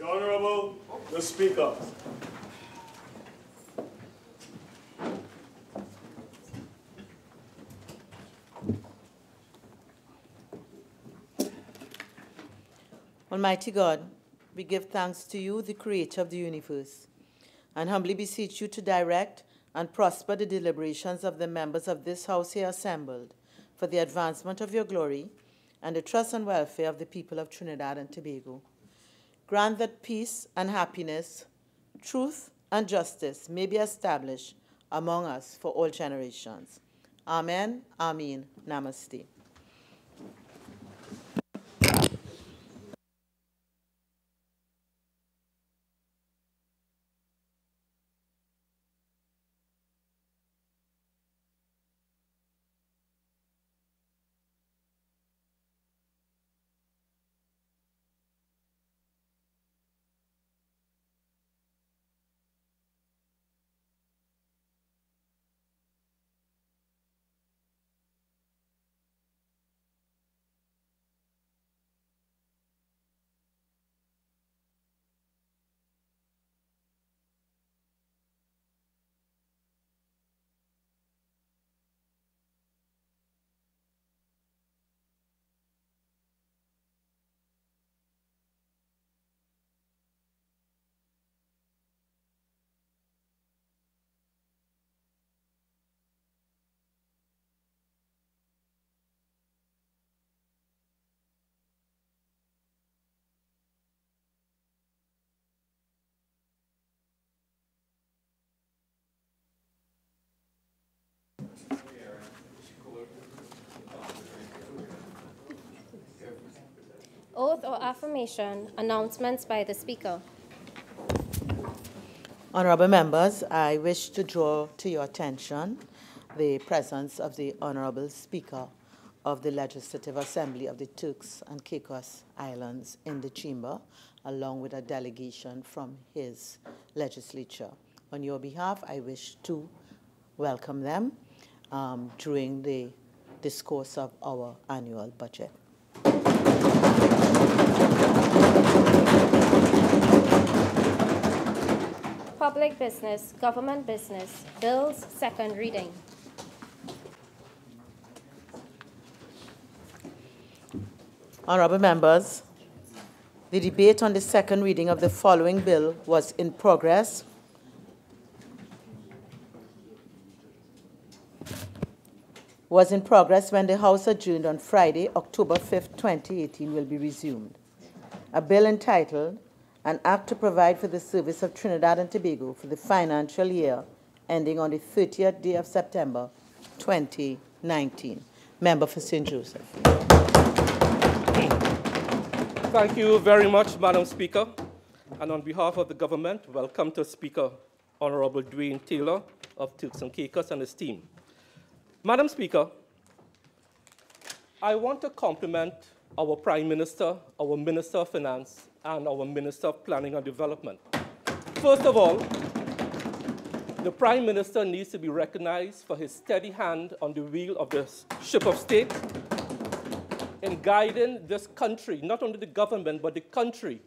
The Honorable, the Speaker. Almighty God, we give thanks to you, the Creator of the universe, and humbly beseech you to direct and prosper the deliberations of the members of this House here assembled for the advancement of your glory and the trust and welfare of the people of Trinidad and Tobago. Grant that peace and happiness, truth and justice may be established among us for all generations. Amen, Amen, Namaste. Oath or affirmation, announcements by the Speaker. Honorable members, I wish to draw to your attention the presence of the Honorable Speaker of the Legislative Assembly of the Turks and Caicos Islands in the chamber, along with a delegation from his legislature. On your behalf, I wish to welcome them during the discourse of our annual budget. Public business, government business, bills, second reading. Honorable members, the debate on the second reading of the following bill was in progress when the House adjourned on Friday, October 5th, 2018, will be resumed. A bill entitled, An Act to Provide for the Service of Trinidad and Tobago for the financial year ending on the 30th day of September, 2019. Member for St. Joseph. Thank you very much, Madam Speaker. And on behalf of the government, welcome to Speaker Honorable Dwayne Taylor of Turks and Caicos and his team. Madam Speaker, I want to compliment our Prime Minister, our Minister of Finance, and our Minister of Planning and Development. First of all, the Prime Minister needs to be recognized for his steady hand on the wheel of the ship of state in guiding this country, not only the government, but the country,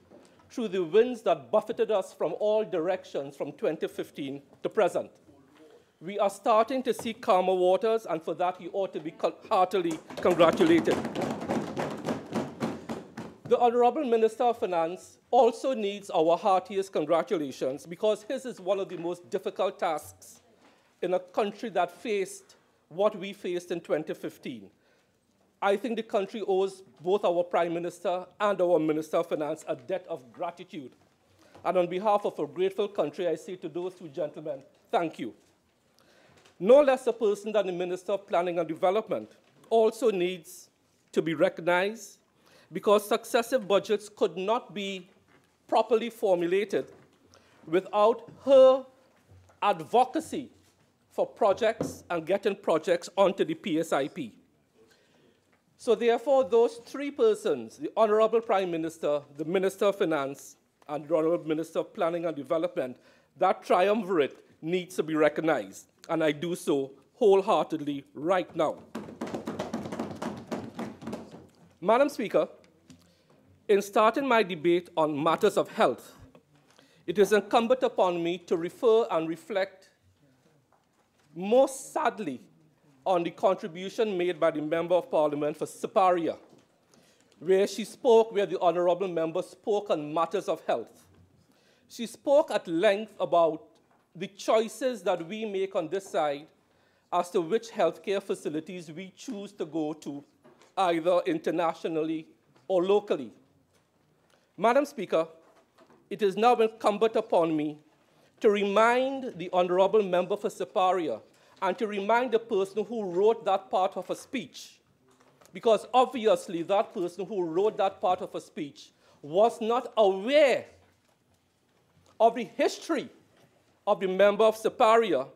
through the winds that buffeted us from all directions from 2015 to present. We are starting to see calmer waters, and for that he ought to be heartily congratulated. The Honorable Minister of Finance also needs our heartiest congratulations because his is one of the most difficult tasks in a country that faced what we faced in 2015. I think the country owes both our Prime Minister and our Minister of Finance a debt of gratitude. And on behalf of a grateful country, I say to those two gentlemen, thank you. No less a person than the Minister of Planning and Development also needs to be recognized because successive budgets could not be properly formulated without her advocacy for projects and getting projects onto the PSIP. So therefore, those three persons, the Honorable Prime Minister, the Minister of Finance, and the Honorable Minister of Planning and Development, that triumvirate needs to be recognized, and I do so wholeheartedly right now. Madam Speaker, In starting my debate on matters of health, it is incumbent upon me to refer and reflect most sadly on the contribution made by the Member of Parliament for Siparia, where the honorable member spoke on matters of health. She spoke at length about the choices that we make on this side as to which healthcare facilities we choose to go to, either internationally or locally. Madam Speaker, it is now incumbent upon me to remind the honorable member for Siparia and to remind the person who wrote that part of a speech, because obviously that person who wrote that part of a speech was not aware of the history of the member of Siparia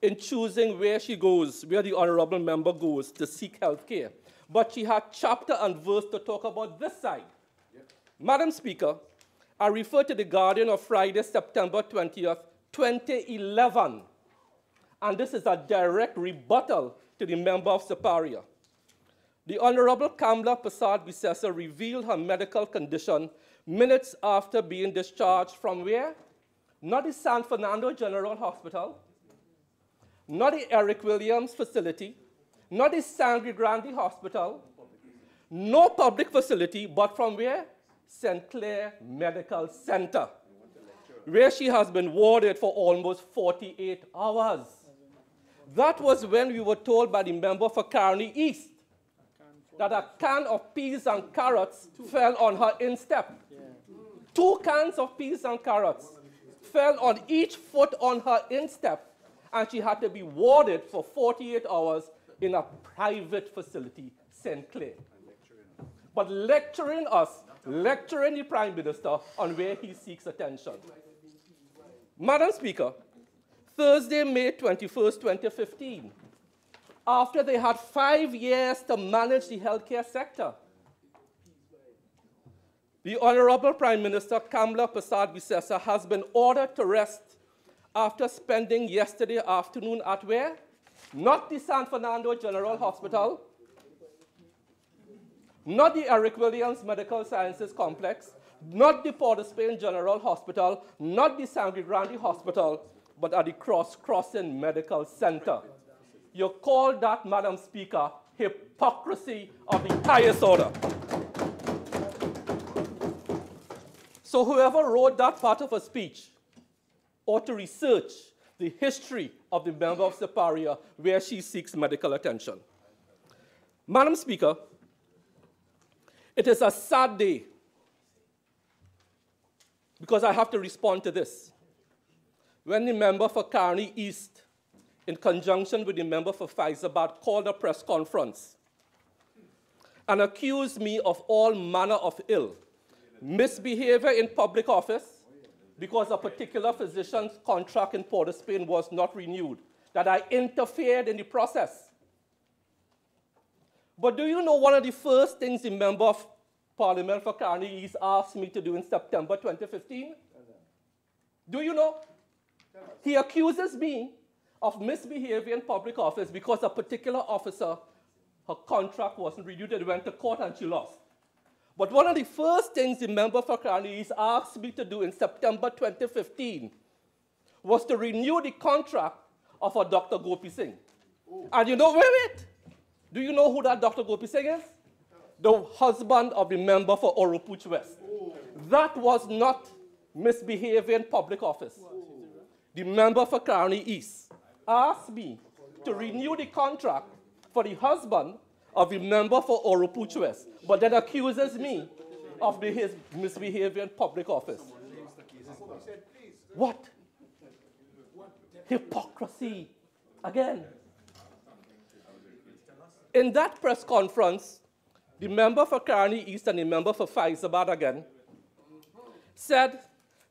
in choosing where she goes, where the honorable member goes to seek health care. But she had chapter and verse to talk about this side. Yep. Madam Speaker, I refer to the Guardian of Friday, September 20th, 2011. And this is a direct rebuttal to the member of Siparia. The Honorable Kamla Persad-Bissessar revealed her medical condition minutes after being discharged from where? Not the San Fernando General Hospital, not the Eric Williams facility, not the Sangre Grande Hospital, no public facility, but from where? St. Clair Medical Center, where she has been warded for almost 48 hours. That was when we were told by the member for Carney East that a can of peas and carrots fell on her instep. 2 cans of peas and carrots fell on each foot on her instep, and she had to be warded for 48 hours in a private facility, St. Clair. But lecturing the Prime Minister on where he seeks attention. Madam Speaker, Thursday, May 21st, 2015, after they had 5 years to manage the healthcare sector, the Honorable Prime Minister Kamla Persad-Bissessar has been ordered to rest after spending yesterday afternoon at where? Not the San Fernando General Hospital, not the Eric Williams Medical Sciences Complex, not the Port of Spain General Hospital, not the Sangre Grande Hospital, but at the Crossing Medical Center. You call that, Madam Speaker, hypocrisy of the highest order. So whoever wrote that part of a speech ought to research the history of the member of Siparia where she seeks medical attention. Madam Speaker, it is a sad day because I have to respond to this. When the member for Carney East, in conjunction with the member for Faizabad, called a press conference and accused me of all manner of ill, misbehavior in public office because a particular physician's contract in Port of Spain was not renewed, that I interfered in the process. But do you know one of the first things the member of Parliament for Carney East asked me to do in September 2015? Do you know? He accuses me of misbehavior in public office because a particular officer, her contract wasn't renewed, and went to court and she lost. But one of the first things the member for Carney East asked me to do in September 2015 was to renew the contract of a Dr. Gopeesingh. And you know, wait. Do you know who that Dr. Gopeesingh is? The husband of the member for Oropuch West. That was not misbehavior in public office. The member for Carney East asked me to renew the contract for the husband of the member for Oropuch West, but then accuses me of his misbehavior in public office. What? Hypocrisy. Again. In that press conference, the member for Carney East and the member for Faizabad again said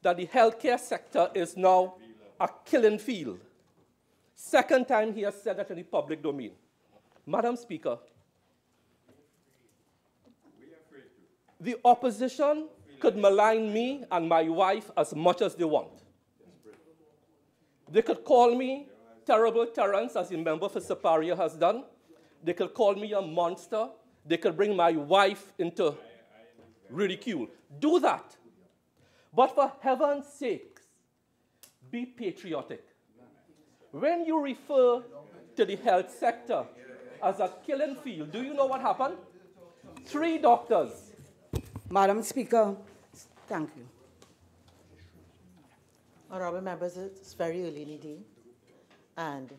that the healthcare sector is now a killing field. Second time he has said that in the public domain. Madam Speaker, the opposition could malign me and my wife as much as they want. They could call me terrible Terrence, as the member for Siparia has done. They could call me a monster. They could bring my wife into ridicule. Do that. But for heaven's sakes, be patriotic. When you refer to the health sector as a killing field, do you know what happened? 3 doctors. Madam Speaker, thank you. Honorable members, it's very early in the day, and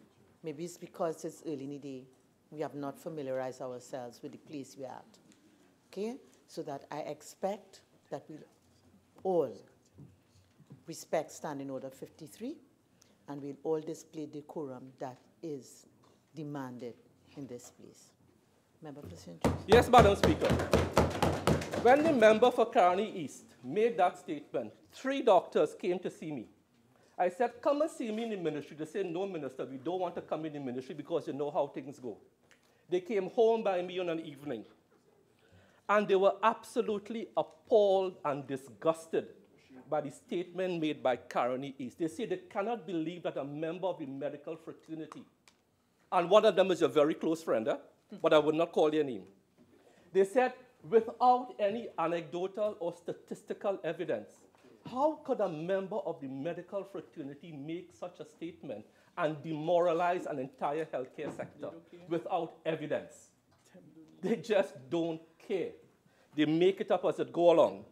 maybe it's because it's early in the day, we have not familiarized ourselves with the place we're at. Okay? So that I expect that we'll all respect Standing Order 53, and we'll all display decorum that is demanded in this place. Member President. Yes, Madam Speaker. When the member for Caroni East made that statement, 3 doctors came to see me. I said, come and see me in the ministry. They said, no, Minister, we don't want to come in the ministry because you know how things go. They came home by me on an evening, and they were absolutely appalled and disgusted by the statement made by Caroni East. They say they cannot believe that a member of the medical fraternity, and one of them is a very close friend, but I would not call their name. They said, without any anecdotal or statistical evidence, how could a member of the medical fraternity make such a statement and demoralize an entire healthcare sector without evidence? They just don't care. They make it up as it go along.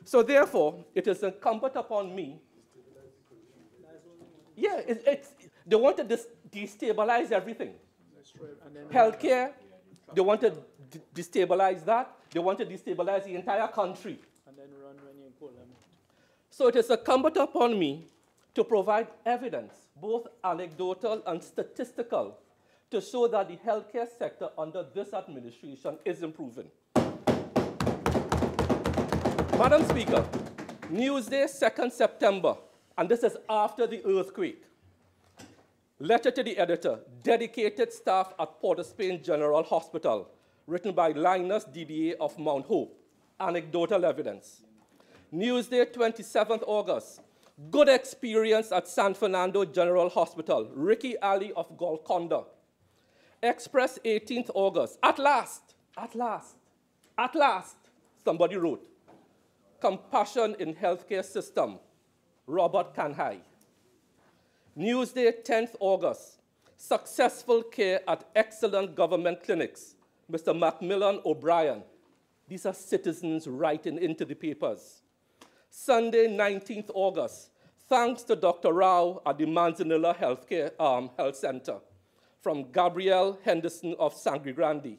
So therefore, it is incumbent upon me. Yeah, they want to destabilize everything. Healthcare, they want to destabilize that. They want to destabilize the entire country. And then run when you pull them. So it is incumbent upon me to provide evidence, both anecdotal and statistical, to show that the healthcare sector under this administration is improving. Madam Speaker, Newsday, 2nd September, and this is after the earthquake. Letter to the editor, dedicated staff at Port of Spain General Hospital, written by Linus DDA of Mount Hope, anecdotal evidence. Newsday, 27th August, good experience at San Fernando General Hospital, Ricky Ali of Golconda. Express, 18th August, at last, somebody wrote, compassion in healthcare system, Robert Kanhai. Newsday, 10th August, successful care at excellent government clinics, Mr. Macmillan O'Brien. These are citizens writing into the papers. Sunday, 19th August, thanks to Dr. Rao at the Manzanilla Health Center, from Gabrielle Henderson of Sangre Grande.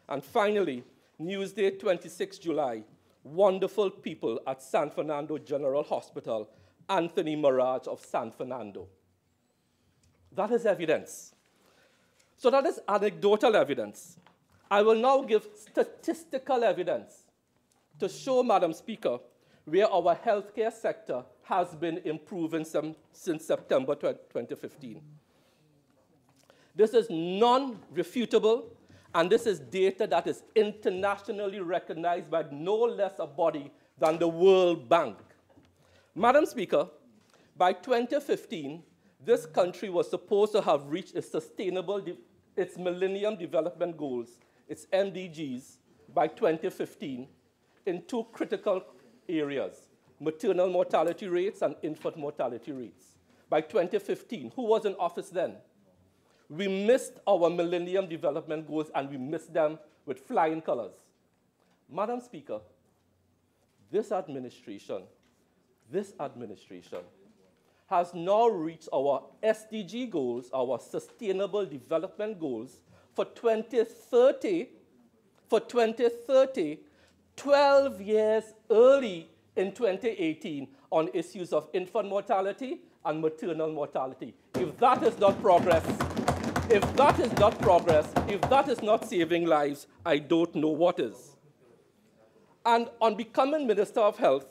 And finally, Newsday, 26 July, wonderful people at San Fernando General Hospital, Anthony Mirage of San Fernando. That is evidence. So that is anecdotal evidence. I will now give statistical evidence to show, Madam Speaker, where our healthcare sector has been improving since September 2015. This is non-refutable, and this is data that is internationally recognized by no less a body than the World Bank. Madam Speaker, by 2015, this country was supposed to have reached its Millennium Development Goals, its MDGs, by 2015 in 2 critical areas, maternal mortality rates and infant mortality rates. By 2015, who was in office then? We missed our Millennium Development Goals, and we missed them with flying colors. Madam Speaker, this administration has now reached our SDG goals, our Sustainable Development Goals, for 2030, 12 years early in 2018 on issues of infant mortality and maternal mortality. If that is not progress, if that is not saving lives, I don't know what is. And on becoming Minister of Health,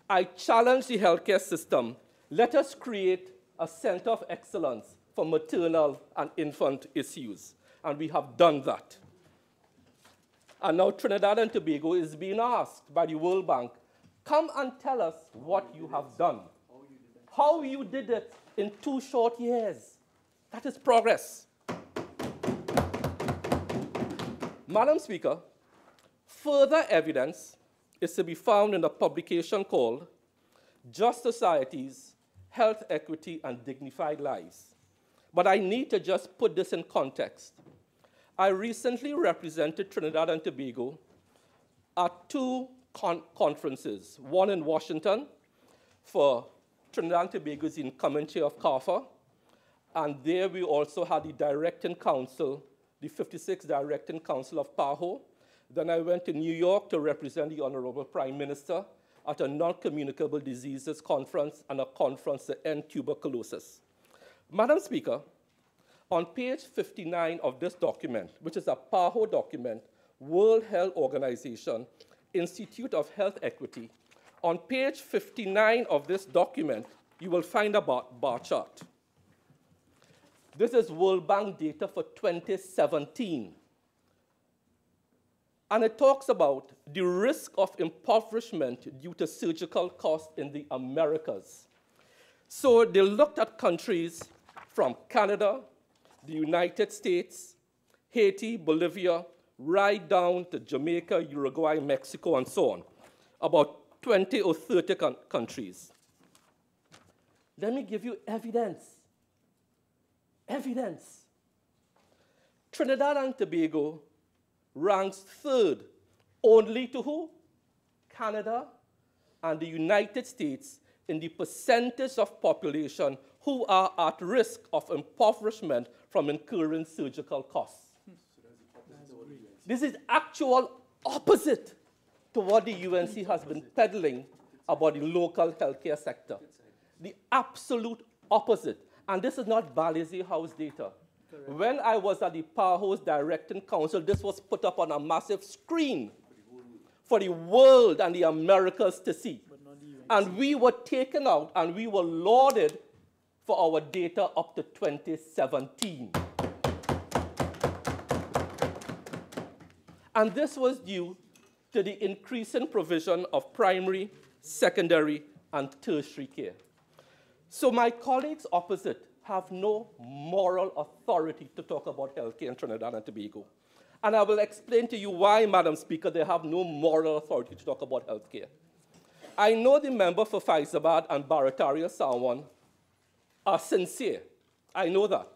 I challenge the healthcare system. Let us create a center of excellence for maternal and infant issues. And we have done that. And now Trinidad and Tobago is being asked by the World Bank, come and tell us what you have done. How you did it in 2 short years. That is progress. Madam Speaker, further evidence is to be found in a publication called Just Societies, Health Equity, and Dignified Lives. But I need to just put this in context. I recently represented Trinidad and Tobago at two conferences, one in Washington for Trinidad and Tobago's incoming chair of CARFA, and there we also had the Directing Council, the 56th Directing Council of PAHO. Then I went to New York to represent the Honorable Prime Minister at a non-communicable diseases conference and a conference to end tuberculosis. Madam Speaker, on page 59 of this document, which is a PAHO document, World Health Organization, Institute of Health Equity, on page 59 of this document, you will find a bar chart. This is World Bank data for 2017. And it talks about the risk of impoverishment due to surgical costs in the Americas. So they looked at countries from Canada, the United States, Haiti, Bolivia, right down to Jamaica, Uruguay, Mexico, and so on, about 20 or 30 countries. Let me give you evidence. Evidence. Trinidad and Tobago ranks third only to who? Canada and the United States in the percentage of population who are at risk of impoverishment from incurring surgical costs. This is actual opposite to what the UNC has been peddling about the local healthcare sector. The absolute opposite. And this is not Balazi House data. Correct. When I was at the PAHO's Directing Council, this was put up on a massive screen for the world and the Americas to see. And we were taken out and we were lauded for our data up to 2017. And this was due to the increasing provision of primary, secondary, and tertiary care. So my colleagues opposite have no moral authority to talk about healthcare in Trinidad and Tobago. And I will explain to you why, Madam Speaker, they have no moral authority to talk about healthcare. I know the member for Faizabad and Barataria Sawan are sincere. I know that.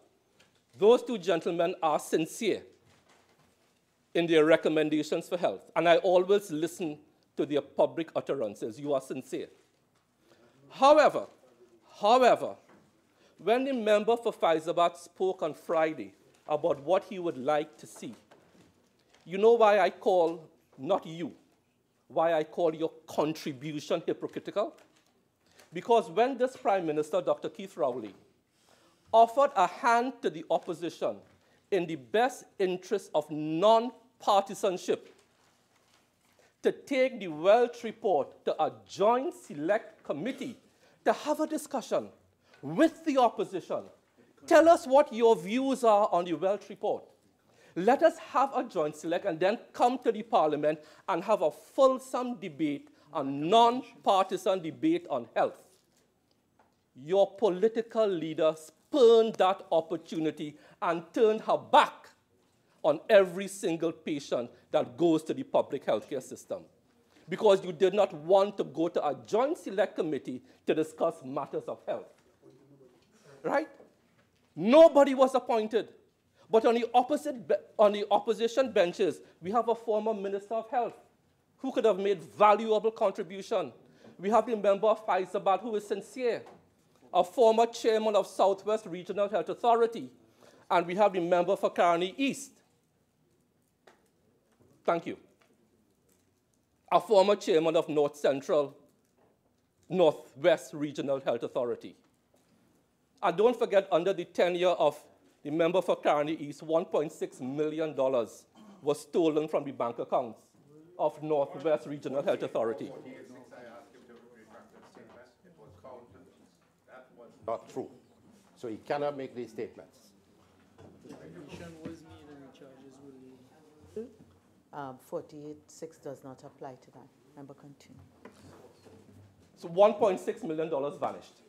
Those two gentlemen are sincere in their recommendations for health. And I always listen to their public utterances. You are sincere. However, when the member for Faizabad spoke on Friday about what he would like to see, you know why I call, not you, why I call your contribution hypocritical? Because when this Prime Minister, Dr. Keith Rowley, offered a hand to the opposition in the best interest of non-partisanship to take the Welch report to a joint select committee to have a discussion with the opposition. Tell us what your views are on the Welch report. Let us have a joint select and then come to the Parliament and have a fulsome debate, a non-partisan debate on health. Your political leader spurned that opportunity and turned her back on every single patient that goes to the public healthcare system, because you did not want to go to a joint select committee to discuss matters of health. Right? Nobody was appointed. But on the opposition benches, we have a former Minister of Health who could have made valuable contribution. We have the member of Faizabad who is sincere, a former chairman of Southwest Regional Health Authority, and we have the member for Caroni East. Thank you. A former chairman of Northwest Regional Health Authority. And don't forget, under the tenure of the member for Caroni East, $1.6 million was stolen from the bank accounts of Northwest Regional Health Authority. Not true. So he cannot make these statements. 48.6 does not apply to that. Member, continue. So $1.6 million vanished.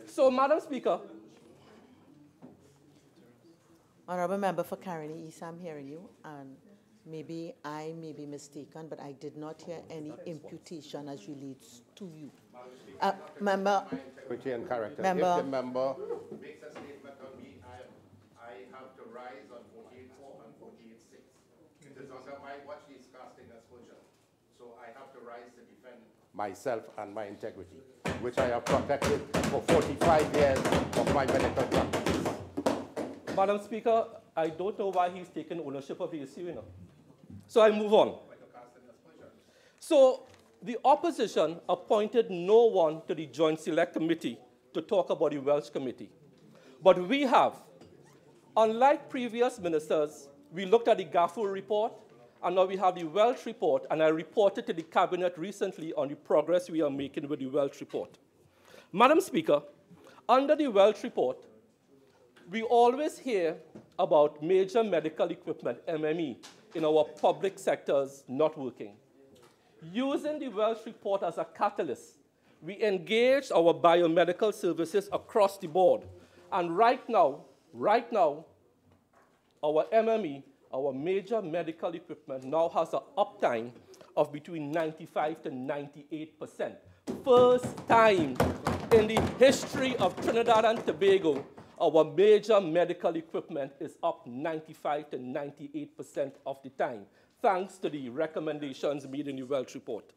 So, Madam Speaker, Honorable Member for Caroni East, I'm hearing you, and maybe I may be mistaken, but I did not hear any imputation as relates to you. Member. Integrity and character. Member. If the member makes a statement on me, I have to rise on 48.4 and 48.6. It is under my watch he's casting aspersion. So I have to rise to defend myself and my integrity, which I have protected for 45 years of my medical practice. Madam Speaker, I don't know why he's taking ownership of the issue, you know. So I move on. So the opposition appointed no one to the Joint Select Committee to talk about the Welsh Committee. But we have. Unlike previous ministers, we looked at the GAFU report, and now we have the Welsh report, and I reported to the Cabinet recently on the progress we are making with the Welsh report. Madam Speaker, under the Welsh report, we always hear about major medical equipment, MME, in our public sectors not working. Using the Welsh report as a catalyst, we engaged our biomedical services across the board. And right now, our MME, our major medical equipment, now has an uptime of between 95 to 98%. First time in the history of Trinidad and Tobago, our major medical equipment is up 95 to 98% of the time, thanks to the recommendations made in the Welsh report.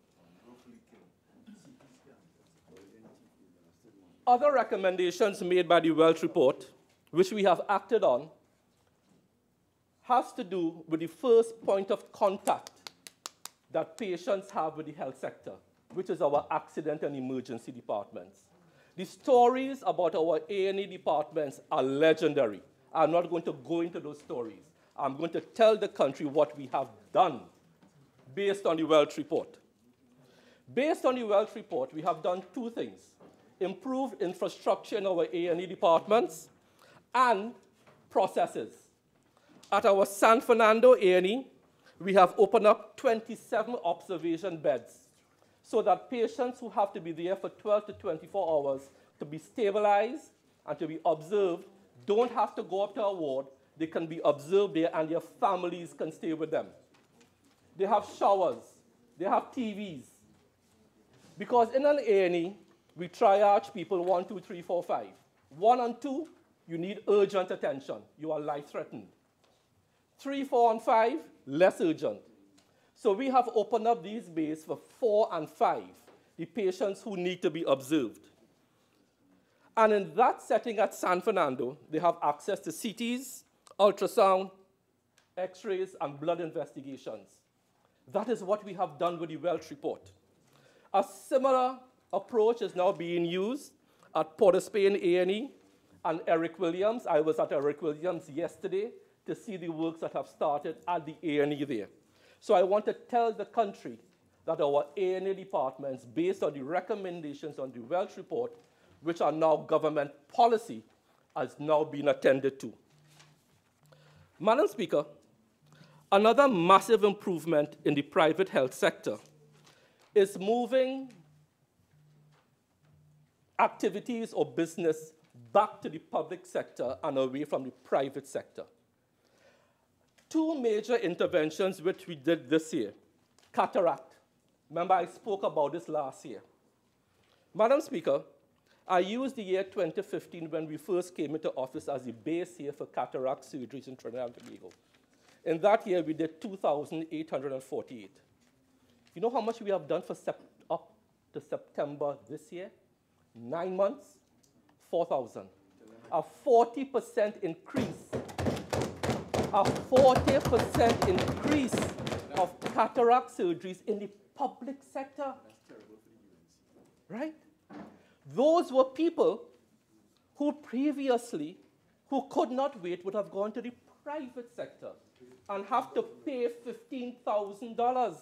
Other recommendations made by the Welsh report, which we have acted on, has to do with the first point of contact that patients have with the health sector, which is our accident and emergency departments. The stories about our A&E departments are legendary. I'm not going to go into those stories. I'm going to tell the country what we have done based on the Welsh report. Based on the Welsh report, we have done two things: improved infrastructure in our A&E departments and processes. At our San Fernando A&E, we have opened up 27 observation beds so that patients who have to be there for 12 to 24 hours to be stabilized and to be observed don't have to go up to a ward. They can be observed there and their families can stay with them. They have showers. They have TVs. Because in an A&E, we triage people 1, 2, 3, 4, 5. 1 and 2, you need urgent attention. You are life-threatened. 3, 4, and 5, less urgent. So we have opened up these bays for 4 and 5, the patients who need to be observed. And in that setting at San Fernando, they have access to CTs, ultrasound, X-rays, and blood investigations. That is what we have done with the Welsh report. A similar approach is now being used at Port of Spain A&E and Eric Williams. I was at Eric Williams yesterday to see the works that have started at the A&E there. So I want to tell the country that our A&E departments, based on the recommendations on the Welsh report, which are now government policy, has now been attended to. Madam Speaker, another massive improvement in the private health sector is moving activities or business back to the public sector and away from the private sector. Two major interventions which we did this year. Cataract. Remember, I spoke about this last year. Madam Speaker, I used the year 2015 when we first came into office as the base year for cataract surgeries in Trinidad and Tobago. In that year, we did 2,848. You know how much we have done for up to September this year? 9 months, 4,000. A 40% increase. A 40% increase of cataract surgeries in the public sector. Right? Those were people who previously, who could not wait, would have gone to the private sector and have to pay $15,000.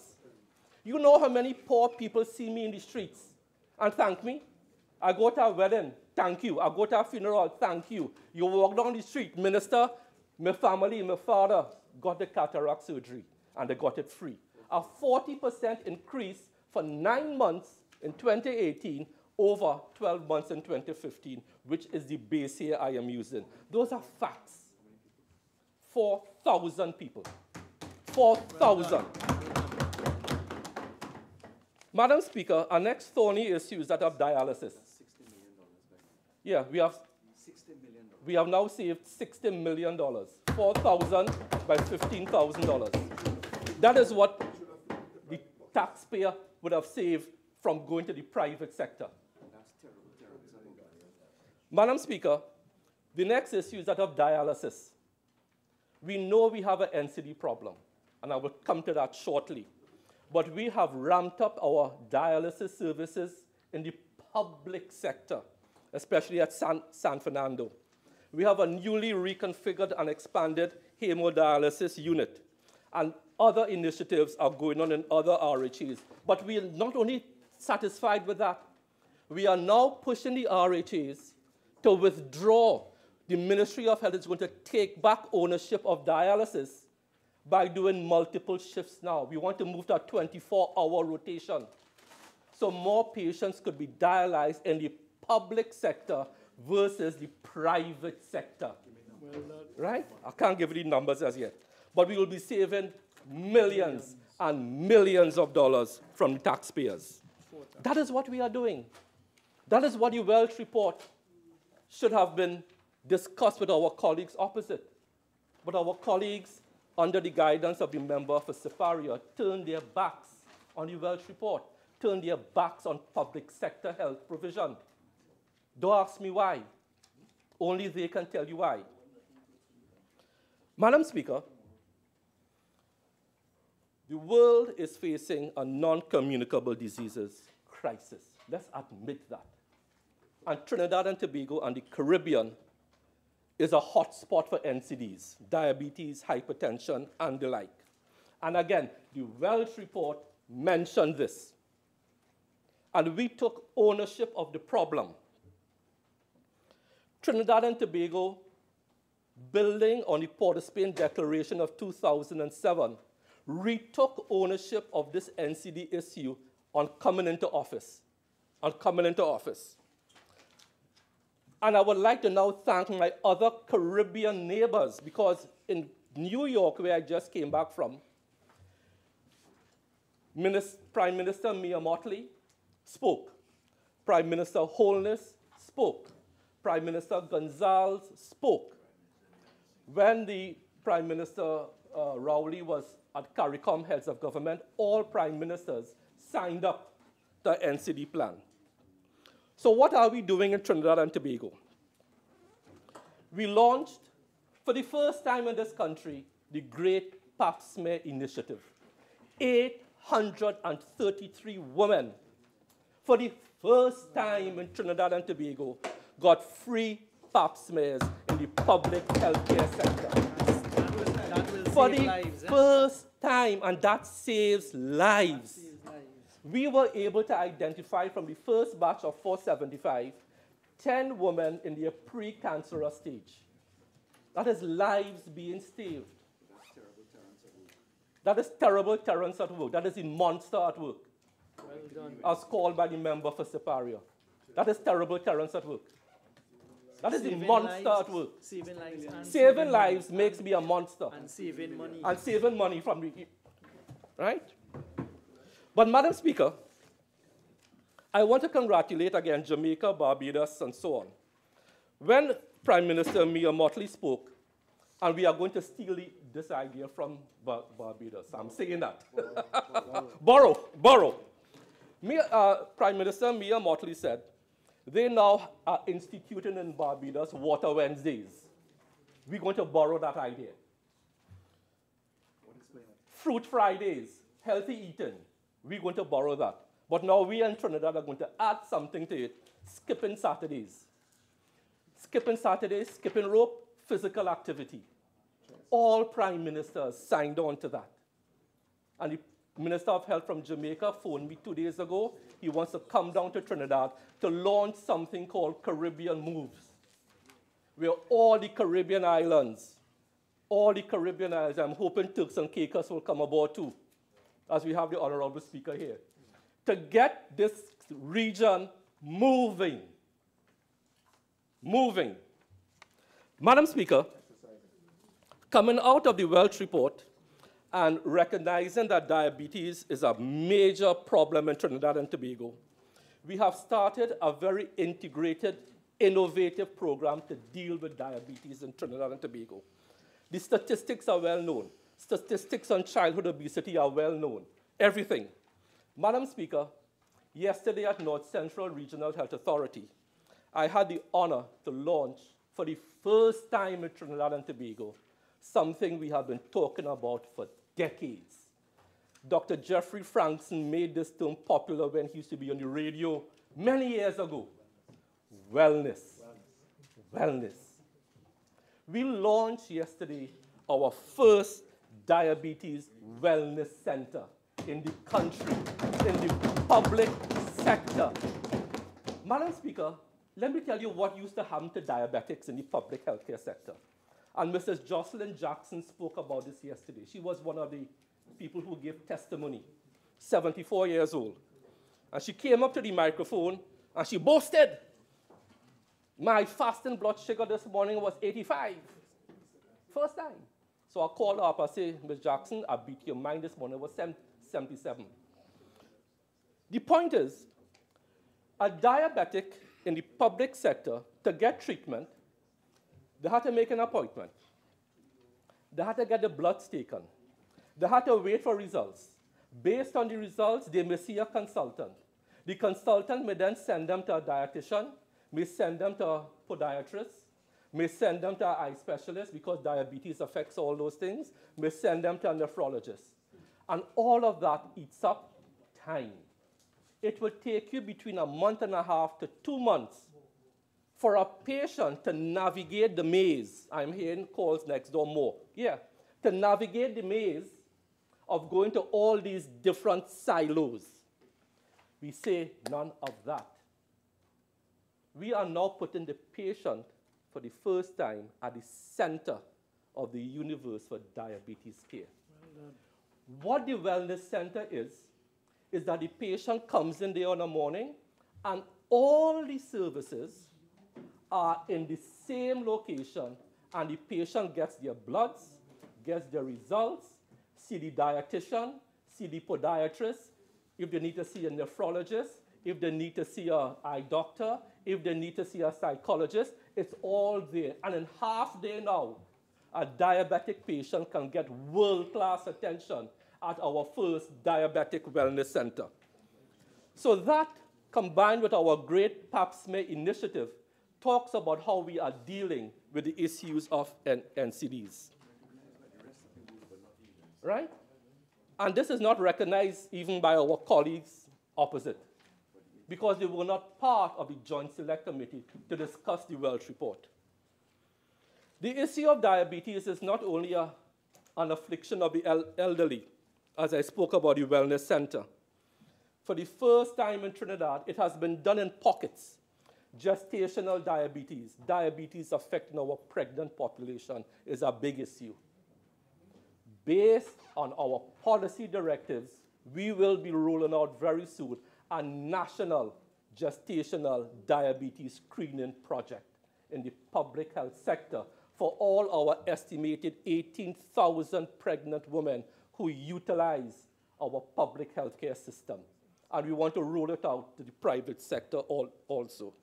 You know how many poor people see me in the streets and thank me? I go to a wedding, thank you. I go to a funeral, thank you. You walk down the street, minister, my family, my father got the cataract surgery, and they got it free. A 40% increase for 9 months in 2018 over 12 months in 2015, which is the base year I am using. Those are facts. 4,000 people. 4,000. Madam Speaker, our next thorny issue is that of dialysis. Yeah, we have now saved $60 million. 4,000 by $15,000. That is what the taxpayer would have saved from going to the private sector. Madam Speaker, the next issue is that of dialysis. We know we have an NCD problem, and I will come to that shortly. But we have ramped up our dialysis services in the public sector, especially at San Fernando. We have a newly reconfigured and expanded hemodialysis unit, and other initiatives are going on in other RHAs. But we are not only satisfied with that, we are now pushing the RHAs to withdraw. The Ministry of Health is going to take back ownership of dialysis by doing multiple shifts now. We want to move to a 24-hour rotation, so more patients could be dialyzed in the public sector versus the private sector. Right? I can't give you the numbers as yet. But we will be saving millions and millions of dollars from the taxpayers. That is what we are doing. That is what the Welch report should have been discussed with our colleagues opposite. But our colleagues, under the guidance of the member for Superior, turned their backs on the Welch report, turned their backs on public sector health provision. Don't ask me why. Only they can tell you why. Madam Speaker, the world is facing a non-communicable diseases crisis. Let's admit that. And Trinidad and Tobago and the Caribbean is a hotspot for NCDs, diabetes, hypertension, and the like. And again, the Welch report mentioned this. And we took ownership of the problem. Trinidad and Tobago, building on the Port of Spain Declaration of 2007, retook ownership of this NCD issue on coming into office. And I would like to now thank my other Caribbean neighbors, because in New York, where I just came back from, Prime Minister Mia Mottley spoke. Prime Minister Holness spoke. Prime Minister Gonzalez spoke. When the Prime Minister Rowley was at CARICOM Heads of Government, all prime ministers signed up the NCD plan. So what are we doing in Trinidad and Tobago? We launched, for the first time in this country, the Great Pap Smear Initiative. 833 women, for the first time in Trinidad and Tobago, got free pap smears in the public healthcare sector. For the first time, and that saves lives. We were able to identify from the first batch of 475, 10 women in their pre-cancerous stage. That is lives being saved. That is terrible Terrence at work. That is the monster at work. Well done. As called by the member for Superior. That is terrible Terrence at work. That is the monster at work. Saving lives makes me a monster. And saving money. And saving money from the... Right? But, Madam Speaker, I want to congratulate again Jamaica, Barbados, and so on. When Prime Minister Mia Mottley spoke, and we are going to steal this idea from Barbados. I'm saying that. Borrow. Prime Minister Mia Mottley said, they now are instituting in Barbados Water Wednesdays. We're going to borrow that idea. Fruit Fridays, healthy eating. We're going to borrow that. But now we in Trinidad are going to add something to it, skipping Saturdays. Skipping Saturdays, skipping rope, physical activity. All prime ministers signed on to that. And the Minister of Health from Jamaica phoned me 2 days ago. He wants to come down to Trinidad to launch something called Caribbean Moves, where all the Caribbean islands, I'm hoping Turks and Caicos will come aboard too, as we have the Honorable Speaker here, to get this region moving. Madam Speaker, Coming out of the Welch report and recognizing that diabetes is a major problem in Trinidad and Tobago, we have started a very integrated, innovative program to deal with diabetes in Trinidad and Tobago. The statistics are well known. Statistics on childhood obesity are well known. Everything. Madam Speaker, yesterday at North Central Regional Health Authority, I had the honor to launch for the first time in Trinidad and Tobago something we have been talking about for decades. Dr. Jeffrey Frankson made this term popular when he used to be on the radio many years ago. Wellness. Wellness. We launched yesterday our first diabetes wellness center in the country, in the public sector. Madam Speaker, let me tell you what used to happen to diabetics in the public healthcare sector. And Mrs. Jocelyn Jackson spoke about this yesterday. She was one of the people who gave testimony, 74 years old. And she came up to the microphone and she boasted, my fasting blood sugar this morning was 85. First time. So I called her up and said, Ms. Jackson, I beat your mind this morning, it was 77. The point is, a diabetic in the public sector, to get treatment, they had to make an appointment. They had to get the bloods taken. They had to wait for results. Based on the results, they may see a consultant. The consultant may then send them to a dietitian, may send them to a podiatrist, may send them to an eye specialist because diabetes affects all those things, may send them to a nephrologist. And all of that eats up time. It will take you between a month and a half to 2 months for a patient to navigate the maze. I'm hearing calls next door more. Yeah, to navigate the maze of going to all these different silos. We say none of that. We are now putting the patient for the first time at the center of the universe for diabetes care. What the wellness center is that the patient comes in there in the morning and all the services are in the same location and the patient gets their bloods, gets their results, see the dietitian, see the podiatrist, if they need to see a nephrologist, if they need to see an eye doctor, if they need to see a psychologist, it's all there. And in half day now, a diabetic patient can get world-class attention at our first diabetic wellness center. So that, combined with our great pap smear initiative, talks about how we are dealing with the issues of NCDs. Right? And this is not recognized even by our colleagues opposite, because they were not part of the Joint Select Committee to discuss the Welch report. The issue of diabetes is not only an affliction of the elderly, as I spoke about the Wellness Center. For the first time in Trinidad, it has been done in pockets. Gestational diabetes, diabetes affecting our pregnant population is a big issue. Based on our policy directives, we will be rolling out very soon a national gestational diabetes screening project in the public health sector for all our estimated 18,000 pregnant women who utilize our public healthcare system. And we want to roll it out to the private sector also.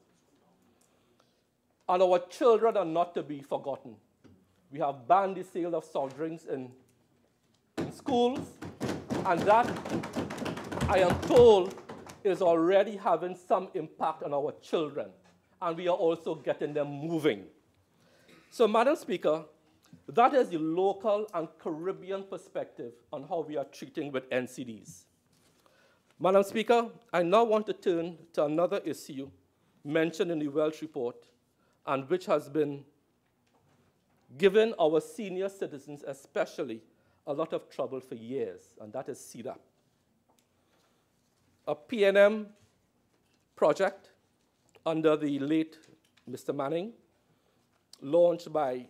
And our children are not to be forgotten. We have banned the sale of soft drinks in schools, and that, I am told, is already having some impact on our children, and we are also getting them moving. So, Madam Speaker, that is the local and Caribbean perspective on how we are treating with NCDs. Madam Speaker, I now want to turn to another issue mentioned in the Welch report and which has been given our senior citizens especially a lot of trouble for years, and that is CEDAP. A PNM project under the late Mr. Manning, launched by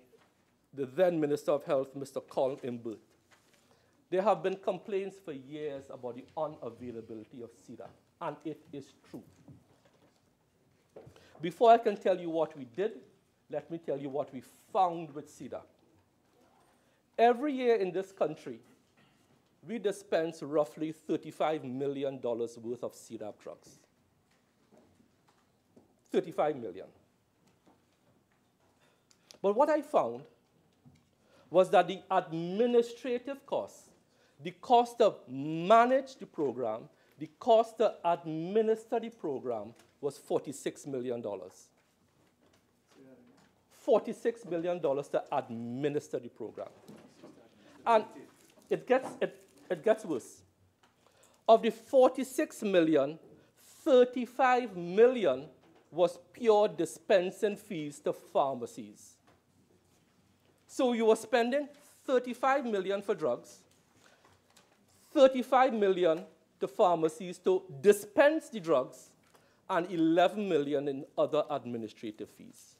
the then Minister of Health, Mr. Colin Imbert. There have been complaints for years about the unavailability of CEDAP, and it is true. Before I can tell you what we did, let me tell you what we found with CEDAP. Every year in this country, we dispense roughly $35 million worth of CDAP drugs. 35 million. But what I found was that the administrative costs, the cost to manage the program, the cost to administer the program was $46 million. $46 million to administer the program. And it gets worse. Of the 46 million, 35 million was pure dispensing fees to pharmacies. So you were spending 35 million for drugs, 35 million to pharmacies to dispense the drugs, and 11 million in other administrative fees.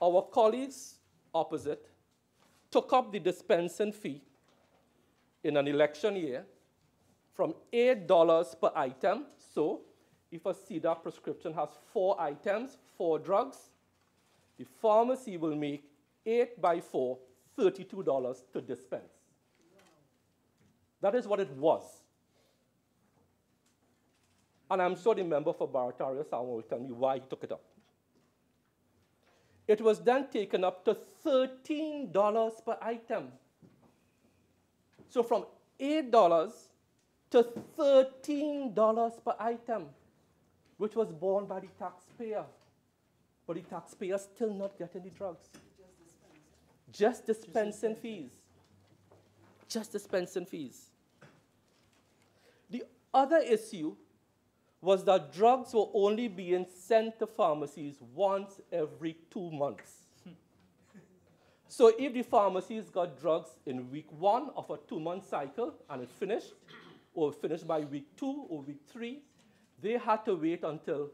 Our colleagues opposite took up the dispensing fee in an election year from $8 per item. So if a CDAP prescription has 4 items, 4 drugs, the pharmacy will make 8 by 4, $32 to dispense. That is what it was. And I'm sure the member for Barataria Sound will tell me why he took it up. It was then taken up to $13 per item. So from $8 to $13 per item, which was borne by the taxpayer. But the taxpayer still not getting the drugs. Just dispensing fees. Just dispensing fees. The other issue was that drugs were only being sent to pharmacies once every 2 months. So if the pharmacies got drugs in week 1 of a 2-month cycle and it finished, or finished by week 2 or week 3, they had to wait until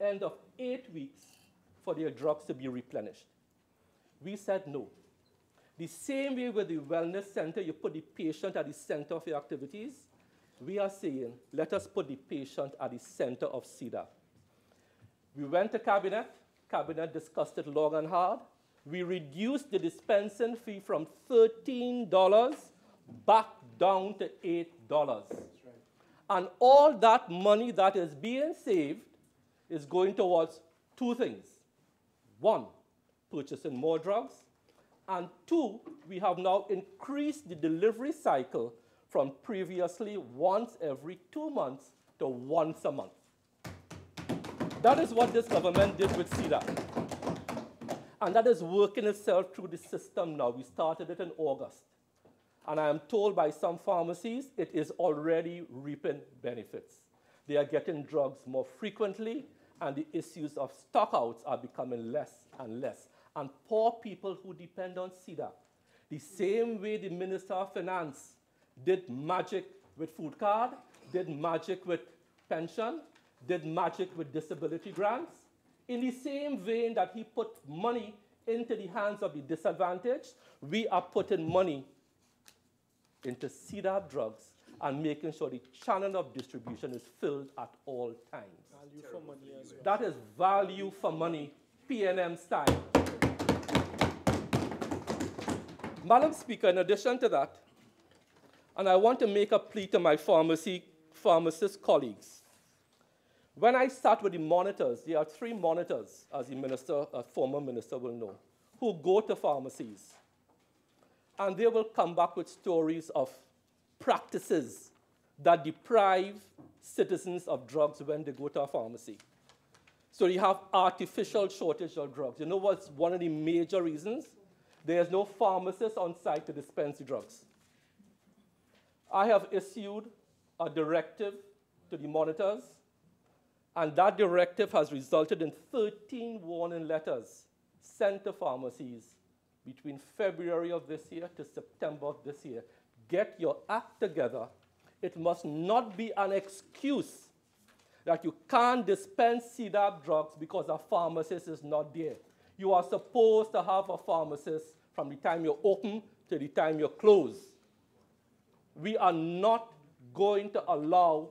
end of 8 weeks for their drugs to be replenished. We said no. The same way with the wellness center, you put the patient at the center of your activities, we are saying, let us put the patient at the center of CDAP. We went to Cabinet. Cabinet discussed it long and hard. We reduced the dispensing fee from $13 back down to $8. That's right. And all that money that is being saved is going towards 2 things. 1, purchasing more drugs. And 2, we have now increased the delivery cycle from previously once every 2 months to once a month. That is what this government did with CDAP. And that is working itself through the system now. We started it in August. And I am told by some pharmacies it is already reaping benefits. They are getting drugs more frequently, and the issues of stockouts are becoming less and less. And poor people who depend on CDAP, the same way the Minister of Finance did magic with food card, did magic with pension, did magic with disability grants, in the same vein that he put money into the hands of the disadvantaged, we are putting money into CDAP drugs and making sure the channel of distribution is filled at all times. Value for money as well. That is value for money, PNM style. Madam Speaker, in addition to that, and I want to make a plea to my pharmacist colleagues. When I start with the monitors, there are 3 monitors, as the minister, a former minister will know, who go to pharmacies. And they will come back with stories of practices that deprive citizens of drugs when they go to a pharmacy. So you have artificial shortage of drugs. You know what's one of the major reasons? There's no pharmacist on site to dispense the drugs. I have issued a directive to the monitors, and that directive has resulted in 13 warning letters sent to pharmacies between February of this year to September of this year. Get your act together. It must not be an excuse that you can't dispense CDAP drugs because a pharmacist is not there. You are supposed to have a pharmacist from the time you're open to the time you're closed. We are not going to allow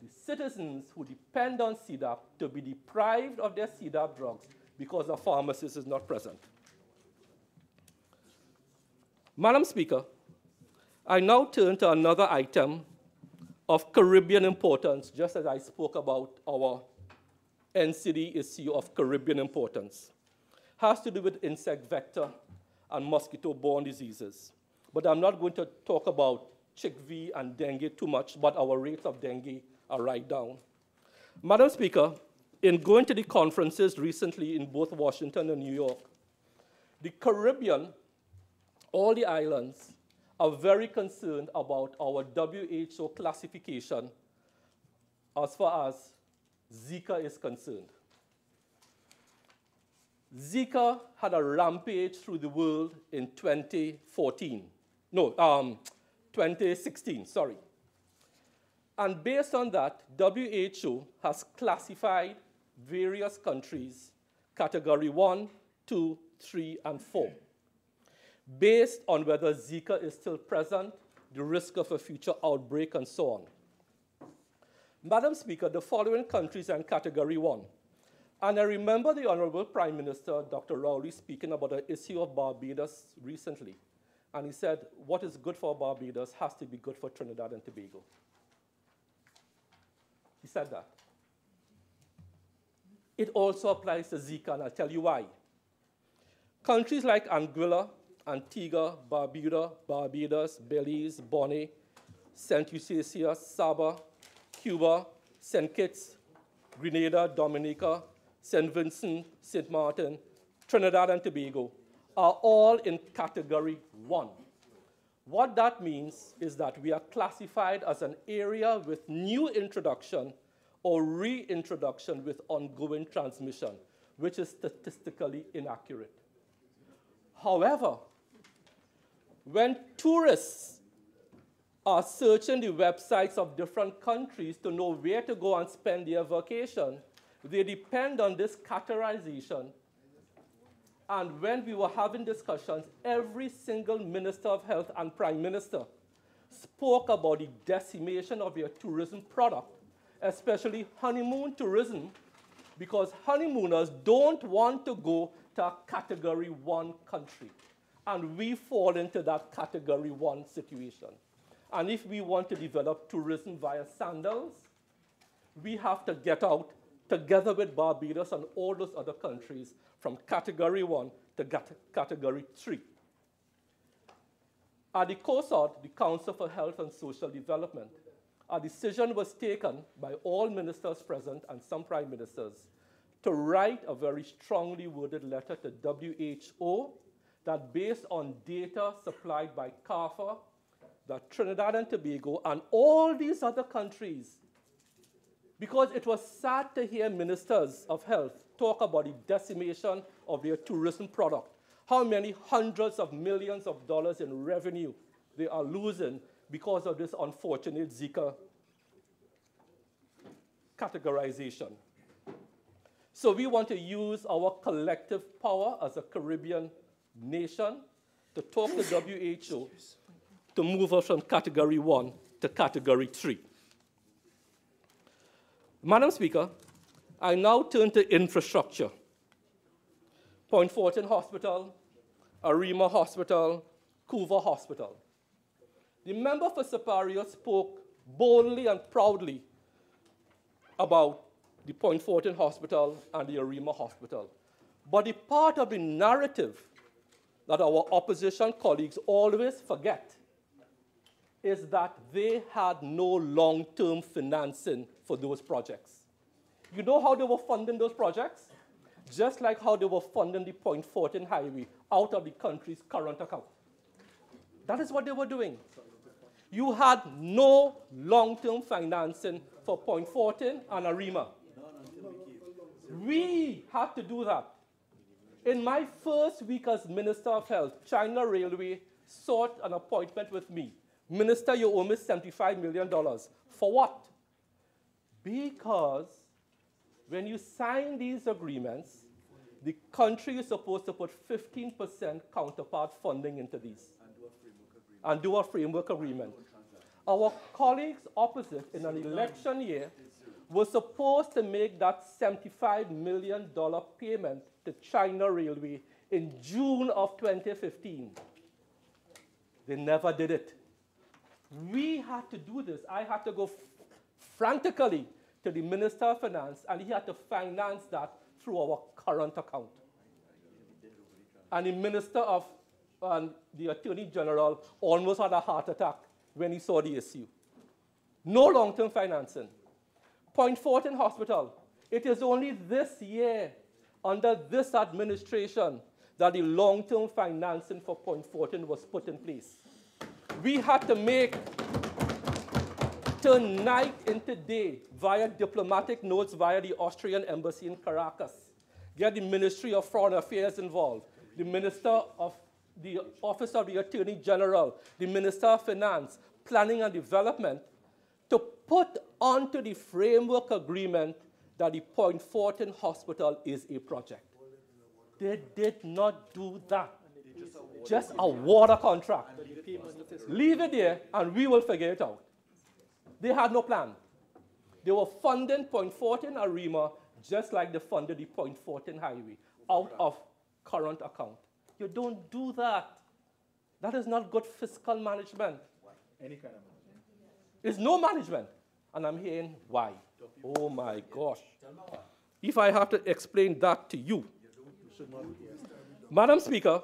the citizens who depend on CDAP to be deprived of their CDAP drugs because a pharmacist is not present. Madam Speaker, I now turn to another item of Caribbean importance, just as I spoke about our NCD issue of Caribbean importance. Has to do with insect vector and mosquito-borne diseases. But I'm not going to talk about chickpea and dengue too much, but our rates of dengue are right down. Madam Speaker, in going to the conferences recently in both Washington and New York, the Caribbean, all the islands, are very concerned about our WHO classification as far as Zika is concerned. Zika had a rampage through the world in 2016, sorry. And based on that, WHO has classified various countries, category 1, 2, 3, and 4, based on whether Zika is still present, the risk of a future outbreak, and so on. Madam Speaker, the following countries are in category 1. And I remember the Honorable Prime Minister, Dr. Rowley, speaking about the issue of Barbados recently. And he said, what is good for Barbados has to be good for Trinidad and Tobago. He said that. It also applies to Zika, and I'll tell you why. Countries like Anguilla, Antigua, Barbuda, Barbados, Belize, Bonny, St. Eustachia, Saba, Cuba, St. Kitts, Grenada, Dominica, St. Vincent, St. Martin, Trinidad and Tobago are all in category 1. What that means is that we are classified as an area with new introduction or reintroduction with ongoing transmission, which is statistically inaccurate. However, when tourists are searching the websites of different countries to know where to go and spend their vacation, they depend on this categorization. And when we were having discussions, every single Minister of Health and Prime Minister spoke about the decimation of their tourism product, especially honeymoon tourism, because honeymooners don't want to go to a category 1 country. And we fall into that category 1 situation. And if we want to develop tourism via sandals, we have to get out together with Barbados and all those other countries from category 1 to category 3. At the COSOD, the Council for Health and Social Development, a decision was taken by all ministers present and some prime ministers to write a very strongly worded letter to WHO that based on data supplied by CARPHA, that Trinidad and Tobago and all these other countries, because it was sad to hear ministers of health talk about the decimation of their tourism product, how many hundreds of millions of dollars in revenue they are losing because of this unfortunate Zika categorization. So we want to use our collective power as a Caribbean nation to talk to WHO to move us from category 1 to category 3. Madam Speaker, I now turn to infrastructure. Point Fortin Hospital, Arima Hospital, Couva Hospital. The member for Superior spoke boldly and proudly about the Point Fortin Hospital and the Arima Hospital. But the part of the narrative that our opposition colleagues always forget is that they had no long-term financing for those projects. You know how they were funding those projects? Just like how they were funding the Point Fortin Highway out of the country's current account. That is what they were doing. You had no long-term financing for Point Fortin and Arima. We had to do that. In my first week as Minister of Health, China Railway sought an appointment with me. Minister, you owe me $75 million. For what? Because when you sign these agreements, the country is supposed to put 15% counterpart funding into these. And do a framework agreement. Our colleagues opposite in an election year were supposed to make that $75 million payment to China Railway in June of 2015. They never did it. We had to do this. I had to go frantically to the Minister of Finance, and he had to finance that through our current account. And the Minister of the Attorney General almost had a heart attack when he saw the issue. No long-term financing. Point Fortin Hospital, it is only this year, under this administration, that the long-term financing for Point Fortin was put in place. We had to turn night into day via diplomatic notes via the Austrian embassy in Caracas, get the Ministry of Foreign Affairs involved, the Minister of the Office of the Attorney General, the Minister of Finance, Planning and Development, to put onto the framework agreement that the Point Fortin Hospital is a project. They did not do that. Just a water contract. Leave it there and we will figure it out. They had no plan. They were funding Point Fortin Arima just like they funded the Point Fortin Highway out of current account. You don't do that. That is not good fiscal management. Any kind of management. It's no management. And I'm hearing why. Oh my gosh. If I have to explain that to you. Madam Speaker,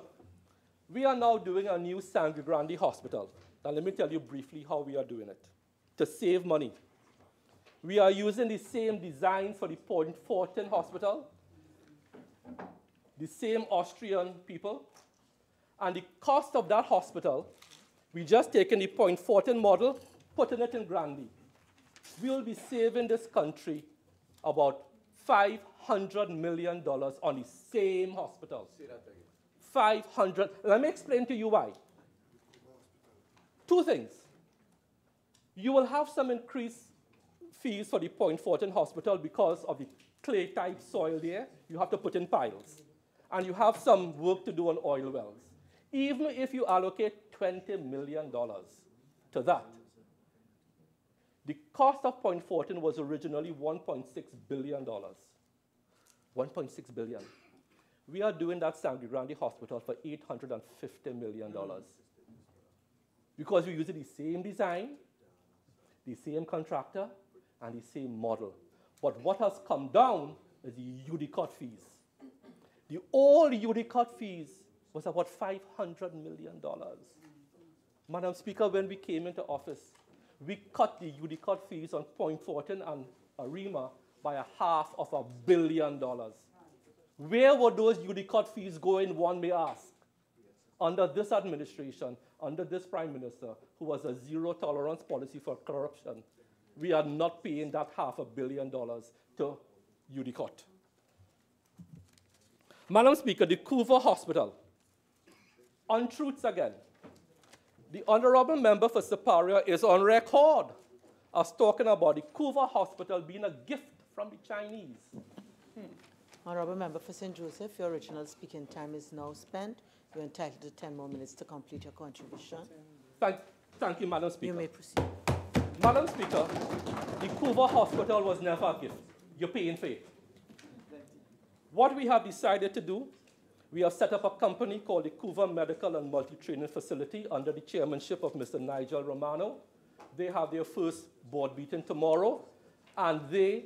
we are now doing a new Sangre Grande hospital. Now let me tell you briefly how we are doing it. To save money. We are using the same design for the Point Fortin Hospital, the same Austrian people, and the cost of that hospital, we just taken the Point Fortin model, putting it in Grande. We will be saving this country about $500 million on the same hospital. 500. Let me explain to you why. Two things. You will have some increased fees for the Point Fortin Hospital because of the clay-type soil there. You have to put in piles. And you have some work to do on oil wells. Even if you allocate $20 million to that, the cost of Point Fortin was originally $1.6 billion. $1.6 billion. We are doing that Sangre Grande Hospital for $850 million. Because we're using the same design, the same contractor, and the same model. But what has come down is the UDCOT fees. The old UDCOT fees was about $500 million. Madam Speaker, when we came into office, we cut the UDCOT fees on Point Fortin and Arima by $500 million. Where were those UDCOT fees going, one may ask? Under this administration, under this Prime Minister, who has a zero-tolerance policy for corruption, we are not paying that $500 million to UDCOT. Madam Speaker, the Couva Hospital. Untruths again. The Honorable Member for Siparia is on record as talking about the Couva Hospital being a gift from the Chinese. Honorable Member for St. Joseph, your original speaking time is now spent. You're entitled to 10 more minutes to complete your contribution. Thank you, Madam Speaker. You may proceed. Madam Speaker, the Couva Hospital was never a gift. You're paying for it. What we have decided to do, we have set up a company called the Couva Medical and Multi-Training Facility under the chairmanship of Mr. Nigel Romano. They have their first board meeting tomorrow, and they,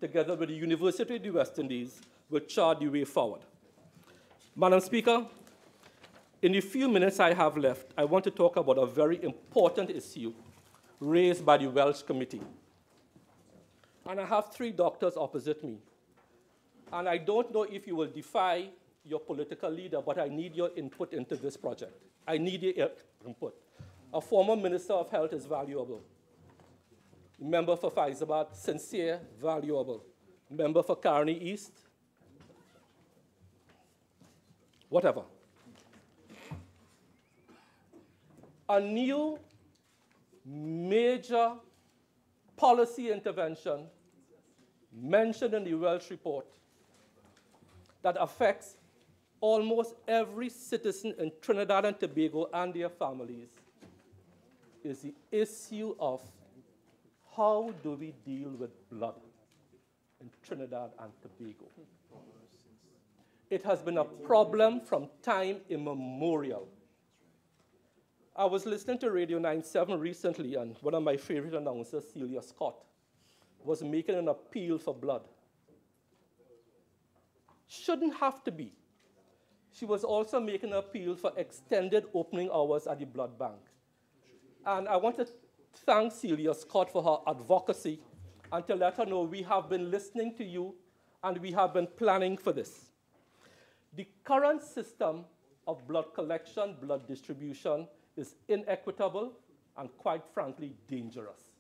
together with the University of the West Indies, will chart the way forward. Madam Speaker, in the few minutes I have left, I want to talk about a very important issue raised by the Welsh Committee. And I have three doctors opposite me. And I don't know if you will defy your political leader, but I need your input into this project. I need your input. A former Minister of Health is valuable. Member for Faizabad, sincere, valuable. Member for Carney East, whatever. A new major policy intervention mentioned in the Welsh report that affects almost every citizen in Trinidad and Tobago and their families is the issue of how do we deal with blood in Trinidad and Tobago. It has been a problem from time immemorial. I was listening to Radio 97 recently, and one of my favorite announcers, Celia Scott, was making an appeal for blood. Shouldn't have to be. She was also making an appeal for extended opening hours at the blood bank. And I want to thank Celia Scott for her advocacy and to let her know we have been listening to you and we have been planning for this. The current system of blood collection, blood distribution is inequitable and quite frankly dangerous.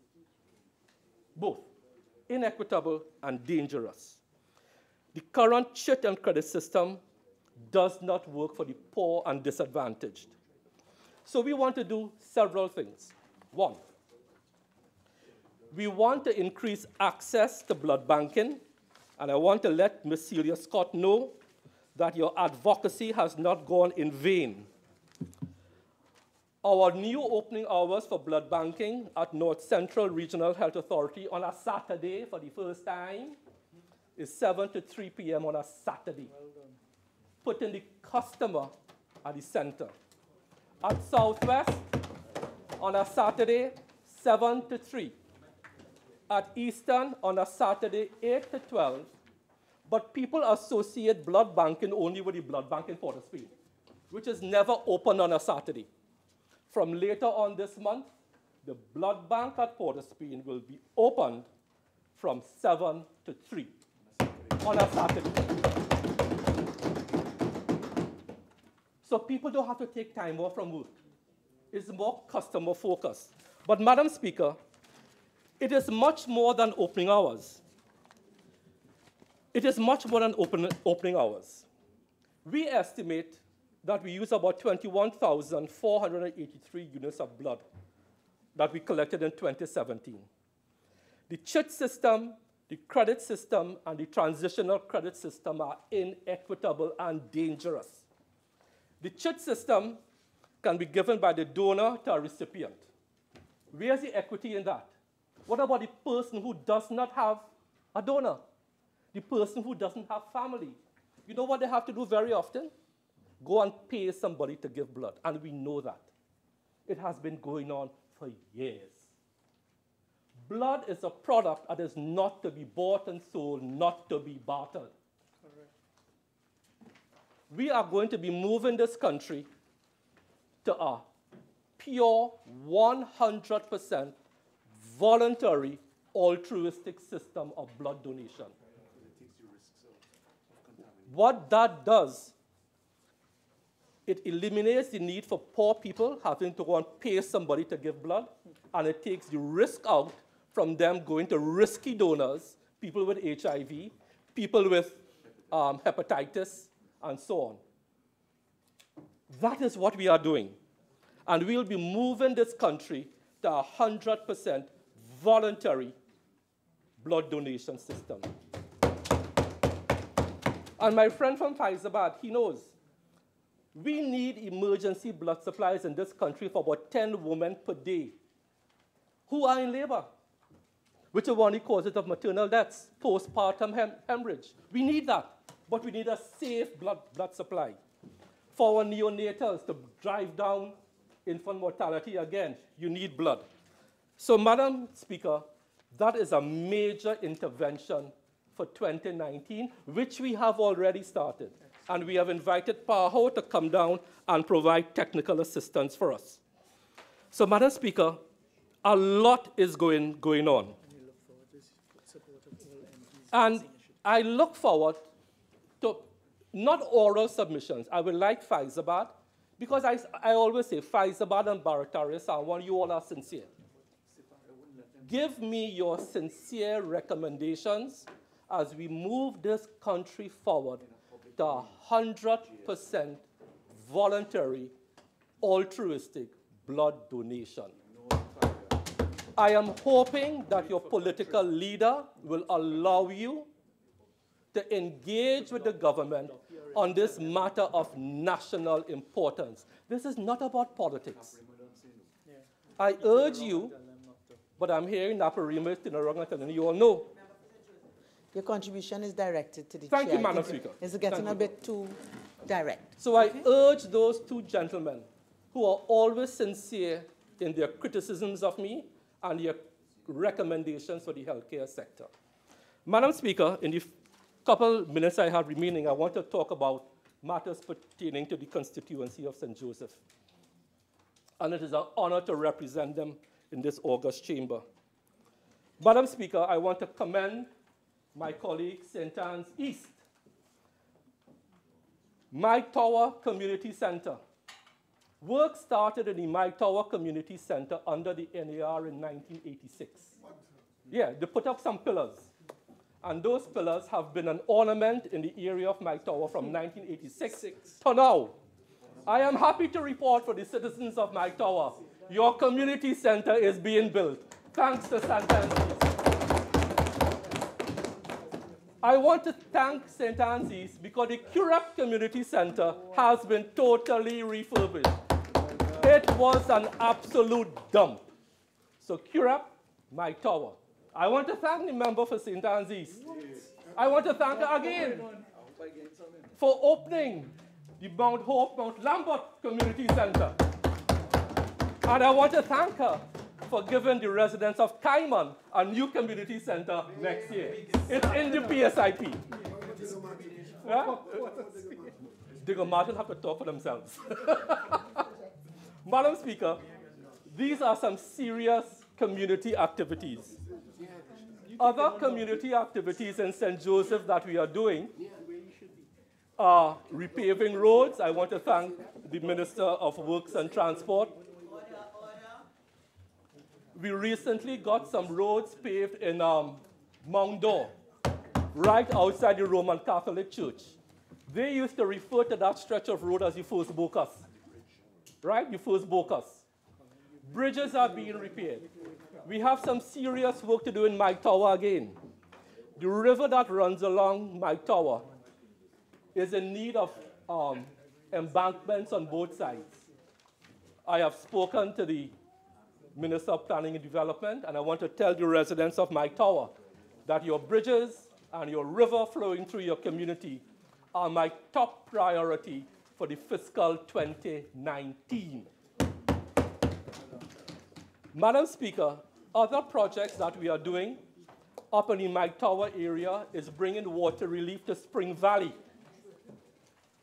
Both inequitable and dangerous. The current chit and credit system does not work for the poor and disadvantaged. So we want to do several things. One, we want to increase access to blood banking, and I want to let Ms. Celia Scott know that your advocacy has not gone in vain. Our new opening hours for blood banking at North Central Regional Health Authority on a Saturday for the first time is 7 to 3 p.m. on a Saturday, putting the customer at the center. At Southwest, on a Saturday, 7 to 3. At Eastern, on a Saturday, 8 to 12. But people associate blood banking only with the blood bank in Port of Spain, which is never open on a Saturday. From later on this month, the blood bank at Port of Spain will be opened from 7 to 3 on a Saturday. So people don't have to take time off from work. It's more customer focused. But Madam Speaker, it is much more than opening hours. It is much more than opening hours. We estimate that we use about 21,483 units of blood that we collected in 2017. The chit system, the credit system, and the transitional credit system are inequitable and dangerous. The chit system can be given by the donor to a recipient. Where's the equity in that? What about the person who does not have a donor? The person who doesn't have family? You know what they have to do very often? Go and pay somebody to give blood, and we know that. It has been going on for years. Blood is a product that is not to be bought and sold, not to be bartered. Correct. We are going to be moving this country to a pure 100% voluntary altruistic system of blood donation. What that does, it eliminates the need for poor people having to go and pay somebody to give blood, and it takes the risk out from them going to risky donors, people with HIV, people with hepatitis, and so on. That is what we are doing. And we'll be moving this country to a 100% voluntary blood donation system. And my friend from Faizabad, he knows. We need emergency blood supplies in this country for about 10 women per day who are in labor, which is one of the causes of maternal deaths, postpartum hemorrhage. We need that, but we need a safe blood supply. For our neonatals to drive down infant mortality again, you need blood. So, Madam Speaker, that is a major intervention for 2019, which we have already started. And we have invited ParlView to come down and provide technical assistance for us. So, Madam Speaker, a lot is going on. And I look forward to not oral submissions. I would like Faizabad, because I always say Faizabad and Barataria Sanwan, you all are sincere. Give me your sincere recommendations as we move this country forward to 100% voluntary, altruistic blood donation. I am hoping that your political leader will allow you to engage with the government on this matter of national importance. This is not about politics. I urge you, but I'm hearing Naparima and you all know. Your contribution is directed to the Thank chair. you, Madam Speaker. It's getting a bit too direct. So I urge those two gentlemen who are always sincere in their criticisms of me and their recommendations for the healthcare sector. Madam Speaker, in the couple minutes I have remaining, I want to talk about matters pertaining to the constituency of St. Joseph. And it is an honor to represent them in this august chamber. Madam Speaker, I want to commend my colleague, St. Anne's East. My Tower Community Center. Work started in the My Tower Community Center under the NAR in 1986. Yeah, they put up some pillars. And those pillars have been an ornament in the area of My Tower from 1986 to now. I am happy to report for the citizens of My Tower, your community center is being built, thanks to St. Anne's East. I want to thank St. Anne's East because the Currap Community Center has been totally refurbished. It was an absolute dump. So Currap, My Tower. I want to thank the member for St. Anne's East. I want to thank her again for opening the Mount Hope, Mount Lambert Community Center. And I want to thank her for giving the residents of Cayman a new community center next year. It's in the PSIP. Yeah? Digger Martin have to talk for themselves. Madam Speaker, these are some serious community activities. Other community activities in St. Joseph that we are doing are repaving roads. I want to thank the Minister of Works and Transport. We recently got some roads paved in Mount Dore, right outside the Roman Catholic Church. They used to refer to that stretch of road as the first Bocas, right? The first Bocas. Bridges are being repaired. We have some serious work to do in My Tower again. The river that runs along My Tower is in need of embankments on both sides. I have spoken to the Minister of Planning and Development, and I want to tell the residents of My Tower that your bridges and your river flowing through your community are my top priority for the fiscal 2019. Madam Speaker, other projects that we are doing up in the My Tower area is bringing water relief to Spring Valley,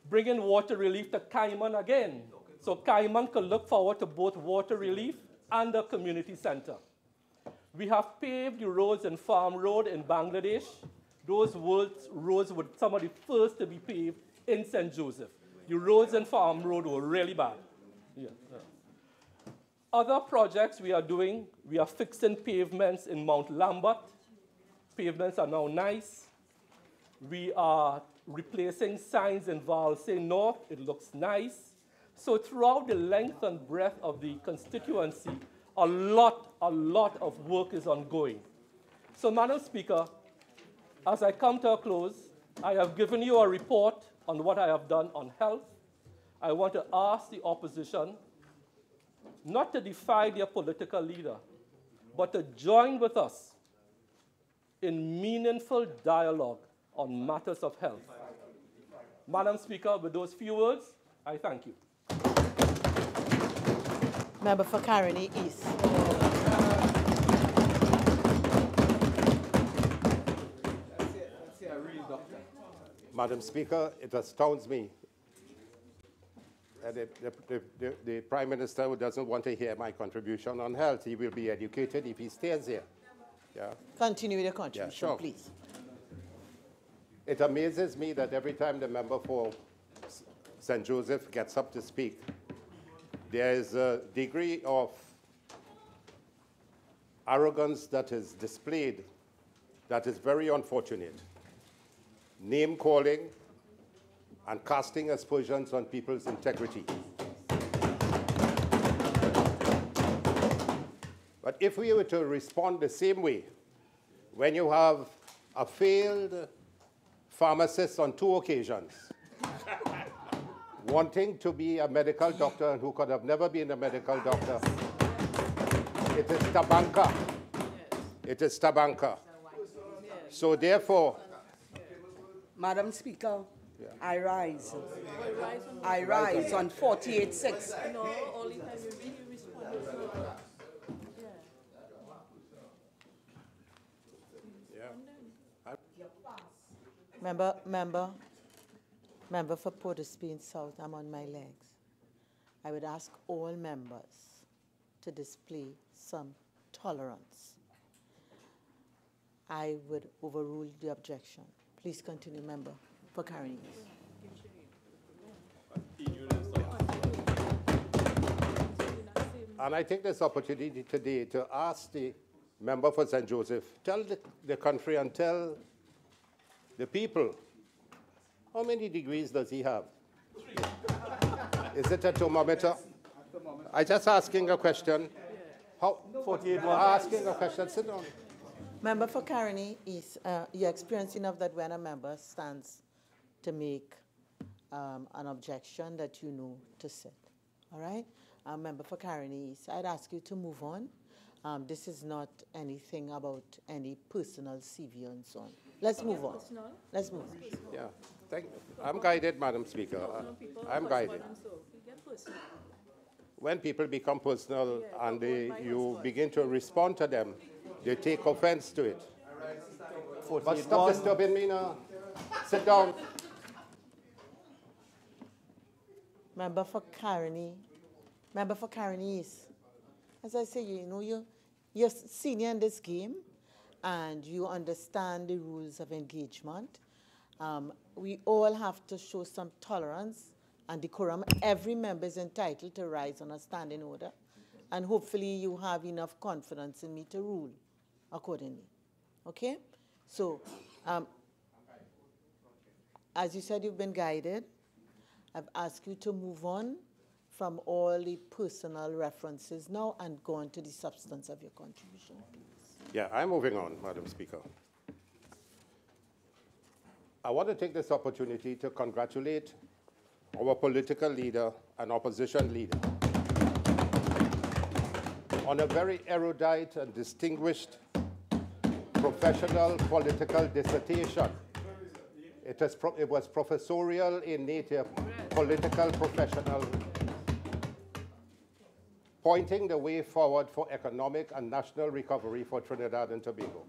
bringing water relief to Cayman again, so Cayman can look forward to both water relief and a community center. We have paved the roads in Farm Road in Bangladesh. Those roads were some of the first to be paved in St. Joseph. The roads in Farm Road were really bad. Yeah. Other projects we are doing, we are fixing pavements in Mount Lambert. Pavements are now nice. We are replacing signs in Valsay North. It looks nice. So throughout the length and breadth of the constituency, a lot of work is ongoing. So, Madam Speaker, as I come to a close, I have given you a report on what I have done on health. I want to ask the opposition not to defy their political leader, but to join with us in meaningful dialogue on matters of health. Madam Speaker, with those few words, I thank you. Member for Caroni East. Madam Speaker, it astounds me that the Prime Minister who doesn't want to hear my contribution on health, he will be educated if he stays here. Yeah. Continue with your contribution, Yeah, sure. please. It amazes me that every time the member for St. Joseph gets up to speak, there is a degree of arrogance that is displayed that is very unfortunate. Name-calling and casting aspersions on people's integrity. But if we were to respond the same way, when you have a failed pharmacist on 2 occasions, wanting to be a medical doctor and who could have never been a medical doctor, it is tabanka. It is tabanka. So therefore, Madam Speaker, I rise. I rise on 48-6. No, only time you really respond. Member for Port-au-Spain South, I'm on my legs. I would ask all members to display some tolerance. I would overrule the objection. Please continue, Member for Carnegie. And I take this opportunity today to ask the member for St. Joseph, tell the country and tell the people, how many degrees does he have? Is it a thermometer? I'm just asking a question. How? 48. Asking a question. Sit down. Member for Carnegie is you're experiencing of that when a member stands to make an objection that you know to sit. All right? Member for Carnegie, I'd ask you to move on. This is not anything about any personal CV and so on. Let's move on. Let's move on. Yeah. I'm guided, Madam Speaker. I'm guided. When people become personal and you begin to respond to them, they take offense to it. But stop disturbing me now. Sit down. Member for Carnegie. Member for Carnegie is, as I say, you know, you're senior in this game and you understand the rules of engagement. We all have to show some tolerance and decorum. Every member is entitled to rise on a standing order. And hopefully you have enough confidence in me to rule accordingly. Okay? So, as you said, you've been guided. I've asked you to move on from all the personal references now and go on to the substance of your contribution, please. Yeah, I'm moving on, Madam Speaker. I want to take this opportunity to congratulate our political leader and opposition leader on a very erudite and distinguished professional political dissertation. It was professorial in nature, political professional, pointing the way forward for economic and national recovery for Trinidad and Tobago.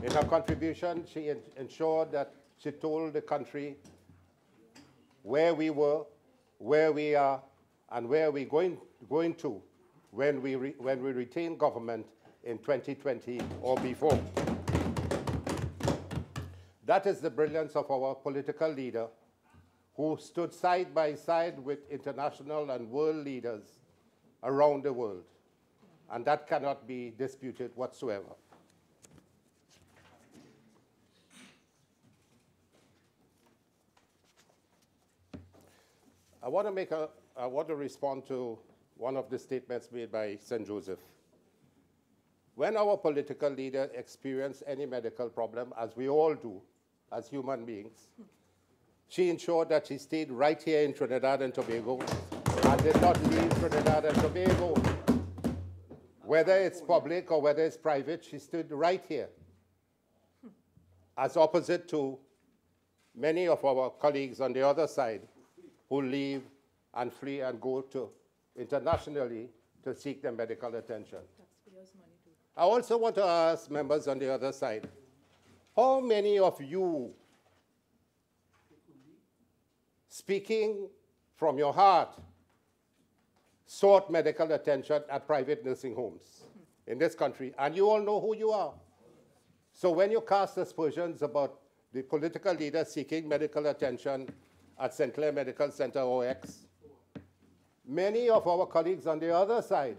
In her contribution, she ensured that she told the country where we were, where we are, and where we're going to when we retain government in 2020 or before. That is the brilliance of our political leader, who stood side by side with international and world leaders around the world. And that cannot be disputed whatsoever. I want to respond to one of the statements made by St. Joseph. When our political leader experienced any medical problem, as we all do as human beings, she ensured that she stayed right here in Trinidad and Tobago and did not leave Trinidad and Tobago. Whether it's public or whether it's private, she stood right here, as opposite to many of our colleagues on the other side who leave and flee and go to internationally to seek their medical attention. I also want to ask members on the other side, how many of you, speaking from your heart, sought medical attention at private nursing homes in this country? And you all know who you are. So when you cast aspersions about the political leader seeking medical attention at St. Clair Medical Center, OX, many of our colleagues on the other side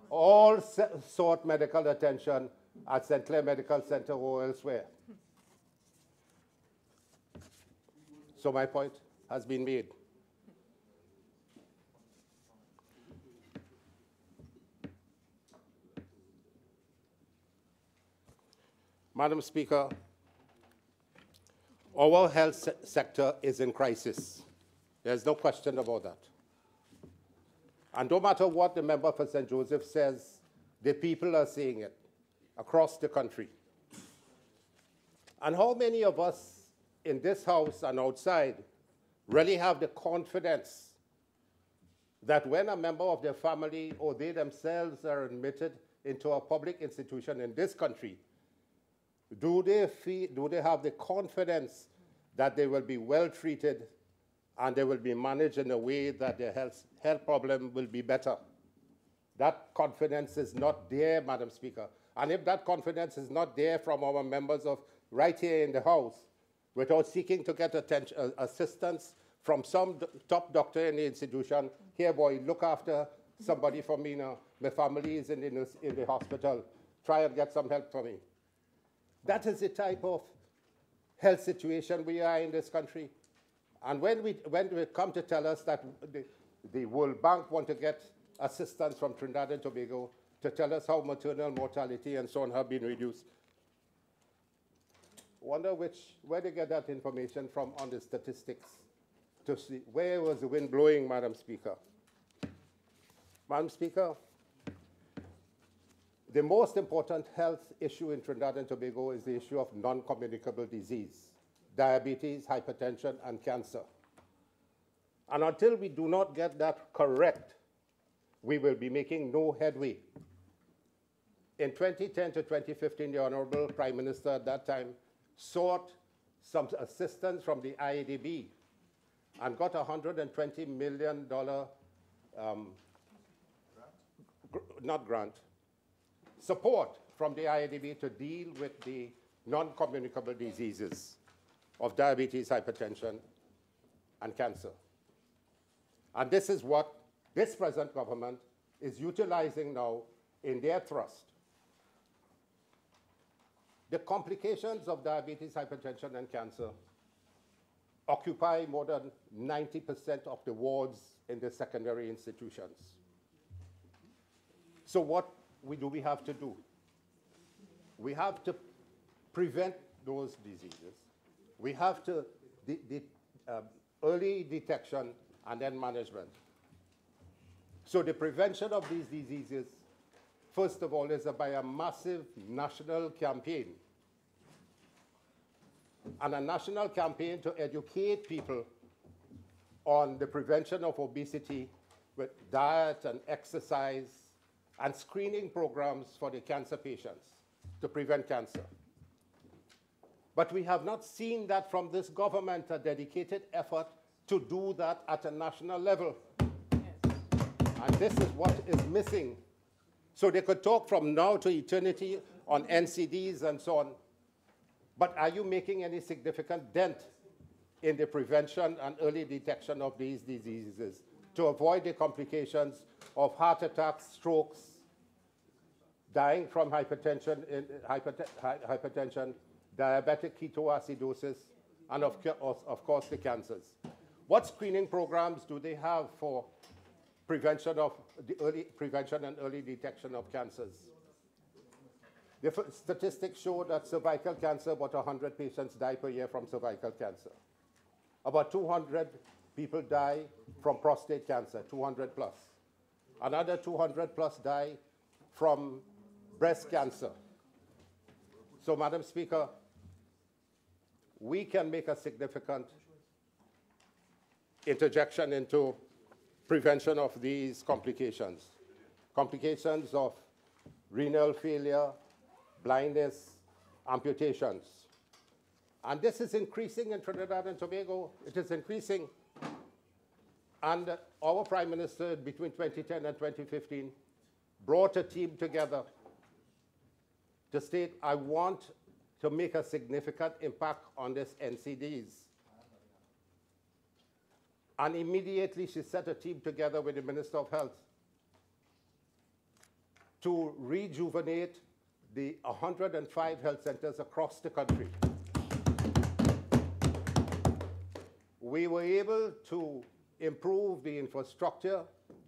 all sought medical attention at St. Clair Medical Center or elsewhere. So my point has been made. Madam Speaker, our health sector is in crisis. There's no question about that. And no matter what the member for St. Joseph says, the people are saying it across the country. And how many of us in this house and outside really have the confidence that when a member of their family or they themselves are admitted into a public institution in this country, do they have the confidence that they will be well treated and they will be managed in a way that their health problem will be better? That confidence is not there, Madam Speaker. And if that confidence is not there from our members of right here in the House, without seeking to get assistance from some top doctor in the institution, here, boy, look after somebody for me now. My family is in the hospital. Try and get some help for me. That is the type of health situation we are in this country. And when they come to tell us that the World Bank want to get assistance from Trinidad and Tobago to tell us how maternal mortality and so on have been reduced, wonder where they get that information from on the statistics to see where was the wind blowing, Madam Speaker. Madam Speaker, the most important health issue in Trinidad and Tobago is the issue of non-communicable disease, diabetes, hypertension, and cancer. And until we do not get that correct, we will be making no headway. In 2010 to 2015, the Honorable Prime Minister at that time sought some assistance from the IADB and got a $120 million, support from the IADB to deal with the non-communicable diseases of diabetes, hypertension, and cancer. And this is what this present government is utilizing now in their thrust. The complications of diabetes, hypertension, and cancer occupy more than 90% of the wards in the secondary institutions. So what do we have to do? We have to prevent those diseases. We have to early detection and then management. So the prevention of these diseases, first of all, is by a massive national campaign. And a national campaign to educate people on the prevention of obesity with diet and exercise and screening programs for the cancer patients to prevent cancer. But we have not seen that from this government, a dedicated effort to do that at a national level. Yes. And this is what is missing. So they could talk from now to eternity on NCDs and so on. But are you making any significant dent in the prevention and early detection of these diseases to avoid the complications of heart attacks, strokes, dying from hypertension, diabetic ketoacidosis, and of course the cancers? What screening programs do they have for prevention and early detection of cancers? The statistics show that cervical cancer, about 100 patients die per year from cervical cancer. About 200 people die from prostate cancer, 200 plus. Another 200 plus die from breast cancer. So, Madam Speaker, we can make a significant interjection into prevention of these complications. Complications of renal failure, blindness, amputations. And this is increasing in Trinidad and Tobago. It is increasing. And our Prime Minister, between 2010 and 2015, brought a team together to state, I want to make a significant impact on this NCDs. And immediately she set a team together with the Minister of Health to rejuvenate the 105 health centers across the country. We were able to improve the infrastructure,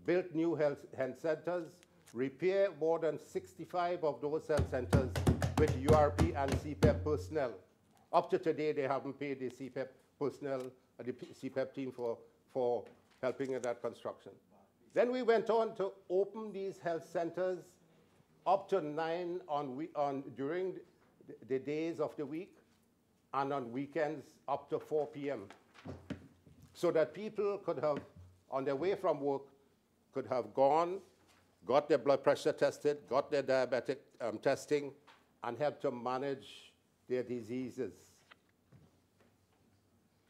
build new health centers, repair more than 65 of those health centers with URP and CPEP personnel. Up to today, they haven't paid the CPEP personnel, the CPEP team for helping in that construction. Then we went on to open these health centers up to 9 during the days of the week, and on weekends up to 4 p.m. so that people could have, on their way from work, could have gone, got their blood pressure tested, got their diabetic testing, and helped to manage their diseases.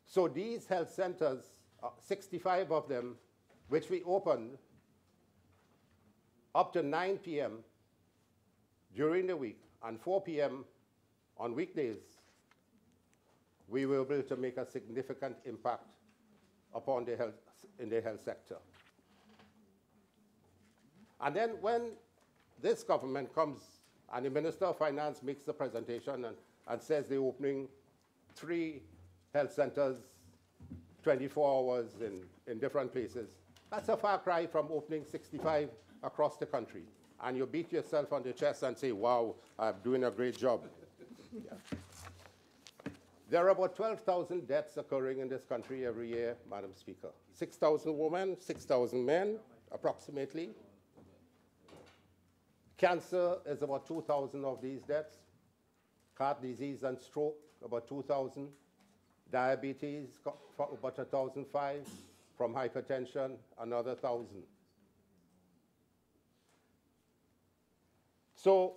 So these health centers, 65 of them, which we opened up to 9 p.m. during the week and 4 p.m. on weekdays, we were able to make a significant impact upon the health, in the health sector. And then when this government comes and the Minister of Finance makes the presentation and says they're opening 3 health centers 24 hours in different places, that's a far cry from opening 65 across the country. And you beat yourself on the chest and say, wow, I'm doing a great job. Yeah. There are about 12,000 deaths occurring in this country every year, Madam Speaker. 6,000 women, 6,000 men, approximately. Cancer is about 2,000 of these deaths. Heart disease and stroke, about 2,000. Diabetes, about 1,005. From hypertension, another 1,000. So,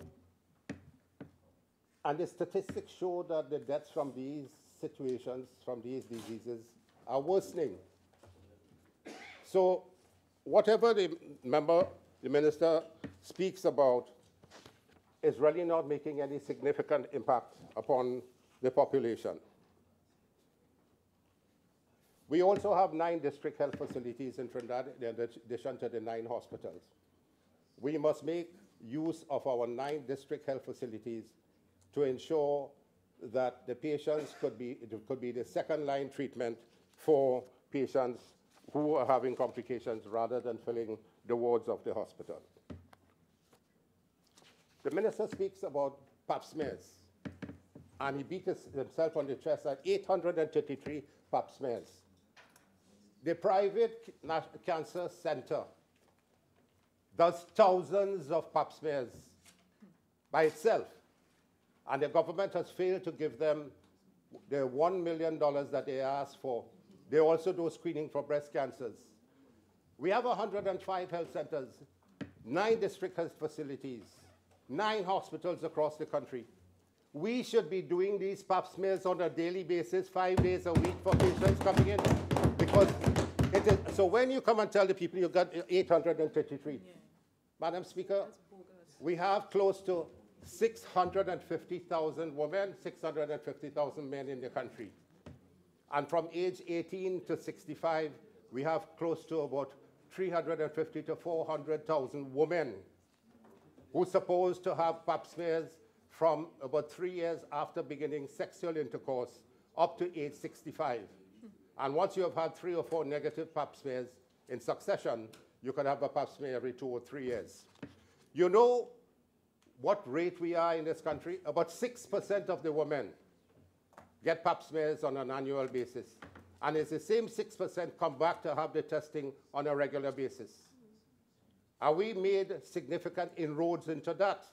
and the statistics show that the deaths from these situations, from these diseases, are worsening. So, whatever the minister speaks about is really not making any significant impact upon the population. We also have 9 district health facilities in Trinidad, in addition to the 9 hospitals. We must make use of our 9 district health facilities to ensure that the patients could be the second-line treatment for patients who are having complications rather than filling the wards of the hospital. The minister speaks about pap smears, and he beat himself on the chest at 833 pap smears. The private cancer center does thousands of pap smears by itself, and the government has failed to give them the $1 million that they asked for. They also do screening for breast cancers. We have 105 health centers, 9 district health facilities, 9 hospitals across the country. We should be doing these pap smears on a daily basis, 5 days a week for patients coming in. Because it is, so when you come and tell the people you got 833, yeah. Madam Speaker, we have close to 650,000 women, 650,000 men in the country. And from age 18 to 65, we have close to about 350 to 400,000 women who are supposed to have pap smears from about 3 years after beginning sexual intercourse up to age 65. And once you have had 3 or 4 negative pap smears in succession, you can have a pap smear every 2 or 3 years. You know what rate we are in this country? About 6% of the women get pap smears on an annual basis. And it's the same 6% come back to have the testing on a regular basis. And we made significant inroads into that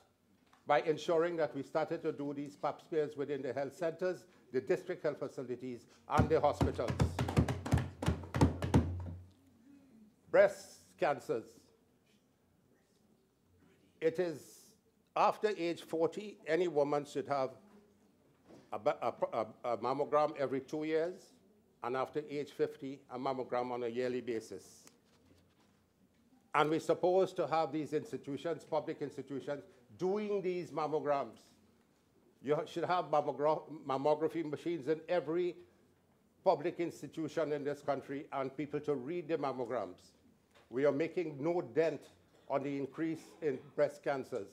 by ensuring that we started to do these pap smears within the health centers, the district health facilities, and the hospitals. Breast cancers. It is after age 40, any woman should have a mammogram every 2 years, and after age 50, a mammogram on a yearly basis. And we're supposed to have these institutions, public institutions, doing these mammograms. You should have mammography machines in every public institution in this country and people to read the mammograms. We are making no dent on the increase in breast cancers.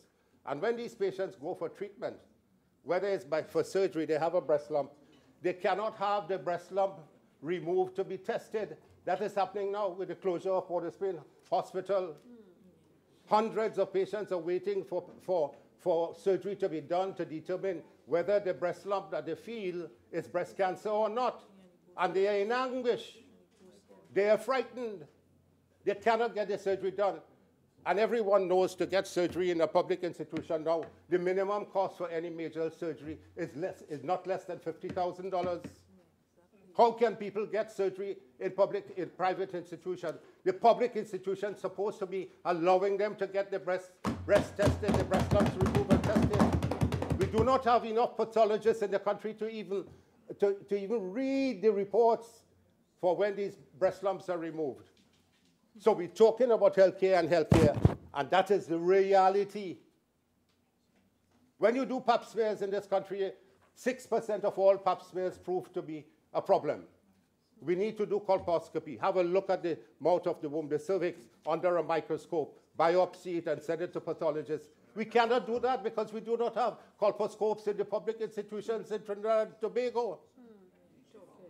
And when these patients go for treatment, whether it's for surgery, they have a breast lump, they cannot have the breast lump removed to be tested. That is happening now with the closure of Port of Spain Hospital. Hundreds of patients are waiting for surgery to be done to determine whether the breast lump that they feel is breast cancer or not. And they are in anguish. They are frightened. They cannot get the surgery done. And everyone knows to get surgery in a public institution now, the minimum cost for any major surgery is not less than $50,000. How can people get surgery in private institutions? The public institution is supposed to be allowing them to get the breast tested, the breast lumps removed and tested. We do not have enough pathologists in the country to even read the reports for when these breast lumps are removed. So we're talking about healthcare, and that is the reality. When you do pap smears in this country, 6% of all pap smears prove to be a problem. We need to do colposcopy. Have a look at the mouth of the womb, the cervix, under a microscope, biopsy it and send it to pathologists. We cannot do that because we do not have colposcopes in the public institutions in Trinidad and Tobago.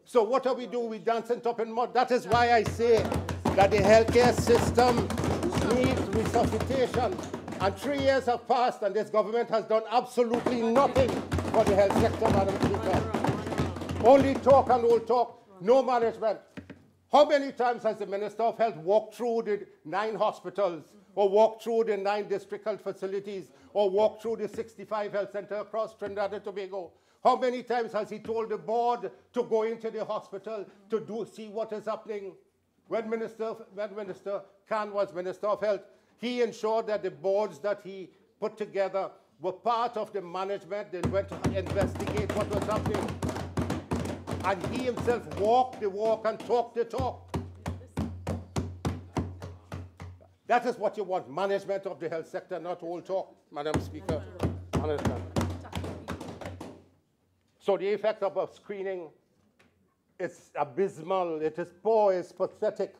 So what are we doing? We dance on top in mud. That is why I say that the healthcare system needs resuscitation. And 3 years have passed, and this government has done absolutely nothing for the health sector, Madam Speaker. Only talk and old talk, no management. How many times has the Minister of Health walked through the 9 hospitals, or walked through the 9 district health facilities, or walked through the 65 health centers across Trinidad and Tobago? How many times has he told the board to go into the hospital to see what is happening? When Minister Khan was Minister of Health, he ensured that the boards that he put together were part of the management. They went to investigate what was happening. And he himself walked the walk and talked the talk. That is what you want, management of the health sector, not old talk, Madam Speaker. Understand? So the effect of a screening is abysmal, it is poor, it's pathetic,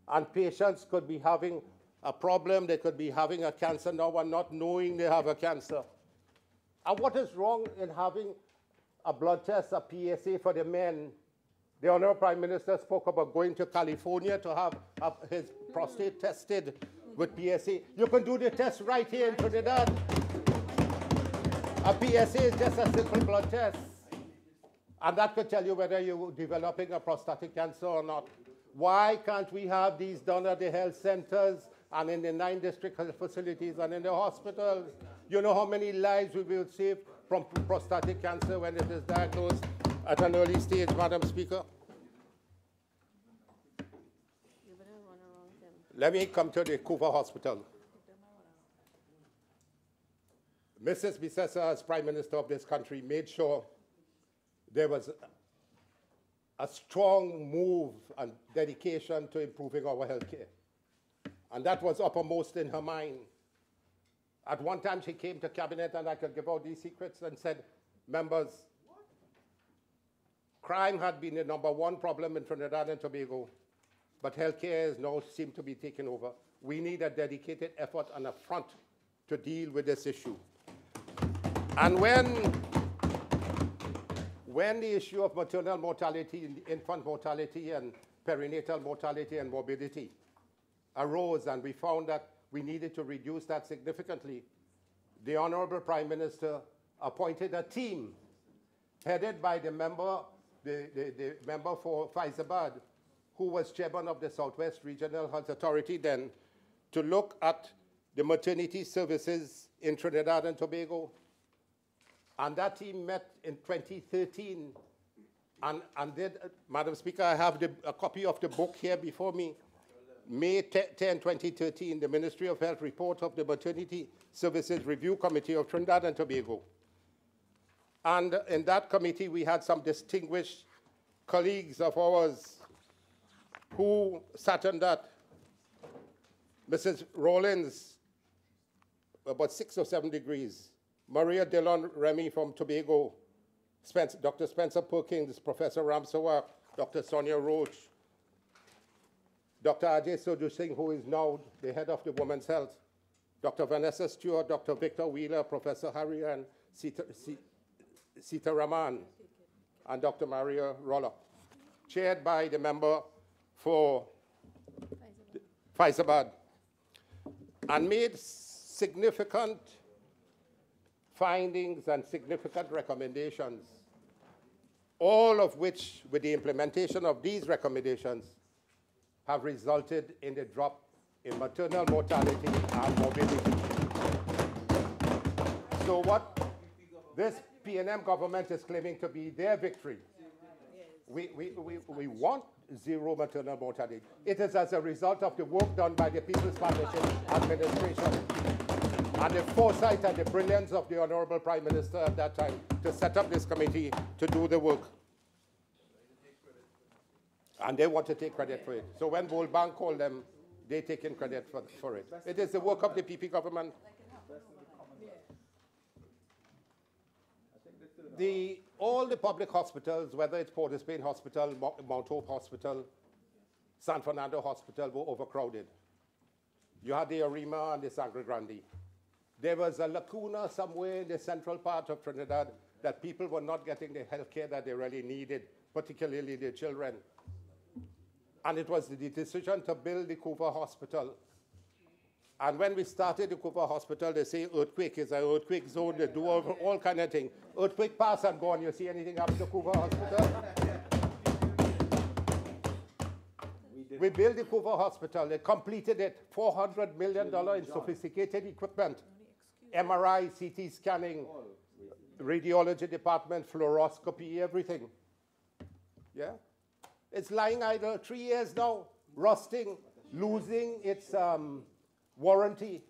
and patients could be having a problem, they could be having a cancer now and not knowing they have a cancer. And what is wrong in having a blood test, a PSA for the men? The Honorable Prime Minister spoke about going to California to have his prostate tested with PSA. You can do the test right here in Trinidad. A PSA is just a simple blood test. And that could tell you whether you're developing a prostatic cancer or not. Why can't we have these done at the health centers and in the 9 district health facilities and in the hospitals? You know how many lives we will save from prostatic cancer when it is diagnosed at an early stage, Madam Speaker? Let me come to the Cuba Hospital. Mrs. Bissessa, as Prime Minister of this country, made sure there was a strong move and dedication to improving our health care. And that was uppermost in her mind. At one time, she came to cabinet, and I could give out these secrets, and said, members, crime had been the #1 problem in Trinidad and Tobago, but healthcare is now seemed to be taken over. We need a dedicated effort and a front to deal with this issue. And when the issue of maternal mortality, infant mortality, and perinatal mortality and morbidity arose, and we found that we needed to reduce that significantly, the Honorable Prime Minister appointed a team headed by the member for Faizabad, who was chairman of the Southwest Regional Health Authority then, to look at the maternity services in Trinidad and Tobago. And that team met in 2013 and did, Madam Speaker, I have a copy of the book here before me. May 10, 2013, the Ministry of Health report of the Maternity Services Review Committee of Trinidad and Tobago. And in that committee, we had some distinguished colleagues of ours who sat on that. Mrs. Rawlins, about 6 or 7 degrees. Maria Dillon Remy from Tobago, Dr. Spencer Perkins, Professor Ramsawak, Dr. Sonia Roach, Dr. Ajay Sodhu Singh, who is now the head of the Women's Health, Dr. Vanessa Stewart, Dr. Victor Wheeler, Professor Harry and Sita Raman, and Dr. Maria Rolla, chaired by the member for Faizabad, and made significant findings and significant recommendations, all of which, with the implementation of these recommendations, have resulted in the drop in maternal mortality and morbidity. So what this PNM government is claiming to be their victory, we want zero maternal mortality. It is as a result of the work done by the People's Partnership Administration and the foresight and the brilliance of the Honorable Prime Minister at that time to set up this committee to do the work. And they want to take credit for it. So when World Bank called them, they take in credit for it. It is the work of the PP government. All the public hospitals, whether it's Port of Spain Hospital, Mount Hope Hospital, San Fernando Hospital, were overcrowded. You had the Arima and the Sangre Grande. There was a lacuna somewhere in the central part of Trinidad that people were not getting the health care that they really needed, particularly the children. And it was the decision to build the Couva Hospital. And when we started the Couva Hospital, they say earthquake is an earthquake zone. They do all kind of things. Earthquake pass and gone. You see anything happen to Couva Hospital? We built the Couva Hospital. They completed it. $400 million in sophisticated equipment. MRI, CT scanning, radiology department, fluoroscopy, everything. Yeah? It's lying idle 3 years now, rusting, losing its warranty.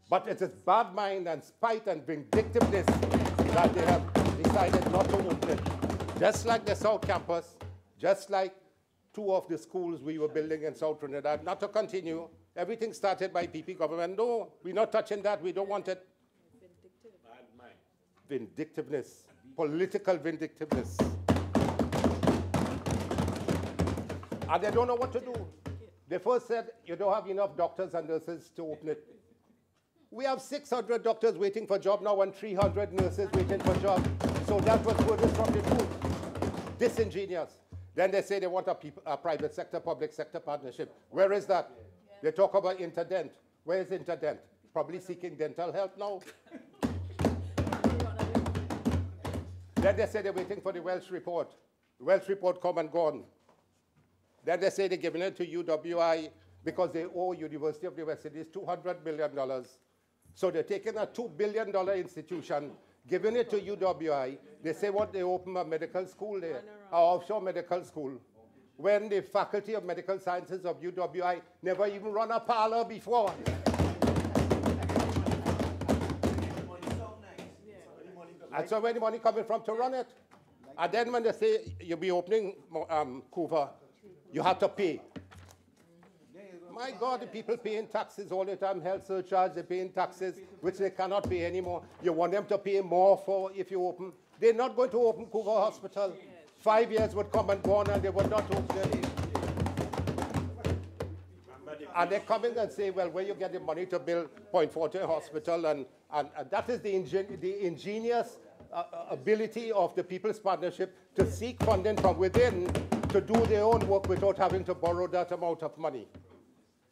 But it is bad mind and spite and vindictiveness that they have decided not to open it. Just like the South Campus, just like 2 of the schools we were building in South Trinidad, not to continue. Everything started by PP government. No, we're not touching that. We don't want it. Bad mind. Vindictiveness, political vindictiveness. And they don't know what to do. They first said, you don't have enough doctors and nurses to open it. We have 600 doctors waiting for job now and 300 nurses waiting for job. So that was furthest from the truth. Disingenuous. Then they say they want a private sector, public sector partnership. Where is that? They talk about Interdent. Where is Interdent? Probably seeking dental help now. Then they say they're waiting for the Welsh report. The Welsh report come and gone. Then they say they're giving it to UWI because they owe University of the West Indies $200 million. So they're taking a $2 billion institution, giving it to UWI. They say what they open a medical school there, an offshore medical school, when the Faculty of Medical Sciences of UWI never even run a parlor before. And so where the money coming from to run it? And then when they say you'll be opening Couva, you have to pay. My God, the people paying taxes all the time, health surcharge, they're paying taxes, which they cannot pay anymore. You want them to pay more for if you open. They're not going to open Couva Hospital. 5 years would come and go on and they would not open it. And they're coming and say, well, where you get the money to build Point Forte Hospital? And that is the ingenious ability of the People's Partnership to seek funding from within to do their own work without having to borrow that amount of money.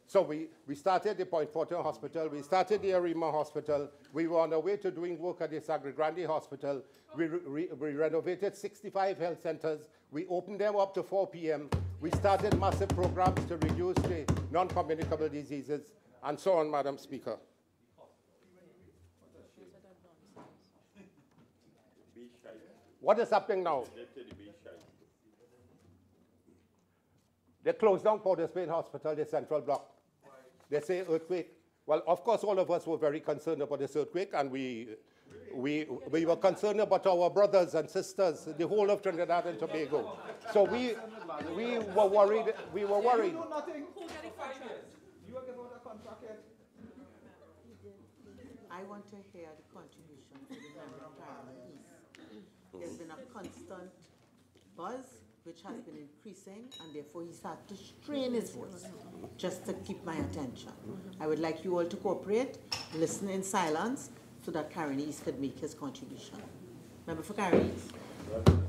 So we started the Point Forte Hospital, we started the Arima Hospital, we were on our way to doing work at the Sangre Grande Hospital, we renovated 65 health centers, we opened them up to 4 p.m., we started massive programs to reduce the non-communicable diseases, and so on, Madam Speaker. What is happening now? They closed down Port of Spain Hospital, the central block. They say earthquake. Well, of course, all of us were very concerned about this earthquake, and we were concerned about our brothers and sisters, the whole of Trinidad and Tobago. So we were worried. We were worried. Who got it contract? You are getting a contract yet? I want to hear the contribution to the Member of Parliament East. There's been a constant buzz which has been increasing, and therefore he's had to strain his voice just to keep my attention. I would like you all to cooperate, listen in silence, so that Karen East could make his contribution. Member for Karen East.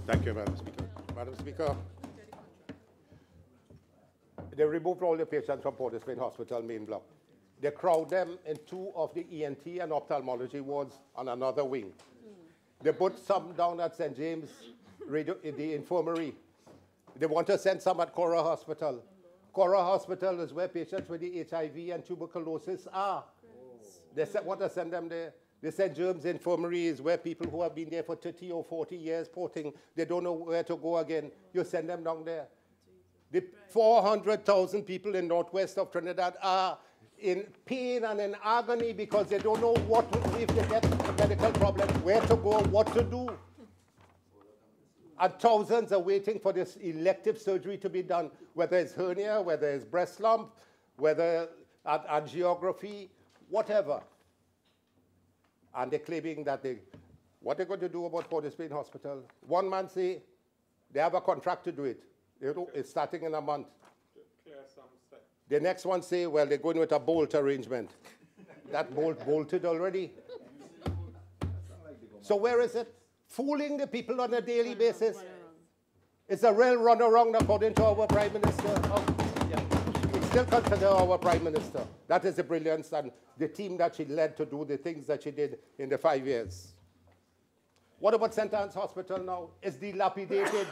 Thank you, Madam Speaker. Madam Speaker, they removed all the patients from Port of Spain Hospital main block. They crowd them in 2 of the ENT and ophthalmology wards on another wing. They put some down at St. James, the infirmary. They want to send some at Cora Hospital. Cora Hospital is where patients with the HIV and tuberculosis are. They want to send them there. The St. Germ's Infirmary is where people who have been there for 30 or 40 years porting, they don't know where to go again. You send them down there. The 400,000 people in northwest of Trinidad are in pain and in agony because they don't know what to, if they get a medical problem, where to go, what to do. And thousands are waiting for this elective surgery to be done, whether it's hernia, whether it's breast lump, whether angiography, whatever. And they're claiming that what they're going to do about Port of Spain Hospital. One man say they have a contract to do it. It's starting in a month. The next one say, well, they're going with a bolt arrangement. That bolt bolted already. So where is it? Fooling the people on a daily basis. It's a real runaround according to our Prime Minister. We still consider our Prime Minister. That is the brilliance and the team that she led to do the things that she did in the 5 years. What about St. Anne's Hospital now? It's dilapidated.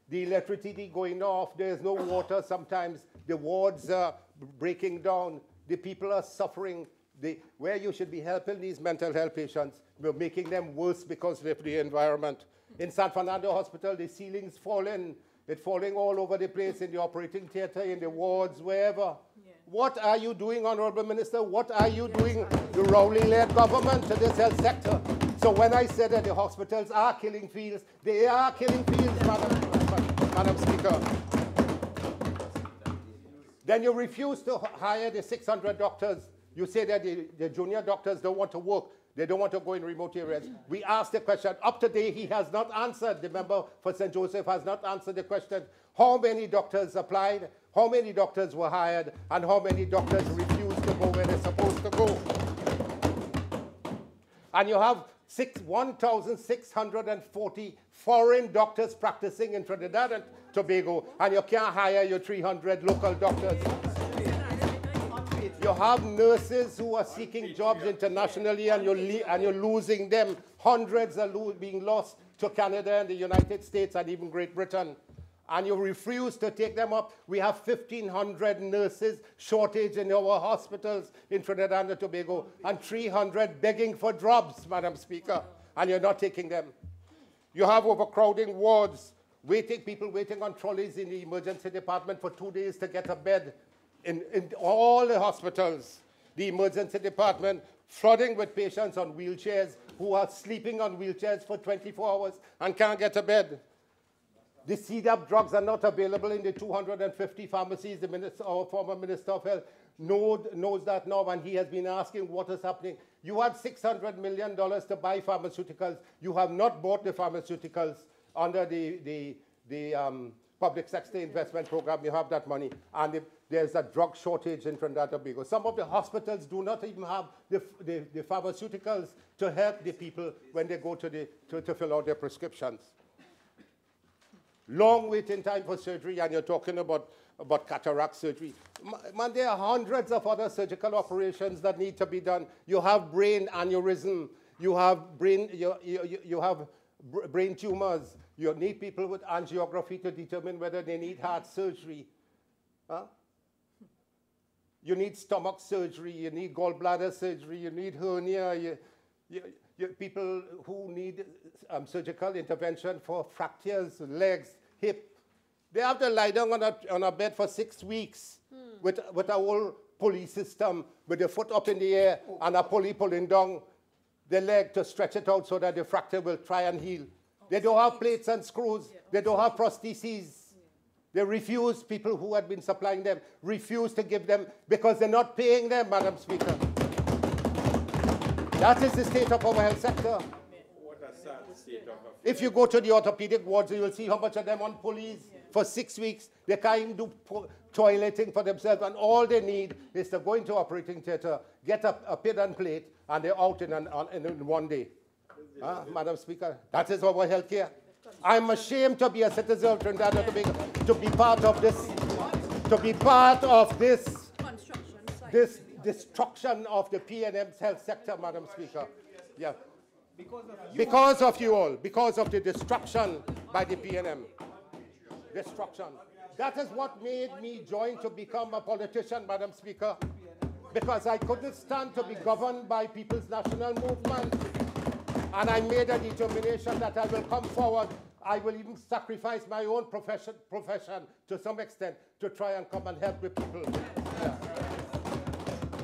The electricity going off. There's no water sometimes. The wards are breaking down. The people are suffering. Where you should be helping these mental health patients, we're making them worse because of the environment. In San Fernando Hospital, the ceiling's falling. It's falling all over the place in the operating theater, in the wards, wherever. Yeah. What are you doing, Honorable Minister? What are you doing, the Rowley-led government, to this health sector? So when I said that the hospitals are killing fields, they are killing fields, Madam Speaker. Then you refuse to hire the 600 doctors. You say that the junior doctors don't want to work. They don't want to go in remote areas. We asked the question. Up to date, he has not answered. The member for St. Joseph has not answered the question. How many doctors applied? How many doctors were hired? And how many doctors refused to go where they're supposed to go? And you have 1,640 foreign doctors practicing in Trinidad and Tobago, and you can't hire your 300 local doctors. You have nurses who are seeking jobs internationally, and you're losing them. Hundreds are being lost to Canada and the United States and even Great Britain. And you refuse to take them up. We have 1,500 nurses shortage in our hospitals in Trinidad and Tobago, and 300 begging for jobs, Madam Speaker, and you're not taking them. You have overcrowding wards, people waiting on trolleys in the emergency department for 2 days to get a bed. In all the hospitals, the emergency department flooding with patients on wheelchairs who are sleeping on wheelchairs for 24 hours and can't get a bed. The CDAP drugs are not available in the 250 pharmacies. Our former Minister of Health knows that now, and he has been asking what is happening. You had $600 million to buy pharmaceuticals. You have not bought the pharmaceuticals under the public sector investment program. You have that money. And there's a drug shortage in Trinidad and Tobago. Some of the hospitals do not even have the pharmaceuticals to help the people when they go to fill out their prescriptions. Long waiting time for surgery, and you're talking about cataract surgery. Man, there are hundreds of other surgical operations that need to be done. You have brain aneurysm. You have brain tumors. You need people with angiography to determine whether they need heart surgery. Huh? You need stomach surgery. You need gallbladder surgery. You need hernia. People who need surgical intervention for fractures, legs, hip. They have to lie down on a bed for 6 weeks with a whole pulley system with the foot up in the air and a pulley pulling down the leg to stretch it out so that the fracture will try and heal. They don't have plates and screws. They don't have prostheses. They refuse, people who had been supplying them, refuse to give them because they're not paying them, Madam Speaker. That is the state of our health sector. What a sad state of affairs. If you go to the orthopedic wards, you will see how much of them on pulleys for 6 weeks. They can't even do toileting for themselves, and all they need is to go into operating theater, get a pin and plate, and they're out in 1 day. Madam Speaker, that is our health care. I'm ashamed to be a citizen of Trinidad and Tobago, to be part of this destruction of the PNM's health sector, Madam Speaker. Yeah. Because of you all, because of the destruction by the PNM. Destruction. That is what made me join to become a politician, Madam Speaker, because I couldn't stand to be governed by People's National Movement. And I made a determination that I will come forward. I will even sacrifice my own profession to some extent to try and come and help the people. Yeah.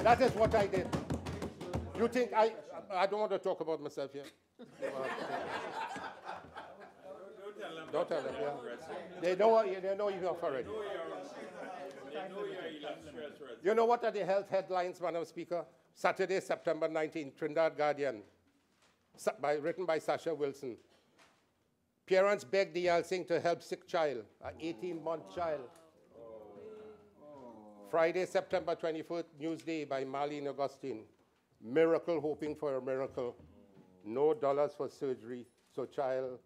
That is what I did. You think I don't want to talk about myself here. Don't tell them, yeah. They know you're up already. You know what are the health headlines, Madam Speaker? Saturday, September 19, Trinidad Guardian, written by Sasha Wilson. Parents beg Deyalsingh to help sick child, an 18-month child. Friday, September 24th, Newsday by Marlene Augustine. Miracle hoping for a miracle. No dollars for surgery, so child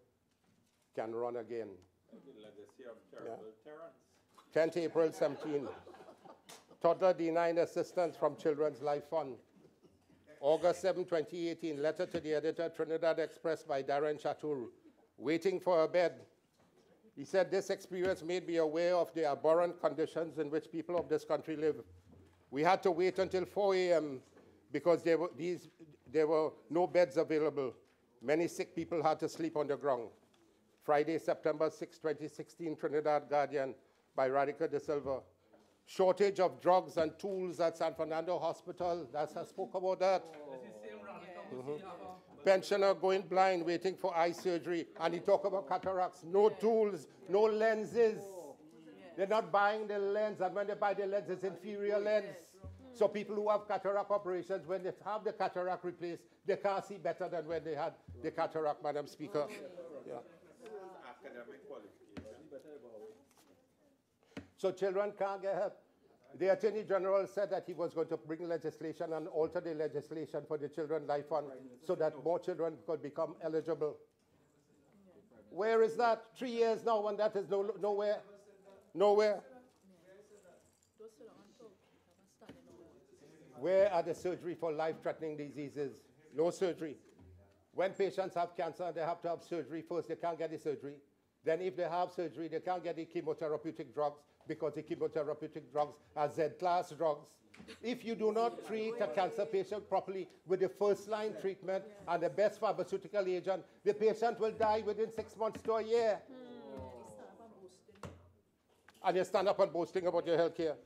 can run again. The legacy of terrible Terrence. 10th April 17. Toddler denied assistance from Children's Life Fund. August 7, 2018, letter to the editor, Trinidad Express by Darren Chatur. Waiting for a bed. He said, this experience made me aware of the abhorrent conditions in which people of this country live. We had to wait until 4 a.m. because there were no beds available. Many sick people had to sleep on the ground. Friday, September 6, 2016, Trinidad Guardian by Radica de Silva. Shortage of drugs and tools at San Fernando Hospital. I spoke about that. Pensioner going blind, waiting for eye surgery, and he talk about cataracts. No tools, no lenses. They're not buying the lens, and when they buy the lens, it's inferior lens. So people who have cataract operations, when they have the cataract replaced, they can't see better than when they had the cataract, Madam Speaker. Yeah. Academic qualification. So children can't get help. The Attorney General said that he was going to bring legislation and alter the legislation for the Children's Life Fund so that more children could become eligible. Where is that? 3 years now, and that is nowhere. Nowhere. Where are the surgery for life-threatening diseases? No surgery. When patients have cancer, they have to have surgery first. They can't get the surgery. Then if they have surgery, they can't get the chemotherapeutic drugs because the chemotherapeutic drugs are Z-class drugs. If you do not treat a cancer patient properly with the first-line treatment and the best pharmaceutical agent, the patient will die within 6 months to a year. And you stand up and boasting about your health care.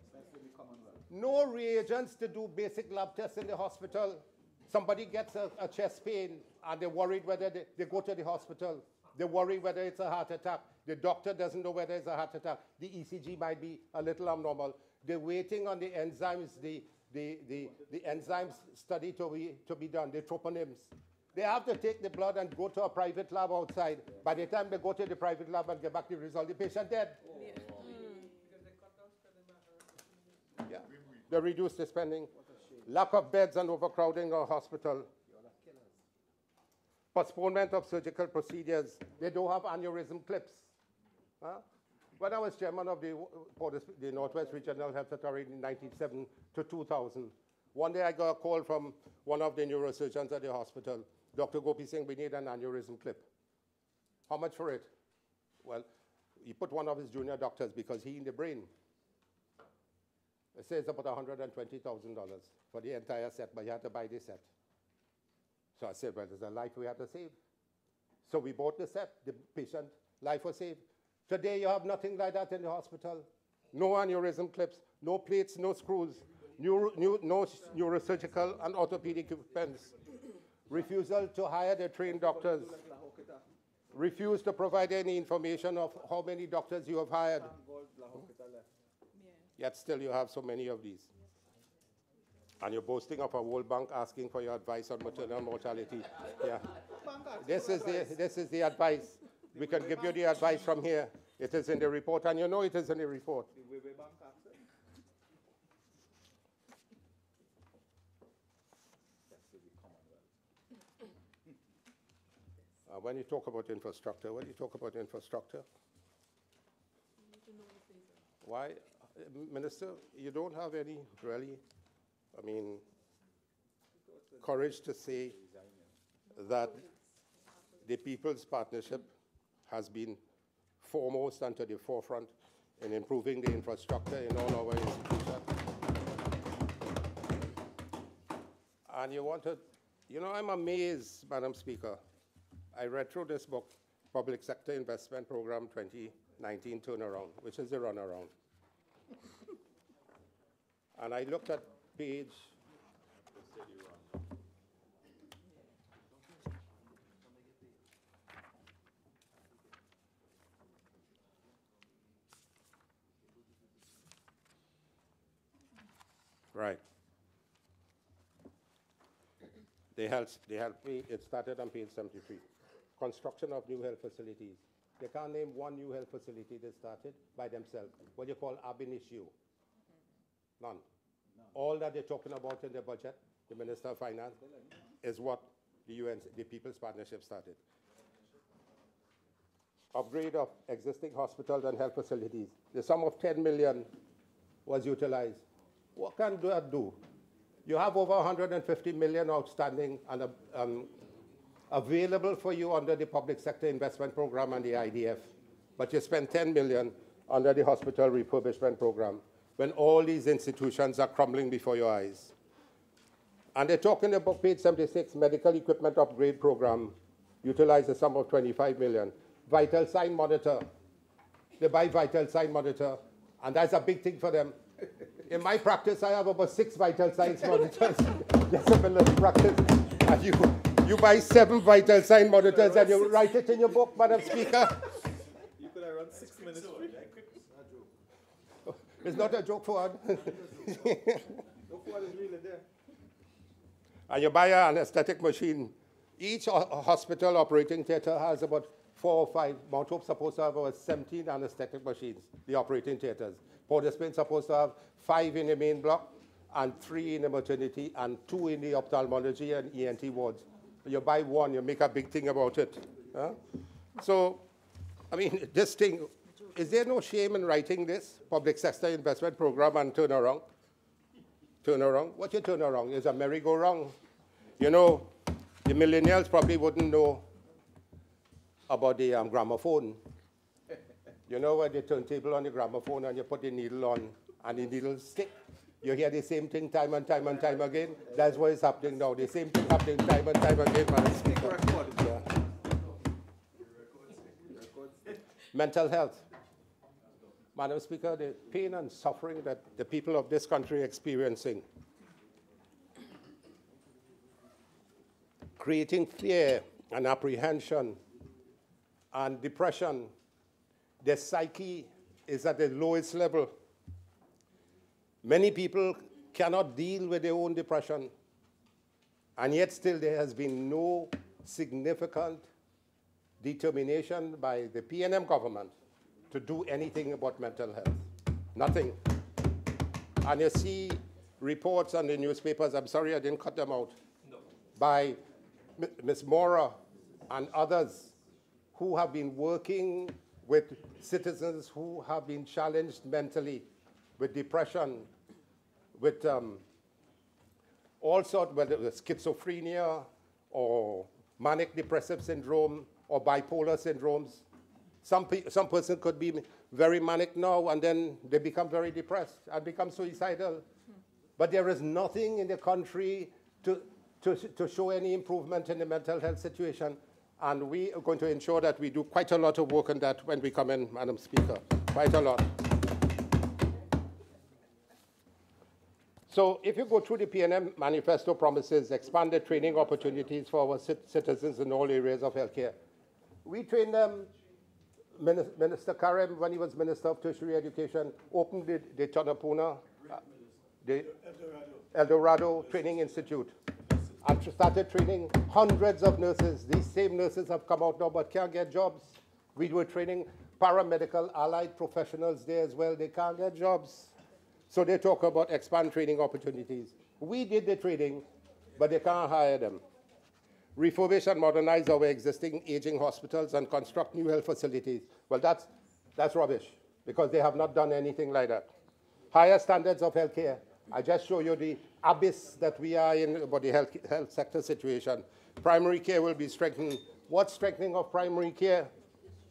No reagents to do basic lab tests in the hospital. Somebody gets a chest pain and they're worried whether they go to the hospital. They worry whether it's a heart attack. The doctor doesn't know whether it's a heart attack. The ECG might be a little abnormal. They're waiting on the enzymes, the enzymes study to be done, the troponyms. They have to take the blood and go to a private lab outside. By the time they go to the private lab and get back the result, the patient dead. Yeah. They reduce the spending. Lack of beds and overcrowding of hospital. Postponement of surgical procedures. They don't have aneurysm clips. Huh? When I was chairman of the Northwest Regional Health Authority in 1997 to 2000, one day I got a call from one of the neurosurgeons at the hospital. Dr. Gopeesingh, we need an aneurysm clip. How much for it? Well, he put one of his junior doctors because he in the brain. It says about $120,000 for the entire set, but you had to buy this set. So I said, well, there's a life we have to save. So we bought the set, the patient life was saved. Today you have nothing like that in the hospital. No aneurysm clips, no plates, no screws, no neurosurgical and orthopedic equipment. Refusal to hire the trained doctors. Refuse to provide any information of how many doctors you have hired. Yet still you have so many of these. And you're boasting of a World Bank asking for your advice on maternal mortality. Yeah. This is the advice. We can give you the advice from here. It is in the report, and you know it is in the report. When you talk about infrastructure, why, Minister, you don't have any really, courage to say that the People's Partnership has been foremost and to the forefront in improving the infrastructure in all our institutions. And I'm amazed, Madam Speaker. I read through this book, Public Sector Investment Program 2019 Turnaround, which is the runaround. And I looked at page right. They helped me. It started on page 73. Construction of new health facilities. They can't name one new health facility they started by themselves. What you call ab initio. None. All that they're talking about in the budget, the Minister of Finance, is what the People's Partnership started. Upgrade of existing hospitals and health facilities. The sum of 10 million was utilized. What can that do? You have over 150 million outstanding and available for you under the Public Sector Investment Program and the IDF, but you spend 10 million under the Hospital Refurbishment Program when all these institutions are crumbling before your eyes. And they're talking about page 76, Medical Equipment Upgrade Program, utilize a sum of 25 million. Vital Sign Monitor. They buy Vital Sign Monitor, and that's a big thing for them. In my practice, I have about 6 Vital Signs monitors. Disability practice. And you buy 7 Vital Sign monitors and you write it in your book, Madam Speaker. You could have run 6 minutes. It's not a joke, Fuad. No, Fuad is really there. And you buy an anesthetic machine. Each hospital operating theater has about 4 or 5. Mount Hope's supposed to have about 17 anesthetic machines, the operating theaters. Port of Spain's supposed to have 5 in the main block, and 3 in the maternity, and 2 in the ophthalmology and ENT wards. You buy one, you make a big thing about it. Huh? So, I mean, this thing, is there no shame in writing this Public Sector Investment Program and turn around? Turn around? What you turn around? Is a merry-go-round. You know, the millennials probably wouldn't know about the gramophone. You know where the turntable on the gramophone and you put the needle on and the needle stick? You hear the same thing time and time and time again? That's what is happening now. The same thing happening time and time again, Madam Speaker. Yeah. Mental health. Madam Speaker, the pain and suffering that the people of this country are experiencing, creating fear and apprehension and depression. Their psyche is at the lowest level. Many people cannot deal with their own depression, and yet still there has been no significant determination by the PNM government to do anything about mental health. Nothing. And you see reports on the newspapers, I'm sorry I didn't cut them out, by Ms. Mora and others who have been working with citizens who have been challenged mentally with depression, with all sorts, whether it's schizophrenia or manic depressive syndrome or bipolar syndromes. Some person could be very manic now and then they become very depressed and become suicidal. But there is nothing in the country to show any improvement in the mental health situation. And we are going to ensure that we do quite a lot of work on that when we come in, Madam Speaker, quite a lot. So if you go through the PNM manifesto promises, expanded training opportunities for our citizens in all areas of healthcare. We trained them, Minister Karem, when he was Minister of Tertiary Education, opened the Tonapuna, the El Dorado Training Institute, and started training hundreds of nurses. These same nurses have come out now but can't get jobs. We were training paramedical allied professionals there as well. They can't get jobs. So they talk about expand training opportunities. We did the training, but they can't hire them. Refurbish and modernize our existing aging hospitals and construct new health facilities. Well, that's rubbish, because they have not done anything like that. Higher standards of healthcare. I just show you the abyss that we are in about the health sector situation. Primary care will be strengthened. What strengthening of primary care?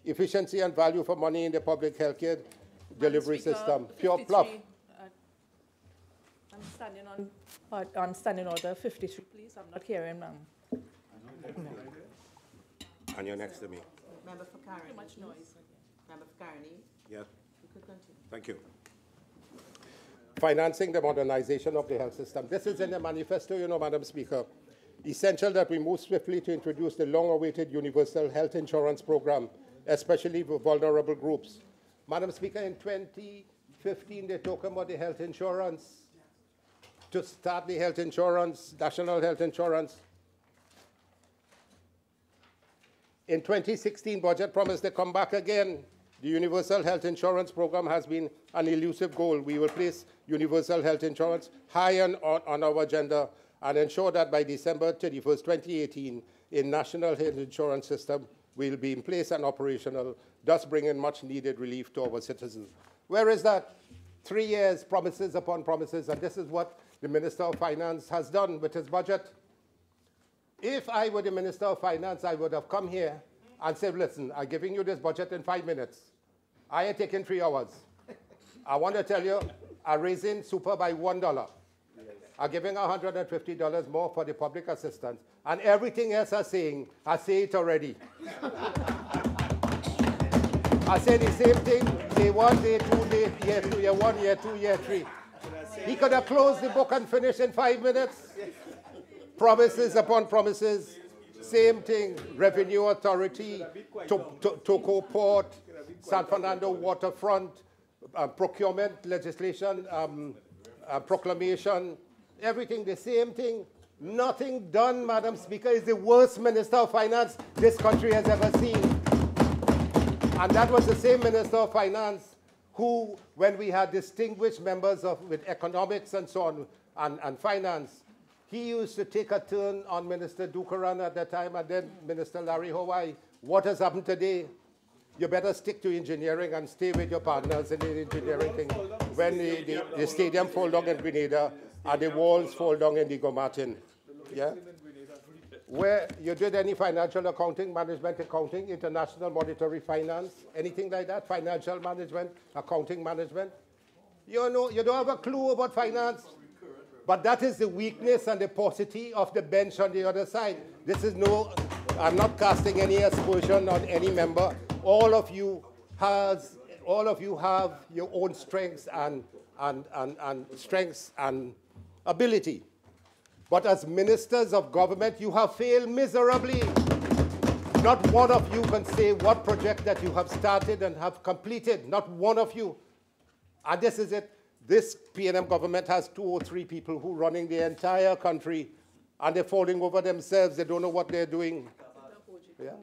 Efficiency and value for money in the public healthcare. delivery Speaker, system. Pure bluff. 53, I'm standing on standing order 53, please. I'm not hearing, ma'am. And you're next to me. Member for Carney. Too much noise. Member for Carney. Yes. You could continue. Thank you. Financing the modernization of the health system. This is in the manifesto, you know, Madam Speaker. Essential that we move swiftly to introduce the long-awaited universal health insurance program, especially for vulnerable groups. Madam Speaker, in 2015, they talked about the health insurance, to start the health insurance, national health insurance. In 2016, budget promised to come back again. The universal health insurance program has been an elusive goal. We will place universal health insurance high on our agenda and ensure that by December 31st, 2018, a national health insurance system will be in place and operational, thus bringing much needed relief to our citizens. Where is that? 3 years, promises upon promises, and this is what the Minister of Finance has done with his budget. If I were the Minister of Finance, I would have come here and said, listen, I'm giving you this budget in 5 minutes. I ain't taking 3 hours. I want to tell you, I'm raising super by $1. I'm giving $150 more for the public assistance. And everything else I'm saying, I say it already. I say the same thing, day 1, day 2, year 2, year 1, year 2, year 3. He could have closed the book and finished in 5 minutes. Promises upon promises, same thing. Revenue Authority, Toco Port, San Fernando Waterfront, procurement legislation, proclamation, everything the same thing. Nothing done, Madam Speaker. Is the worst Minister of Finance this country has ever seen. And that was the same Minister of Finance who, when we had distinguished members with economics and so on, and finance, he used to take a turn on Minister Dukaran at that time, and then Minister Larry Hawaii. What has happened today? You better stick to engineering and stay with your partners in the engineering thing. When the stadium fall down in Grenada and the walls fall down in Diego Martin. Yeah? Where you did any financial accounting, management accounting, international monetary finance, anything like that, financial management, accounting management. You know, you don't have a clue about finance. But that is the weakness and the paucity of the bench on the other side. This is no, I'm not casting any aspersion on any member. All of you have your own strengths and strengths and ability. But as ministers of government, you have failed miserably. Not one of you can say what project that you have started and have completed. Not one of you. And this is it. This PNM government has 2 or 3 people who are running the entire country, and they're falling over themselves. They don't know what they're doing. Yeah?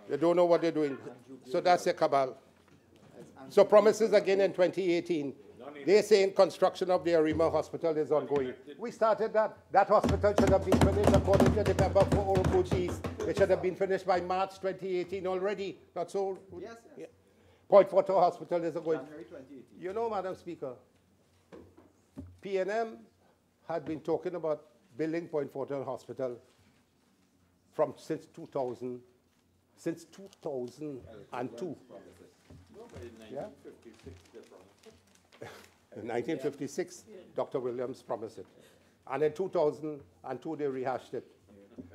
They don't know what they're doing. So that's a cabal. So promises again in 2018. They're saying construction of the Arima Hospital is ongoing. We started that. That hospital should have been finished according to the member for Oropochi East. It should have been finished by March 2018 already. Not so? Yes. Yeah. Point Photo Hospital is going. January 2018. You know, Madam Speaker, PNM had been talking about building Point Fortin Hospital since 2000, since 2002. Yeah? In 1956, Dr. Williams promised it. And in 2002, they rehashed it.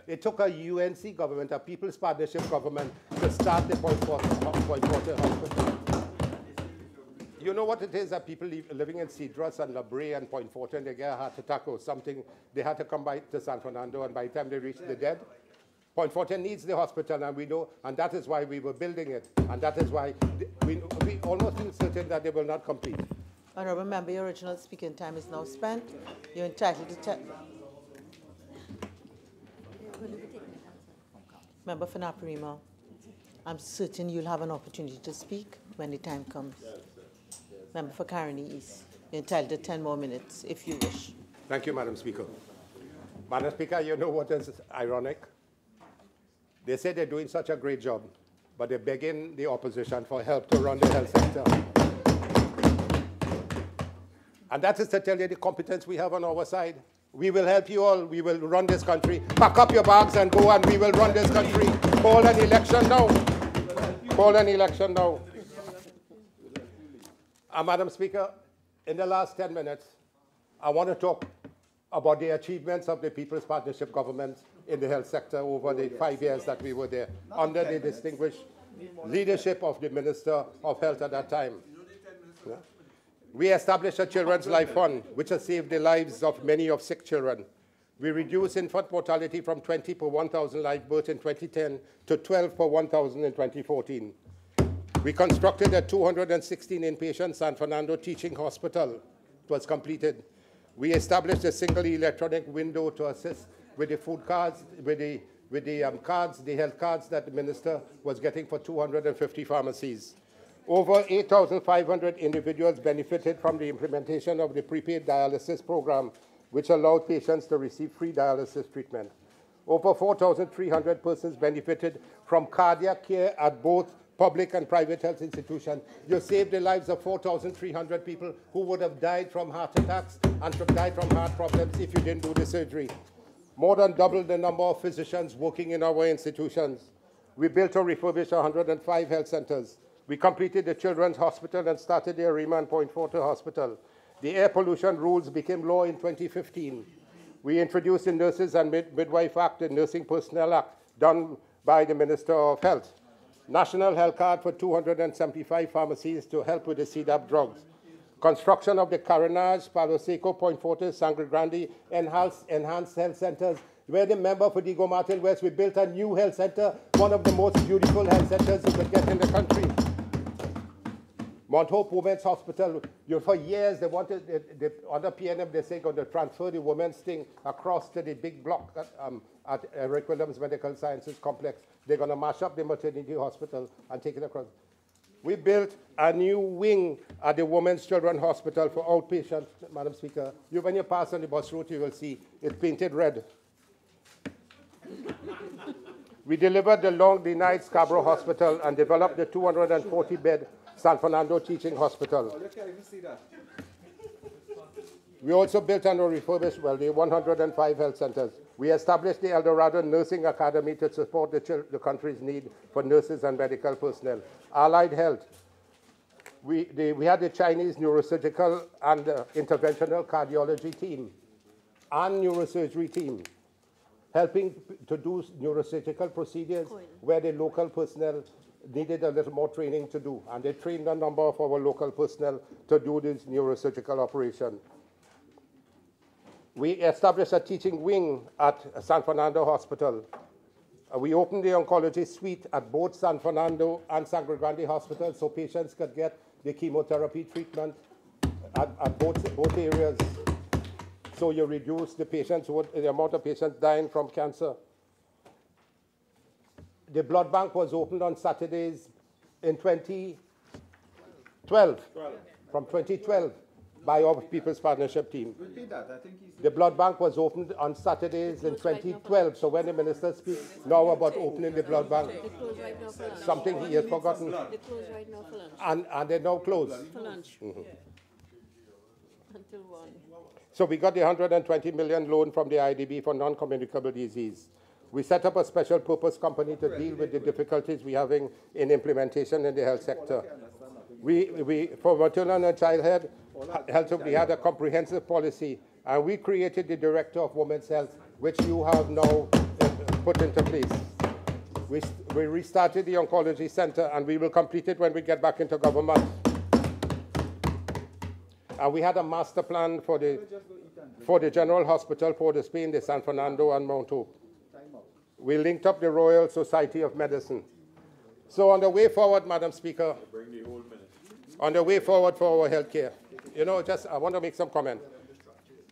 It took a UNC government, a People's Partnership government, to start the Point Fortin Hospital. You know what it is that people living in Cedros and La Brea and Point Fortin, they get a heart attack or something, they had to come by to San Fernando, and by the time they reach the dead, Point Fortin needs the hospital, and we know, and that is why we were building it, and that is why we almost feel certain that they will not complete. Honourable Member, your original speaking time is now spent. You're entitled to Member for Naparima, I'm certain you'll have an opportunity to speak when the time comes. Member for Caroni East, you're entitled to 10 more minutes, if you wish. Thank you, Madam Speaker. Madam Speaker, you know what is ironic? They say they're doing such a great job, but they're begging the opposition for help to run the health sector. And that is to tell you the competence we have on our side. We will help you all. We will run this country. Pack up your bags and go, and we will run this country. Call an election now. Call an election now. Madam Speaker, in the last 10 minutes, I want to talk about the achievements of the People's Partnership government in the health sector over the 5 years that we were there, under the distinguished leadership of the Minister of Health at that time. Yeah. We established a Children's Life Fund, which has saved the lives of many of sick children. We reduced infant mortality from 20 per 1,000 live births in 2010 to 12 per 1,000 in 2014. We constructed a 216 inpatient San Fernando teaching hospital. It was completed. We established a single electronic window to assist with the food cards, with the health cards that the minister was getting for 250 pharmacies. Over 8,500 individuals benefited from the implementation of the prepaid dialysis program, which allowed patients to receive free dialysis treatment. Over 4,300 persons benefited from cardiac care at both public and private health institutions. You saved the lives of 4,300 people who would have died from heart attacks and died from heart problems if you didn't do the surgery. More than double the number of physicians working in our institutions. We built or refurbished 105 health centers. We completed the Children's Hospital and started the Arima and Point Forte Hospital. The air pollution rules became law in 2015. We introduced the Nurses and Midwife Act, the Nursing Personnel Act, done by the Minister of Health. National Health Card for 275 pharmacies to help with the CDAP drugs. Construction of the Carenage, Palo Seco, Point Forte, Sangre Grande, enhanced health centers. We're the member for Diego Martin West. We built a new health center, one of the most beautiful health centers you could get in the country. Mount Hope Women's Hospital, for years they wanted, under PNM, they say going to transfer the women's thing across to the big block at Eric Williams Medical Sciences Complex. They're going to mash up the maternity hospital and take it across. We built a new wing at the Women's Children's Hospital for outpatients, Madam Speaker. When you pass on the bus route, you will see it's painted red. We delivered the long-denied Scarborough Hospital and developed the 240-bed San Fernando Teaching Hospital. We also built and refurbished, the 105 health centers. We established the El Dorado Nursing Academy to support the country's need for nurses and medical personnel. Allied Health. We had the Chinese neurosurgical and interventional cardiology team and neurosurgery team helping to do neurosurgical procedures where the local personnel needed a little more training to do. And they trained a number of our local personnel to do this neurosurgical operation. We established a teaching wing at San Fernando Hospital. We opened the oncology suite at both San Fernando and Sangre Grande Hospital so patients could get the chemotherapy treatment at both areas. So you reduce the amount of patients dying from cancer. The blood bank was opened on Saturdays in 2012, from 2012. By our People's Partnership team. The blood bank was opened on Saturdays in 2012. So when the minister speaks now about opening the blood bank, something he has forgotten. They close right now for lunch. And they're now closed. For lunch. Until 1. So we got the 120 million loan from the IDB for non-communicable disease. We set up a special purpose company to deal with the difficulties we're having in implementation in the health sector. For maternal and child health, we had a comprehensive policy, and we created the Director of Women's Health, which you have now put into place. We restarted the Oncology Center, and we will complete it when we get back into government. And we had a master plan for the General Hospital, Port of Spain, the San Fernando, and Mount Hope. We linked up the Royal Society of Medicine. So on the way forward, Madam Speaker, on the way forward for our healthcare, I want to make some comment.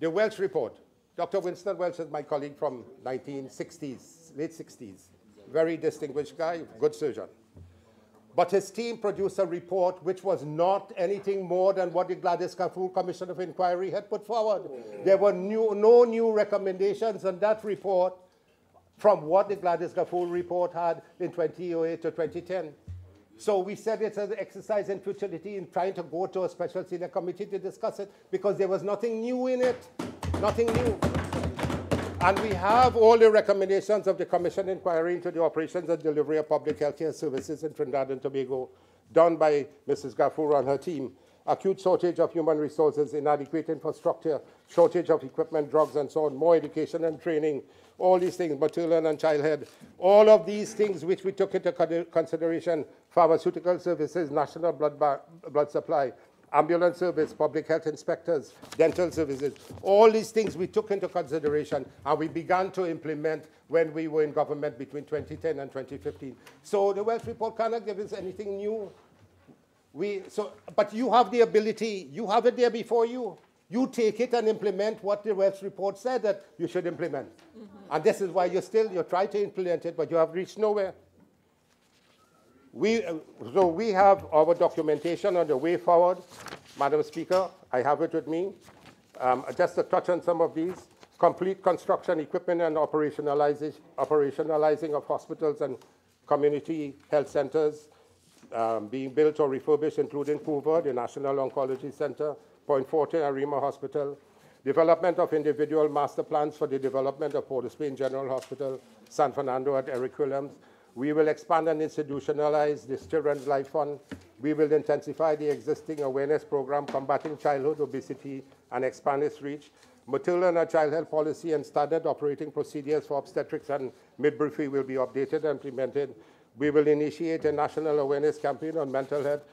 The Welch report. Dr. Winston Welch is my colleague from 1960s, late 60s. Very distinguished guy, good surgeon. But his team produced a report which was not anything more than what the Gladys Kaffour Commission of Inquiry had put forward. There were no new recommendations on that report from what the Gladys Kaffour report had in 2008 to 2010. So we said it's an exercise in futility in trying to go to a special senior committee to discuss it because there was nothing new in it, nothing new. And we have all the recommendations of the Commission inquiry into the operations and delivery of public health care services in Trinidad and Tobago, done by Mrs. Kaffour and her team. acute shortage of human resources, inadequate infrastructure, shortage of equipment, drugs, and so on, more education and training, all these things, maternal and childhood, all of these things which we took into consideration, pharmaceutical services, national blood supply, ambulance service, public health inspectors, dental services, all these things we took into consideration and we began to implement when we were in government between 2010 and 2015. So the Welsh report cannot give us anything new. But you have the ability, you have it there before you. You take it and implement what the Welsh report said that you should implement. And this is why you're trying to implement it, but you have reached nowhere. So we have our documentation on the way forward. Madam Speaker, I have it with me. Just to touch on some of these. Complete construction, equipment, and operationalizing of hospitals and community health centers being built or refurbished, including Hoover, the National Oncology Center, Point Fortin, Arima Hospital. Development of individual master plans for the development of Port of Spain General Hospital, San Fernando at Eric Williams. We will expand and institutionalize this Children's Life Fund. We will intensify the existing awareness program combating childhood obesity and expand its reach. Maternal and child health policy and standard operating procedures for obstetrics and midwifery will be updated and implemented. We will initiate a national awareness campaign on mental health.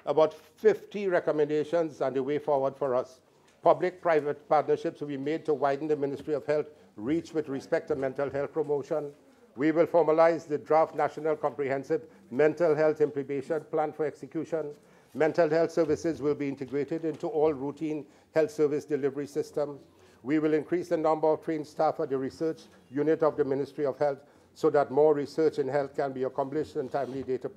About 50 recommendations and the way forward for us. Public-private partnerships will be made to widen the Ministry of Health reach with respect to mental health promotion. We will formalize the draft National Comprehensive Mental Health Implementation Plan for execution. Mental health services will be integrated into all routine health service delivery systems. We will increase the number of trained staff at the research unit of the Ministry of Health so that more research in health can be accomplished and timely data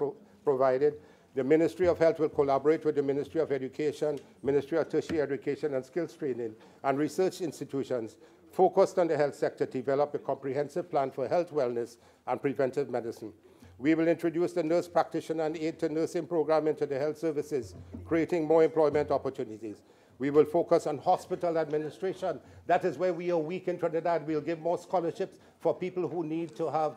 provided. The Ministry of Health will collaborate with the Ministry of Education, Ministry of Tertiary Education and Skills Training, and research institutions focused on the health sector to develop a comprehensive plan for health, wellness, and preventive medicine. We will introduce the nurse practitioner and aid to nursing program into the health services, creating more employment opportunities. We will focus on hospital administration. That is where we are weak in Trinidad. We'll give more scholarships for people who need to have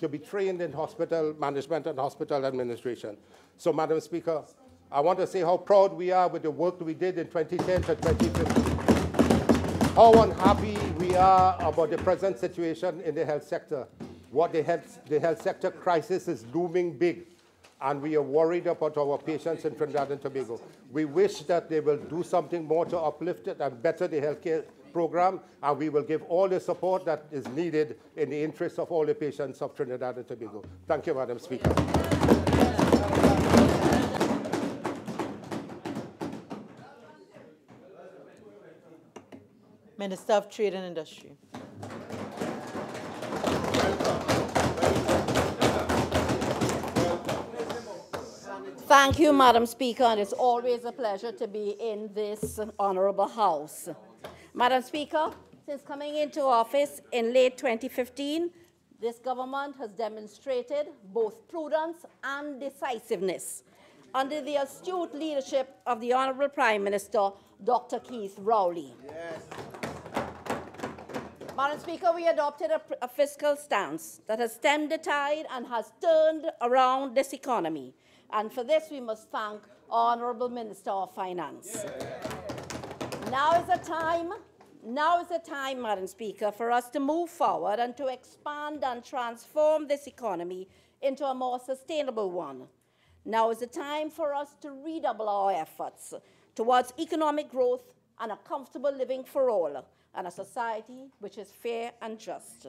to be trained in hospital management and hospital administration. So, Madam Speaker, I want to say how proud we are with the work we did in 2010 to 2015. How unhappy we are about the present situation in the health sector. The health sector crisis is looming big, and we are worried about our patients in Trinidad and Tobago. We wish that they will do something more to uplift it and better the healthcare program, and we will give all the support that is needed in the interest of all the patients of Trinidad and Tobago. Thank you, Madam Speaker. Minister of Trade and Industry. Thank you, Madam Speaker, and it's always a pleasure to be in this honorable house. Madam Speaker, since coming into office in late 2015, this government has demonstrated both prudence and decisiveness under the astute leadership of the Honorable Prime Minister, Dr. Keith Rowley. Yes. Madam Speaker, we adopted a fiscal stance that has stemmed the tide and has turned around this economy. And for this, we must thank Honorable Minister of Finance. Now is the time, Madam Speaker, for us to move forward and to expand and transform this economy into a more sustainable one. Now is the time for us to redouble our efforts towards economic growth and a comfortable living for all, and a society which is fair and just.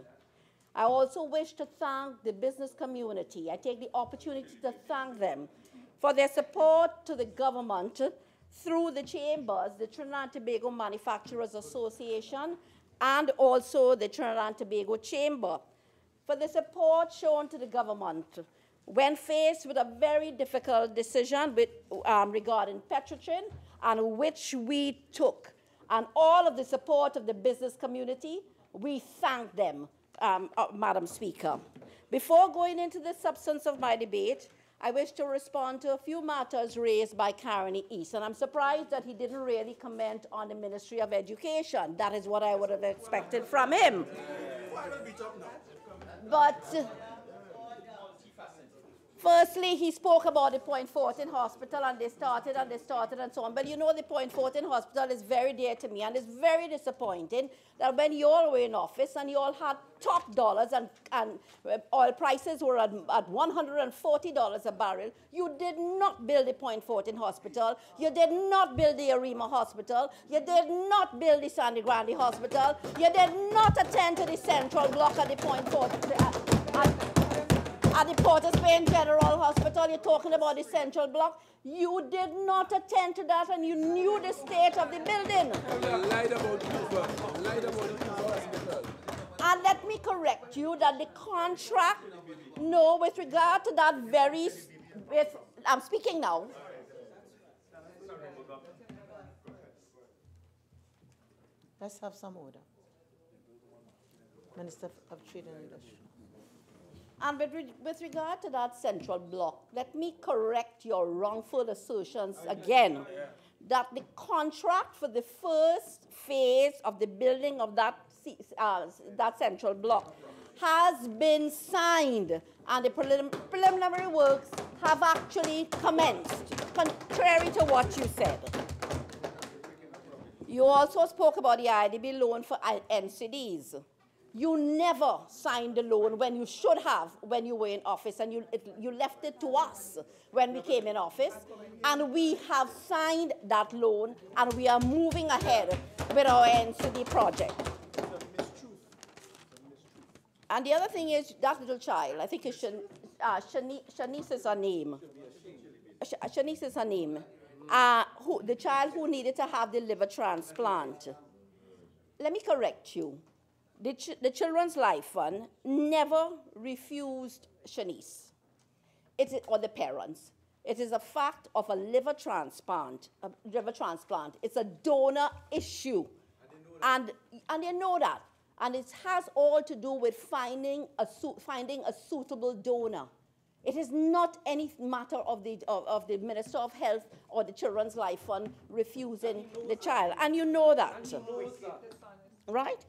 I also wish to thank the business community. I take the opportunity to thank them for their support to the government through the chambers, the Trinidad and Tobago Manufacturers Association, and also the Trinidad and Tobago Chamber, for the support shown to the government when faced with a very difficult decision regarding Petrotrin, and which we took. And all of the support of the business community, we thank them, Madam Speaker. Before going into the substance of my debate, I wish to respond to a few matters raised by Karen East, and I'm surprised that he didn't really comment on the Ministry of Education. That is what I would have expected from him. But Firstly, he spoke about the Point Fortin Hospital, and they started and so on. But you know, the Point Fortin Hospital is very dear to me, and it's very disappointing that when you all were in office and you all had top dollars and oil prices were at $140 a barrel, you did not build the Point Fortin Hospital, you did not build the Arima Hospital, you did not build the Sandy Grande Hospital, you did not attend to the central block at the Point Fortin, at the Port of Spain General Hospital. You're talking about the central block. You did not attend to that, and you knew the state of the building. And let me correct you that the contract, no, with regard to that very, I'm speaking now. Let's have some order. Minister of Trade and Industry. And with regard to that central block, let me correct your wrongful assertions again. That the contract for the first phase of the building of that central block has been signed, and the preliminary works have actually commenced, contrary to what you said. You also spoke about the IDB loan for NCDs. You never signed the loan when you should have when you were in office, and you left it to us when we came in office. And we have signed that loan, and we are moving ahead with our NCD project. And the other thing is that little child, I think it's Shanice is her name. Shanice is her name. The child who needed to have the liver transplant. Let me correct you. The Children's Life Fund never refused Shanice, or the parents. It is a fact of a liver transplant. It's a donor issue, and they know that. And it has all to do with finding a suitable donor. It is not any matter of the Minister of Health or the Children's Life Fund refusing the child, and you know that, right?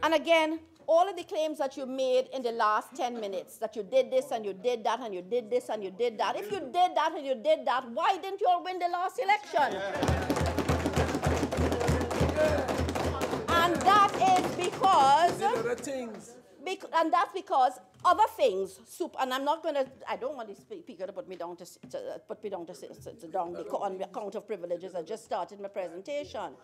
And again, all of the claims that you made in the last 10 minutes, that you did this and you did that and you did this and you did that, if you did that and you did that, why didn't you all win the last election? And that is because... And that's because other things, and I'm not going to, I don't want the speaker to put me down on the account of privileges. I just started my presentation.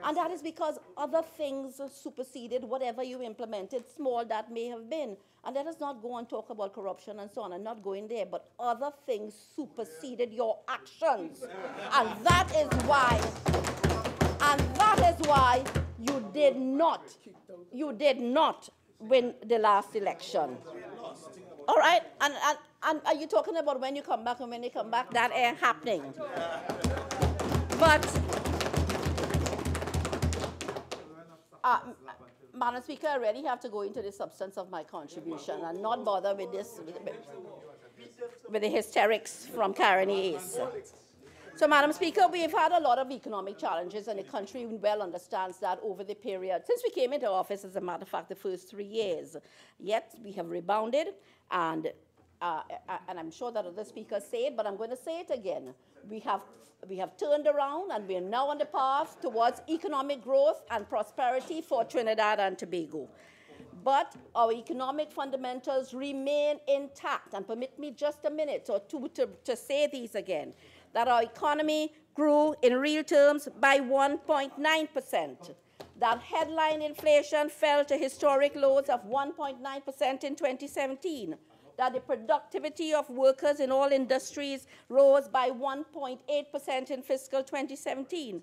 And that is because other things superseded whatever you implemented, small that may have been. And let us not go and talk about corruption and so on. I'm not going there, but other things superseded your actions. And that is why you did not win the last election. All right? And are you talking about when you come back and when they come back? That ain't happening. But, Madam Speaker, I really have to go into the substance of my contribution and not bother with this, with the hysterics from Karen Ace. So, Madam Speaker, we've had a lot of economic challenges, and the country well understands that over the period. Since we came into office, as a matter of fact, the first 3 years. Yet, we have rebounded, and I'm sure that other speakers say it, but I'm going to say it again. We have turned around, and we are now on the path towards economic growth and prosperity for Trinidad and Tobago. But our economic fundamentals remain intact. And permit me just a minute or two to say these again. That our economy grew in real terms by 1.9%. That headline inflation fell to historic lows of 1.9% in 2017. That the productivity of workers in all industries rose by 1.8% in fiscal 2017.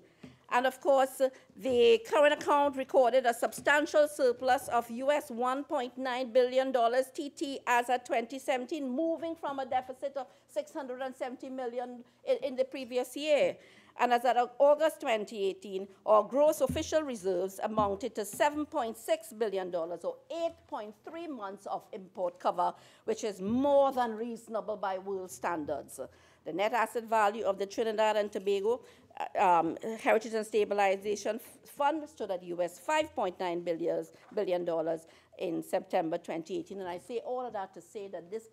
And of course, the current account recorded a substantial surplus of US $1.9 billion TT as at 2017, moving from a deficit of $670 million in the previous year. And as at August 2018, our gross official reserves amounted to $7.6 billion, or 8.3 months of import cover, which is more than reasonable by world standards. The net asset value of the Trinidad and Tobago Heritage and Stabilization Fund stood at US $5.9 billion in September 2018. And I say all of that to say that this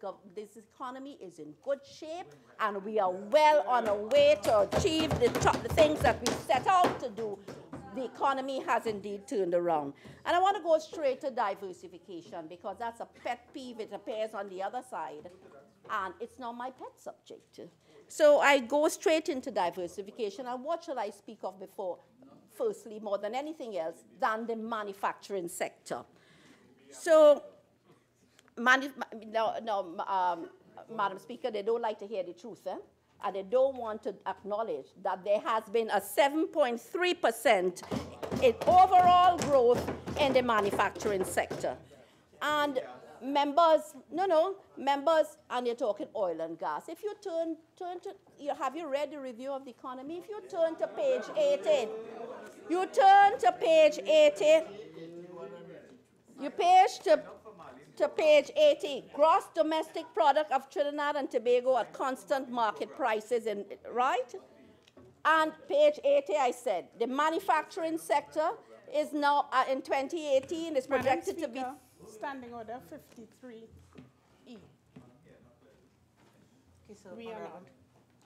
economy is in good shape, and we are well on our way to achieve the things that we set out to do. The economy has indeed turned around. And I want to go straight to diversification, because that's a pet peeve. It appears on the other side, and it's not my pet subject. So I go straight into diversification. And what shall I speak of before? Firstly, more than anything else, than the manufacturing sector. So, Madam Speaker, they don't like to hear the truth, and they don't want to acknowledge that there has been a 7.3% in overall growth in the manufacturing sector. And members, members, and you're talking oil and gas. If you turn to, have you read the review of the economy? If you turn to page 18, you turn to page 18, you page to page 80, gross domestic product of Trinidad and Tobago at constant market prices, right? And page 80, I said, the manufacturing sector is now, in 2018, is projected to be... Standing Order 53E. Okay, so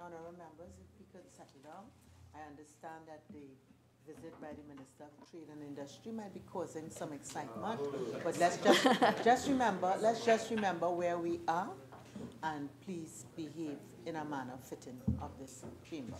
honorable members, if we could settle down. I understand that the visit by the Minister of Trade and Industry might be causing some excitement, but let's just remember where we are, and please behave in a manner fitting of this chamber.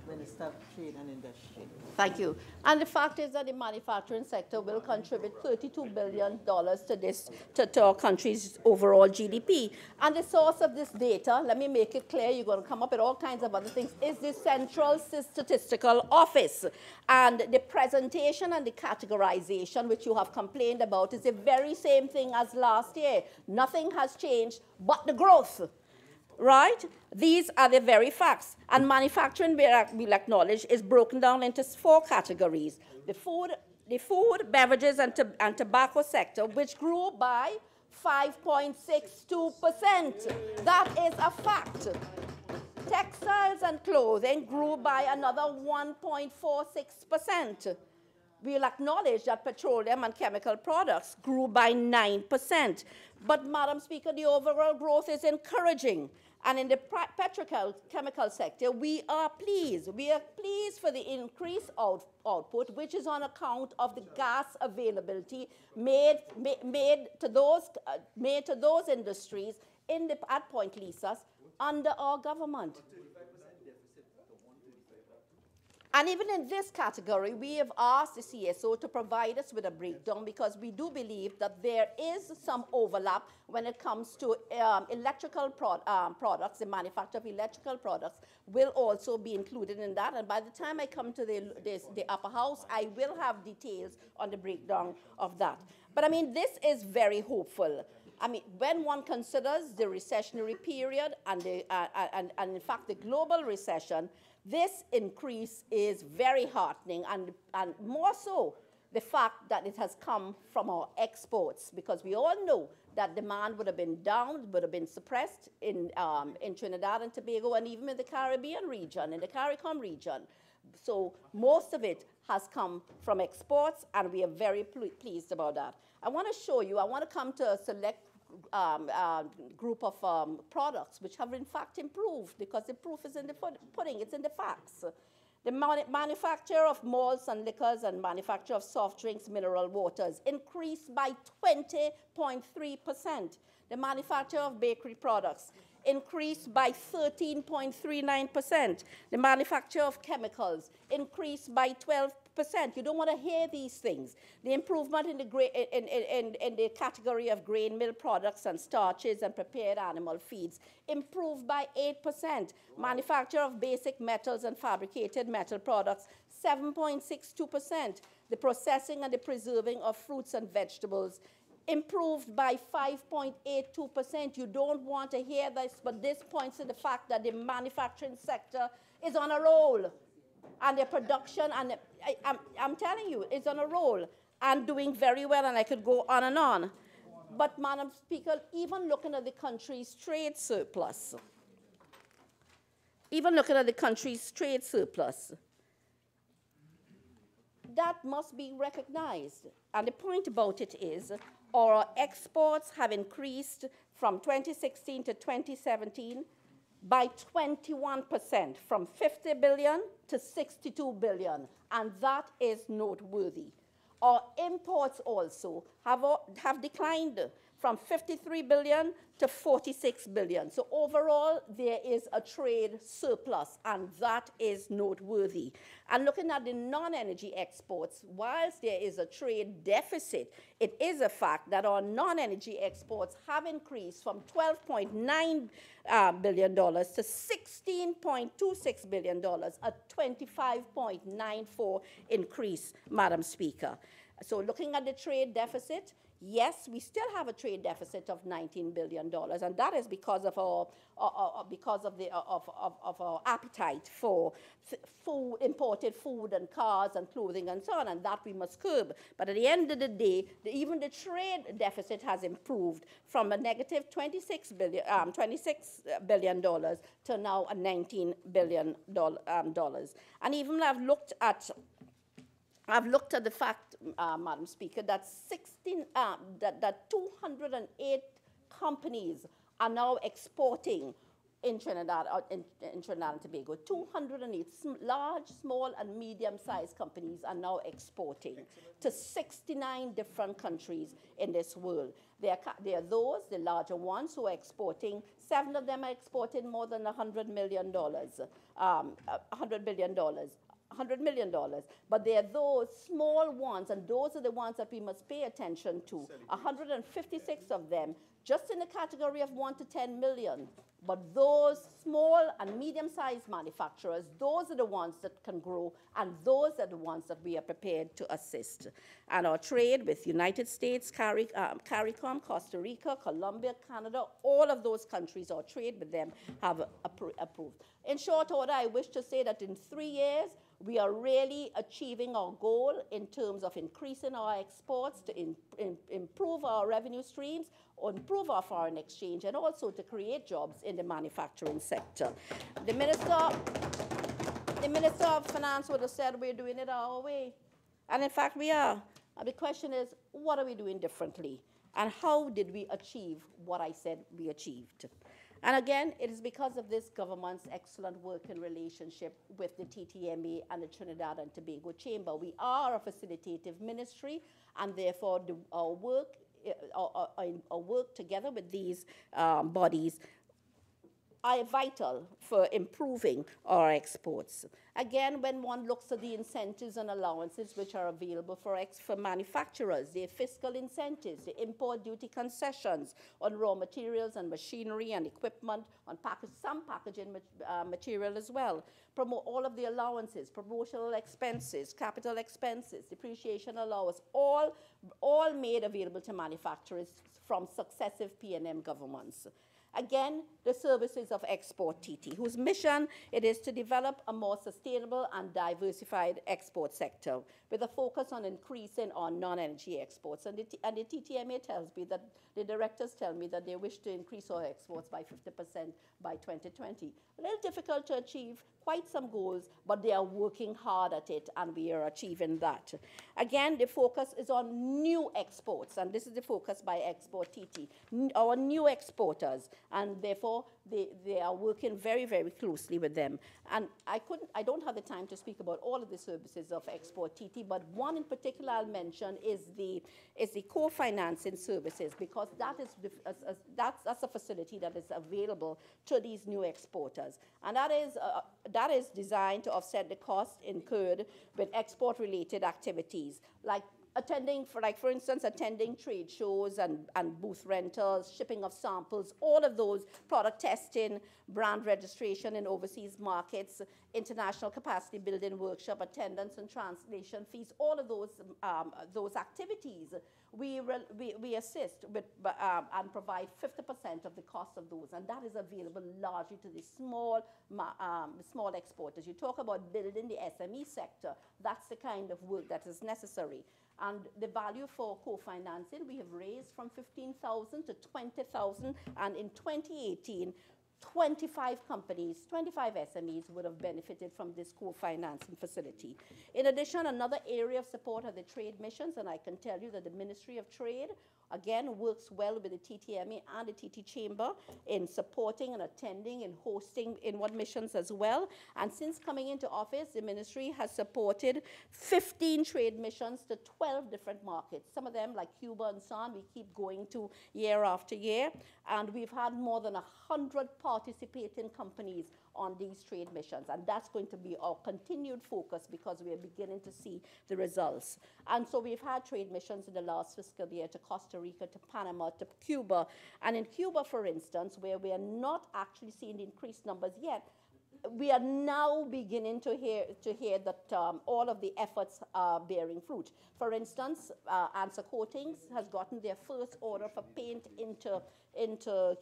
Minister of Trade and Industry. Thank you. And the fact is that the manufacturing sector will contribute $32 billion to our country's overall GDP. And the source of this data, let me make it clear, you're going to come up with all kinds of other things, is the Central Statistical Office. And the presentation and the categorization, which you have complained about, is the very same thing as last year. Nothing has changed but the growth. Right? These are the very facts. And manufacturing, we'll acknowledge, is broken down into 4 categories. The food, beverages, and tobacco sector, which grew by 5.62%. That is a fact. Textiles and clothing grew by another 1.46%. We'll acknowledge that petroleum and chemical products grew by 9%. But, Madam Speaker, the overall growth is encouraging. And in the petrochemical sector, we are pleased. We are pleased for the increased output, which is on account of the gas availability made to those industries at Point Lisas under our government. And even in this category, we have asked the CSO to provide us with a breakdown, because we do believe that there is some overlap when it comes to electrical products. The manufacture of electrical products will also be included in that. And by the time I come to the upper house, I will have details on the breakdown of that. But I mean, this is very hopeful. I mean, when one considers the recessionary period and in fact the global recession, this increase is very heartening, and more so the fact that it has come from our exports, because we all know that demand would have been down, would have been suppressed in Trinidad and Tobago, and even in the Caribbean region, in the CARICOM region. So most of it has come from exports, and we are very pleased about that. I want to show you, I want to come to a select group of products which have in fact improved, because the proof is in the pudding, it's in the facts. The manufacture of malts and liquors and manufacture of soft drinks, mineral waters increased by 20.3%. The manufacture of bakery products increased by 13.39%. The manufacture of chemicals increased by 12%. You don't want to hear these things. The improvement in the category of grain mill products and starches and prepared animal feeds improved by 8%. Manufacture of basic metals and fabricated metal products, 7.62%. The processing and the preserving of fruits and vegetables improved by 5.82%. You don't want to hear this, but this points to the fact that the manufacturing sector is on a roll. And the production, and I'm telling you, is on a roll and doing very well, and I could go on and on. But, Madam Speaker, even looking at the country's trade surplus, that must be recognized. And the point about it is, Our exports have increased from 2016 to 2017 by 21%, from 50 billion to 62 billion, and that is noteworthy. Our imports also have declined from 53 billion to 46 billion. So overall, there is a trade surplus, and that is noteworthy. And looking at the non-energy exports, whilst there is a trade deficit, it is a fact that our non-energy exports have increased from $12.9 billion to $16.26 billion, a 25.94 increase, Madam Speaker. So looking at the trade deficit, yes, we still have a trade deficit of $19 billion, and that is because of our our appetite for food, imported food and cars and clothing and so on, and that we must curb. But at the end of the day, even the trade deficit has improved from a negative $26 billion to now a $19 billion. And even I've looked at the fact, Madam Speaker, that 208 companies are now exporting in Trinidad, in Trinidad and Tobago. 208 large, small, and medium-sized companies are now exporting to 69 different countries in this world. There are those, the larger ones, who are exporting. 7 of them are exporting more than $100 million, $100 billion. $100 million, but there are those small ones, and those are the ones that we must pay attention to. 156 of them, just in the category of 1 to 10 million. But those small and medium-sized manufacturers, those are the ones that can grow, and those are the ones that we are prepared to assist. And our trade with United States, CARICOM, Costa Rica, Colombia, Canada, all of those countries, our trade with them have approved. In short order, I wish to say that in 3 years, we are really achieving our goal in terms of increasing our exports, to improve our revenue streams, or improve our foreign exchange, and also to create jobs in the manufacturing sector. The Minister of Finance would have said we're doing it our way. And in fact, we are. The question is, what are we doing differently? And how did we achieve what I said we achieved? And again, it is because of this government's excellent work and relationship with the TTMA and the Trinidad and Tobago Chamber. We are a facilitative ministry, and therefore our work together with these bodies are vital for improving our exports. Again, when one looks at the incentives and allowances which are available for manufacturers, the fiscal incentives, the import duty concessions on raw materials and machinery and equipment, on some packaging material as well, promote all of the allowances, promotional expenses, capital expenses, depreciation allowance, all made available to manufacturers from successive P&M governments. Again, the services of Export TT, whose mission it is to develop a more sustainable and diversified export sector with a focus on increasing our non-energy exports. And the TTMA tells me that, the directors tell me that they wish to increase our exports by 50% by 2020. A little difficult to achieve, quite some goals, but they are working hard at it, and we are achieving that. Again, the focus is on new exports, and this is the focus by Export TT, our new exporters, and therefore they are working very, very closely with them. And I don't have the time to speak about all of the services of Export TT, but one in particular I'll mention is the co-financing services, because that's a facility that is available to these new exporters, and that is designed to offset the costs incurred with export-related activities, like for instance, attending trade shows and booth rentals, shipping of samples, all of those, product testing, brand registration in overseas markets, international capacity building workshop, attendance and translation fees, all of those activities, we assist with and provide 50% of the cost of those, and that is available largely to the small exporters. You talk about building the SME sector, that's the kind of work that is necessary. And the value for co-financing, we have raised from 15,000 to 20,000, and in 2018, 25 companies, 25 SMEs would have benefited from this co-financing facility. In addition, another area of support are the trade missions, and I can tell you that the Ministry of Trade again, works well with the TTMA and the TT Chamber in supporting and attending and hosting inward missions as well. And since coming into office, the ministry has supported 15 trade missions to 12 different markets. Some of them, like Cuba and so on, we keep going to year after year. And we've had more than 100 participating companies on these trade missions. And that's going to be our continued focus because we are beginning to see the results. And so we've had trade missions in the last fiscal year to Costa Rica, to Panama, to Cuba. And in Cuba, for instance, where we are not actually seeing increased numbers yet, we are now beginning to hear that all of the efforts are bearing fruit. For instance, Answer Coatings has gotten their first order for paint into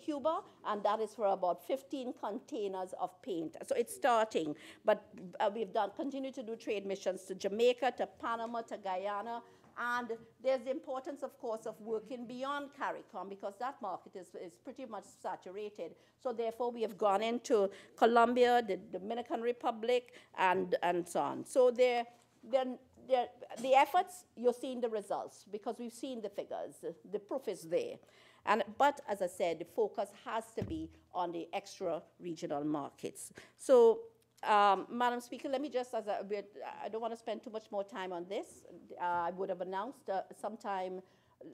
Cuba, and that is for about 15 containers of paint. So it's starting, but we've continued to do trade missions to Jamaica, to Panama, to Guyana. And there's the importance, of course, of working beyond CARICOM because that market is pretty much saturated. So therefore, we have gone into Colombia, the Dominican Republic, and so on. So the efforts, you're seeing the results because we've seen the figures. The proof is there. But as I said, the focus has to be on the extra-regional markets. So Madam Speaker, let me just, I don't want to spend too much more time on this. I would have announced sometime,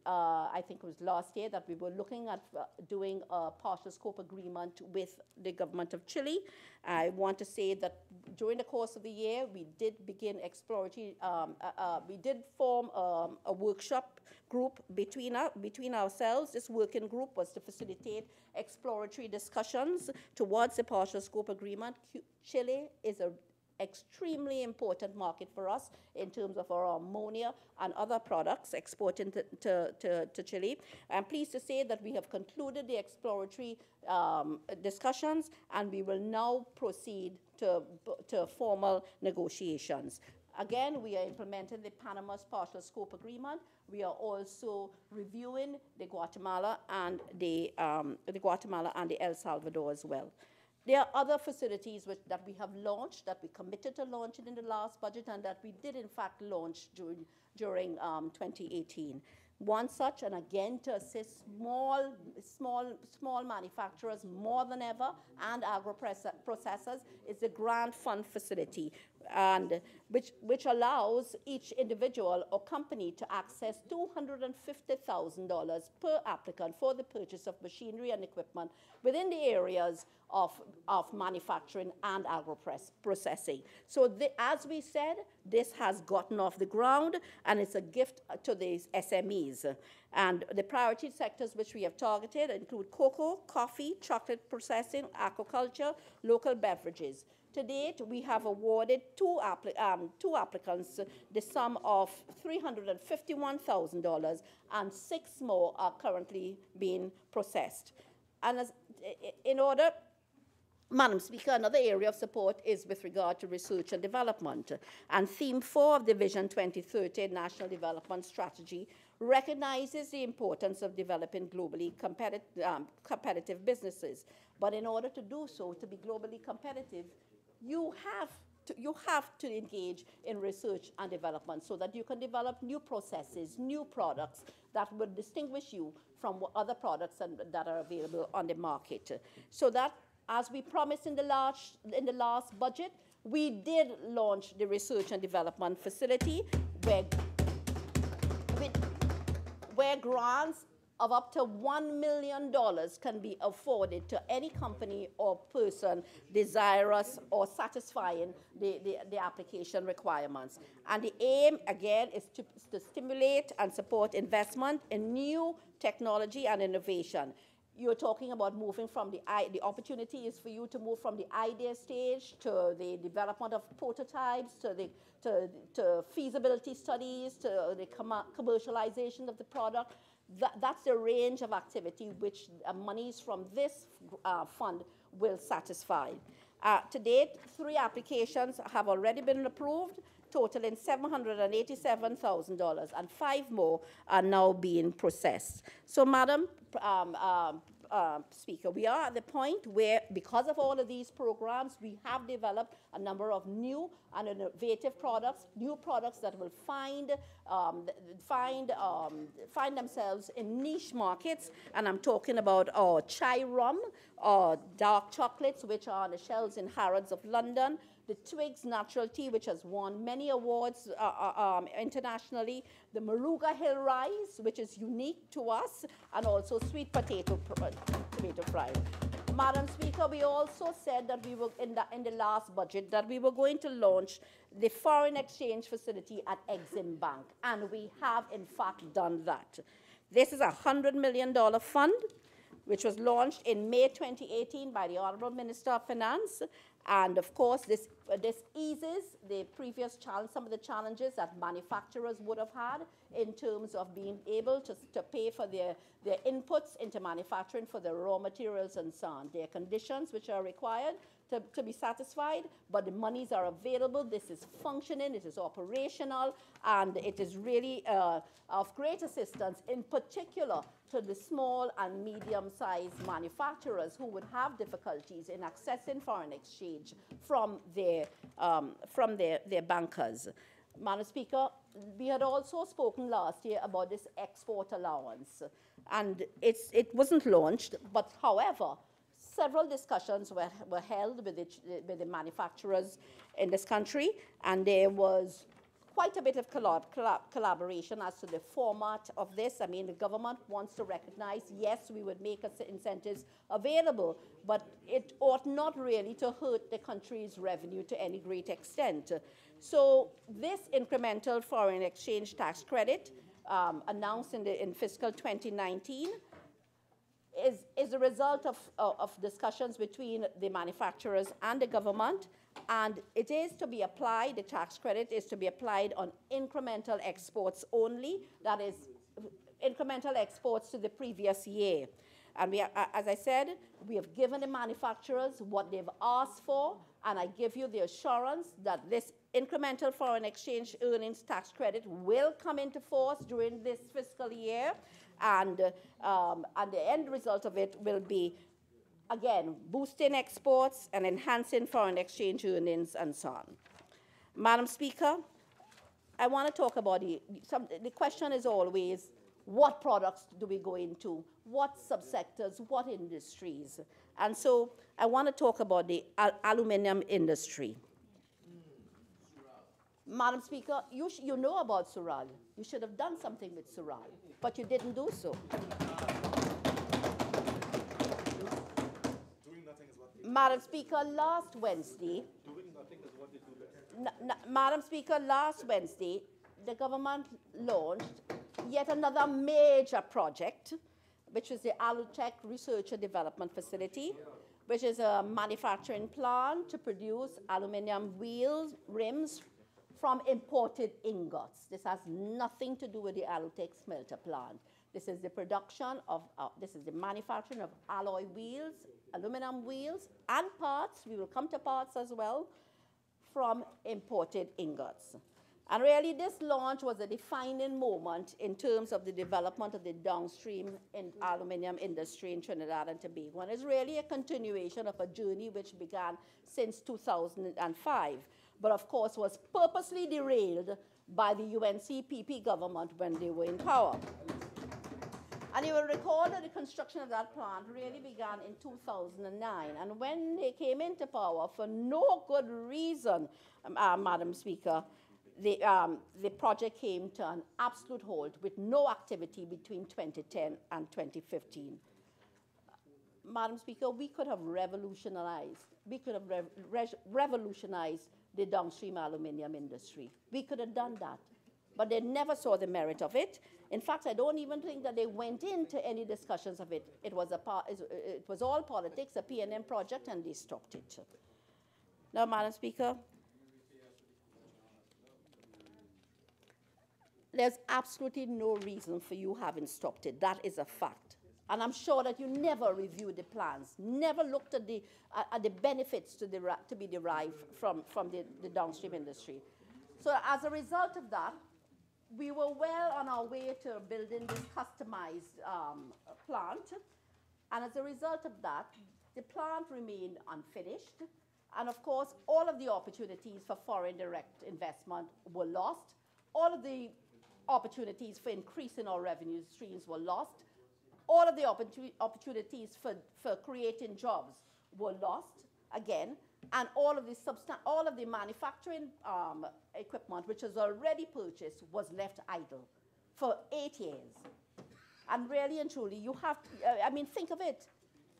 I think it was last year, that we were looking at doing a partial scope agreement with the government of Chile. I want to say that during the course of the year, we did begin exploratory, we did form a workshop group between ourselves. This working group was to facilitate exploratory discussions towards the partial scope agreement. Chile is an extremely important market for us in terms of our ammonia and other products exported to Chile. I'm pleased to say that we have concluded the exploratory discussions, and we will now proceed to formal negotiations. Again, we are implementing the Panama's partial scope agreement. We are also reviewing the Guatemala and the El Salvador as well. There are other facilities that we have launched, that we committed to launching in the last budget, and that we did in fact launch during 2018. One such, and again to assist small manufacturers more than ever and agro-processors, is the grant fund facility, and which allows each individual or company to access $250,000 per applicant for the purchase of machinery and equipment within the areas of manufacturing and agro-processing. So as we said, this has gotten off the ground, and it's a gift to these SMEs. And the priority sectors which we have targeted include cocoa, coffee, chocolate processing, aquaculture, local beverages. To date, we have awarded two applicants the sum of $351,000, and 6 more are currently being processed. And Madam Speaker, another area of support is with regard to research and development. And Theme 4 of the Vision 2030 National Development Strategy recognizes the importance of developing globally competitive businesses. But in order to do so, to be globally competitive, you have to engage in research and development so that you can develop new processes, new products that will distinguish you from other products that are available on the market. So that, as we promised in the last budget, we did launch the research and development facility where grants of up to $1 million can be afforded to any company or person desirous or satisfying the application requirements. And the aim, again, is to stimulate and support investment in new technology and innovation. You're talking about moving from the opportunity is for you to move from the idea stage to the development of prototypes, to feasibility studies, to the commercialization of the product. That's the range of activity which monies from this fund will satisfy. To date, 3 applications have already been approved, totaling $787,000, and 5 more are now being processed. So, Madam Speaker, we are at the point where, because of all of these programs, we have developed a number of new and innovative products, new products that will find themselves in niche markets. And I'm talking about our chai rum, dark chocolates, which are on the shelves in Harrods of London, the Twigs Natural Tea, which has won many awards internationally, the Maruga Hill Rice, which is unique to us, and also sweet potato fry. Madam Speaker, we also said that we were, in the last budget, that we were going to launch the foreign exchange facility at Exim Bank, and we have, in fact, done that. This is a $100 million fund, which was launched in May 2018 by the Honorable Minister of Finance. And of course, this eases the previous challenge, some of the challenges that manufacturers would have had in terms of being able to pay for their inputs into manufacturing for the raw materials and so on. There are conditions which are required to be satisfied, but the monies are available. This is functioning, it is operational, and it is really of great assistance, in particular to the small and medium-sized manufacturers who would have difficulties in accessing foreign exchange from their bankers. Madam Speaker, we had also spoken last year about this export allowance, and it wasn't launched, but however, several discussions were held with the manufacturers in this country, and there was quite a bit of collaboration as to the format of this. I mean, the government wants to recognize, yes, we would make incentives available, but it ought not really to hurt the country's revenue to any great extent. So this incremental foreign exchange tax credit announced in fiscal 2019 is a result of discussions between the manufacturers and the government, and it is to be applied, the tax credit is to be applied on incremental exports only, that is, incremental exports to the previous year. And we are, as I said, we have given the manufacturers what they've asked for, and I give you the assurance that this incremental foreign exchange earnings tax credit will come into force during this fiscal year, and the end result of it will be, again, boosting exports and enhancing foreign exchange earnings and so on. Madam Speaker, I want to talk about the question is always, what products do we go into? What subsectors, what industries? And so I want to talk about the aluminum industry. Madam Speaker, you know about Sural. You should have done something with Sural, but you didn't do so. Madam Speaker, last Wednesday, Madam Speaker, last Wednesday, the government launched yet another major project, which is the Alutech Research and Development Facility, which is a manufacturing plant to produce aluminum wheels, rims from imported ingots. This has nothing to do with the Alutech smelter plant. This is the production of, this is the manufacturing of alloy wheels, aluminum wheels, and parts, we will come to parts as well, from imported ingots. And really this launch was a defining moment in terms of the development of the downstream in aluminum industry in Trinidad and Tobago. And it's really a continuation of a journey which began since 2005, but of course was purposely derailed by the UNCPP government when they were in power. And you will recall that the construction of that plant really began in 2009. And when they came into power, for no good reason, Madam Speaker, the project came to an absolute halt with no activity between 2010 and 2015. Madam Speaker, we could have revolutionized the downstream aluminum industry. We could have done that, but they never saw the merit of it. In fact, I don't even think that they went into any discussions of it. It was all politics, a P&M project, and they stopped it. Now, Madam Speaker, there's absolutely no reason for you having stopped it. That is a fact. And I'm sure that you never reviewed the plans, never looked at the benefits to be derived from the downstream industry. So as a result of that, we were well on our way to building this customized plant. And as a result of that, the plant remained unfinished. And of course, all of the opportunities for foreign direct investment were lost. All of the opportunities for increasing our revenue streams were lost. All of the opportunities for creating jobs were lost again. And all of the manufacturing equipment, which was already purchased, was left idle for 8 years. And really and truly, you have to, I mean, think of it.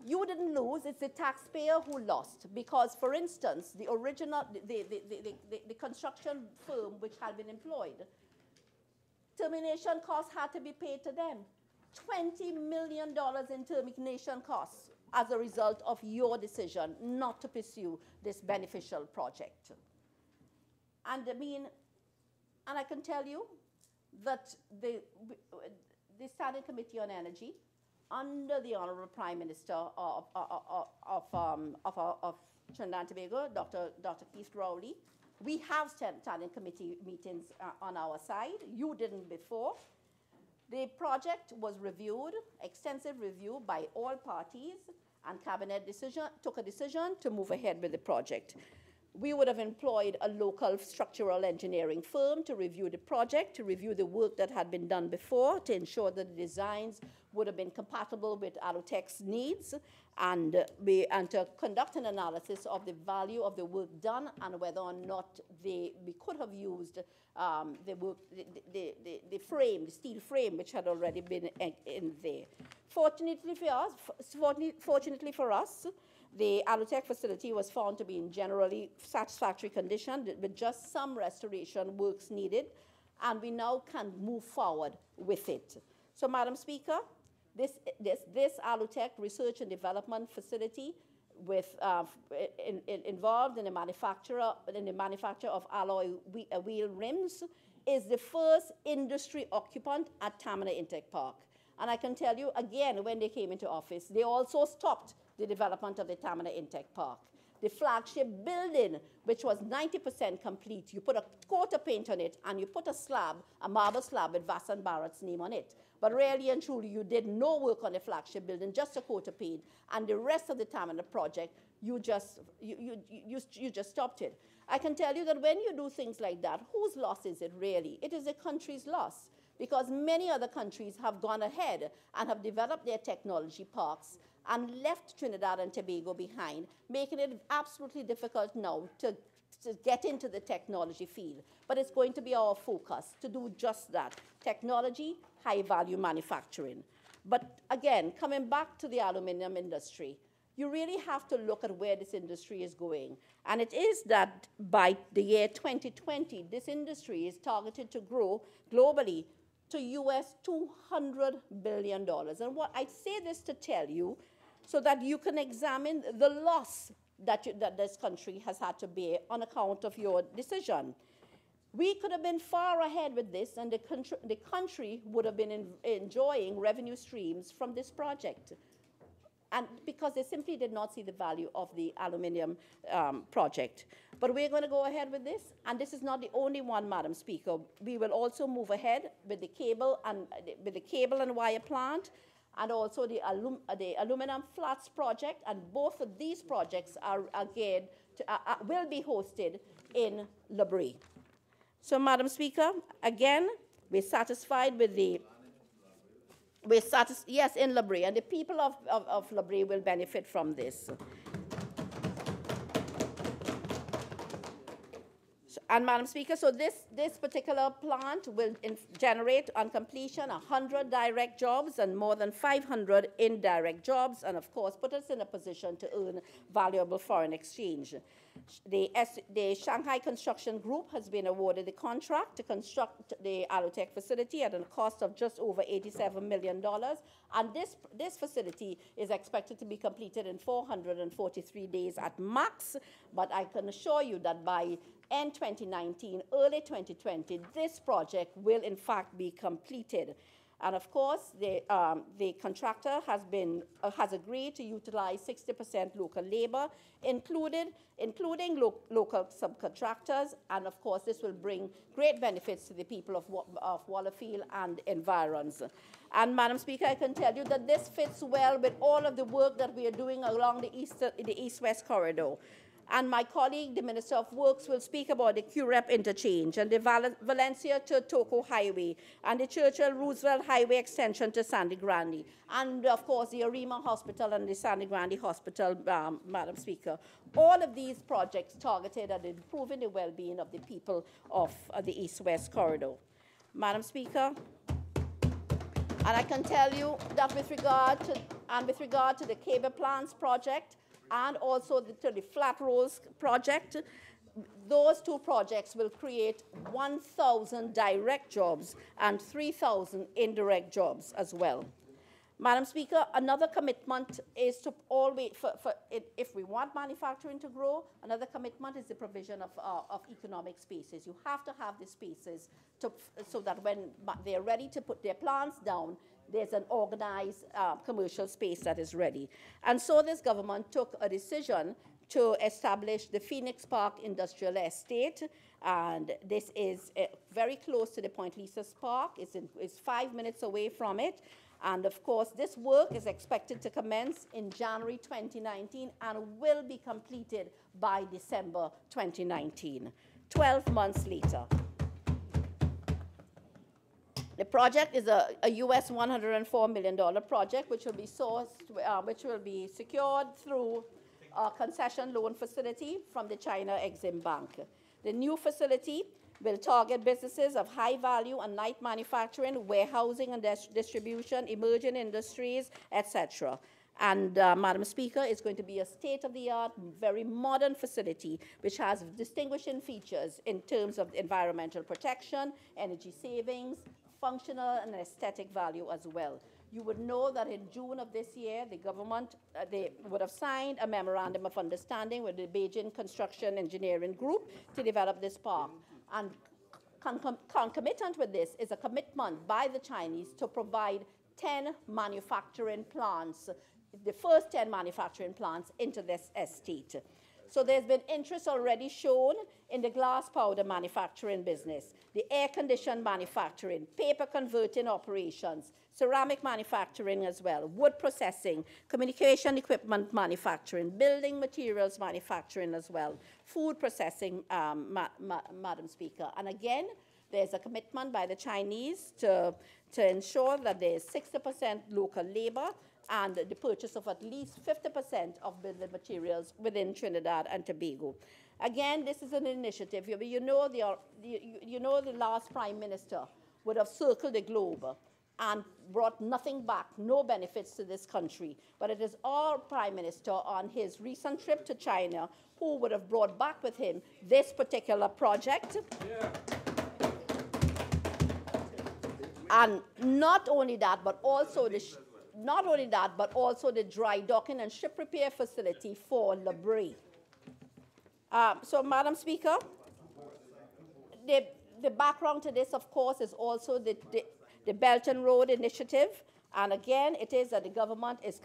You didn't lose, it's the taxpayer who lost. Because, for instance, the original, the construction firm which had been employed, termination costs had to be paid to them. $20 million in termination costs as a result of your decision not to pursue this beneficial project. And I mean, and I can tell you that the Standing Committee on Energy, under the Honorable Prime Minister of Trinidad and Tobago, Dr. Keith Rowley, we have standing committee meetings on our side. You didn't before. The project was reviewed, extensive review by all parties, and Cabinet took a decision to move ahead with the project. We would have employed a local structural engineering firm to review the project, to review the work that had been done before, to ensure that the designs would have been compatible with Allotech's needs, and to conduct an analysis of the value of the work done and whether or not we could have used the frame, the steel frame, which had already been in there. Fortunately for us, the Allotech facility was found to be in generally satisfactory condition with just some restoration works needed, and we now can move forward with it. So, Madam Speaker, this Allotech research and development facility involved in the manufacture of alloy wheel rims is the first industry occupant at Tamina Intech Park. And I can tell you again, when they came into office, they also stopped the development of the Tamina Intech Park. The flagship building, which was 90% complete, you put a coat of paint on it and you put a marble slab with Vass and Barrett's name on it. But really and truly, you did no work on the flagship building, just a coat of paint. And the rest of the Tamina project, you just stopped it. I can tell you that when you do things like that, whose loss is it really? It is the country's loss, because many other countries have gone ahead and have developed their technology parks and left Trinidad and Tobago behind, making it absolutely difficult now to get into the technology field. But it's going to be our focus to do just that, technology, high-value manufacturing. But again, coming back to the aluminum industry, you really have to look at where this industry is going. And it is that by the year 2020, this industry is targeted to grow globally to US $200 billion. And what I say this to tell you, so that you can examine the loss that this country has had to bear on account of your decision. We could have been far ahead with this, and the country would have been enjoying revenue streams from this project. And because they simply did not see the value of the aluminium project. But we're going to go ahead with this, and this is not the only one, Madam Speaker. We will also move ahead with the cable and wire plant, and also the aluminum flats project, and both of these projects are again will be hosted in Labrie. So, Madam Speaker, again, we're satisfied with the. Yes, in Labrie, and the people of Labrie will benefit from this. And Madam Speaker, so this particular plant will generate on completion 100 direct jobs and more than 500 indirect jobs, and of course put us in a position to earn valuable foreign exchange. The Shanghai Construction Group has been awarded the contract to construct the Allotech facility at a cost of just over $87 million, and this facility is expected to be completed in 443 days at max, but I can assure you that by end 2019, early 2020, this project will in fact be completed. And of course, the contractor has agreed to utilize 60% local labor, including local subcontractors. And of course, this will bring great benefits to the people of Wallerfield and environs. And Madam Speaker, I can tell you that this fits well with all of the work that we are doing along the east-west corridor. And my colleague, the Minister of Works, will speak about the QREP interchange and the Valencia to Toco Highway and the Churchill-Roosevelt Highway extension to Sandy Grande. And, of course, the Arima Hospital and the Sandy Grande Hospital, Madam Speaker. All of these projects targeted at improving the well-being of the people of the east-west corridor. Madam Speaker, and I can tell you that with regard to the cable plants project, and also to the flat rolls project, those two projects will create 1,000 direct jobs and 3,000 indirect jobs as well. Madam Speaker, another commitment is to always, if we want manufacturing to grow, another commitment is the provision of economic spaces. You have to have the spaces so that when they're ready to put their plants down, there's an organized commercial space that is ready. And so this government took a decision to establish the Phoenix Park Industrial Estate, and this is very close to the Point Lisas Park. It's 5 minutes away from it. And of course, this work is expected to commence in January 2019 and will be completed by December 2019, 12 months later. The project is a US $104 million project, which will be secured through a concession loan facility from the China Exim Bank. The new facility will target businesses of high value and light manufacturing, warehousing and distribution, emerging industries, etc. And Madam Speaker, it's going to be a state-of-the-art, very modern facility, which has distinguishing features in terms of environmental protection, energy savings, functional and aesthetic value as well. You would know that in June of this year, the government, they would have signed a memorandum of understanding with the Beijing Construction Engineering Group to develop this park. And concomitant with this is a commitment by the Chinese to provide 10 manufacturing plants, the first 10 manufacturing plants into this estate. So there's been interest already shown in the glass powder manufacturing business, the air-conditioned manufacturing, paper converting operations, ceramic manufacturing as well, wood processing, communication equipment manufacturing, building materials manufacturing as well, food processing, Madam Speaker. And again, there's a commitment by the Chinese to ensure that there's 60% local labor and the purchase of at least 50% of building materials within Trinidad and Tobago. Again, this is an initiative. You know the last Prime Minister would have circled the globe and brought nothing back, no benefits to this country. But it is our Prime Minister on his recent trip to China who would have brought back with him this particular project. Yeah. And not only that, but also the dry docking and ship repair facility for Le Bray. So, Madam Speaker, the background to this, of course, is also the Belt and Road Initiative. And again, it is that the government is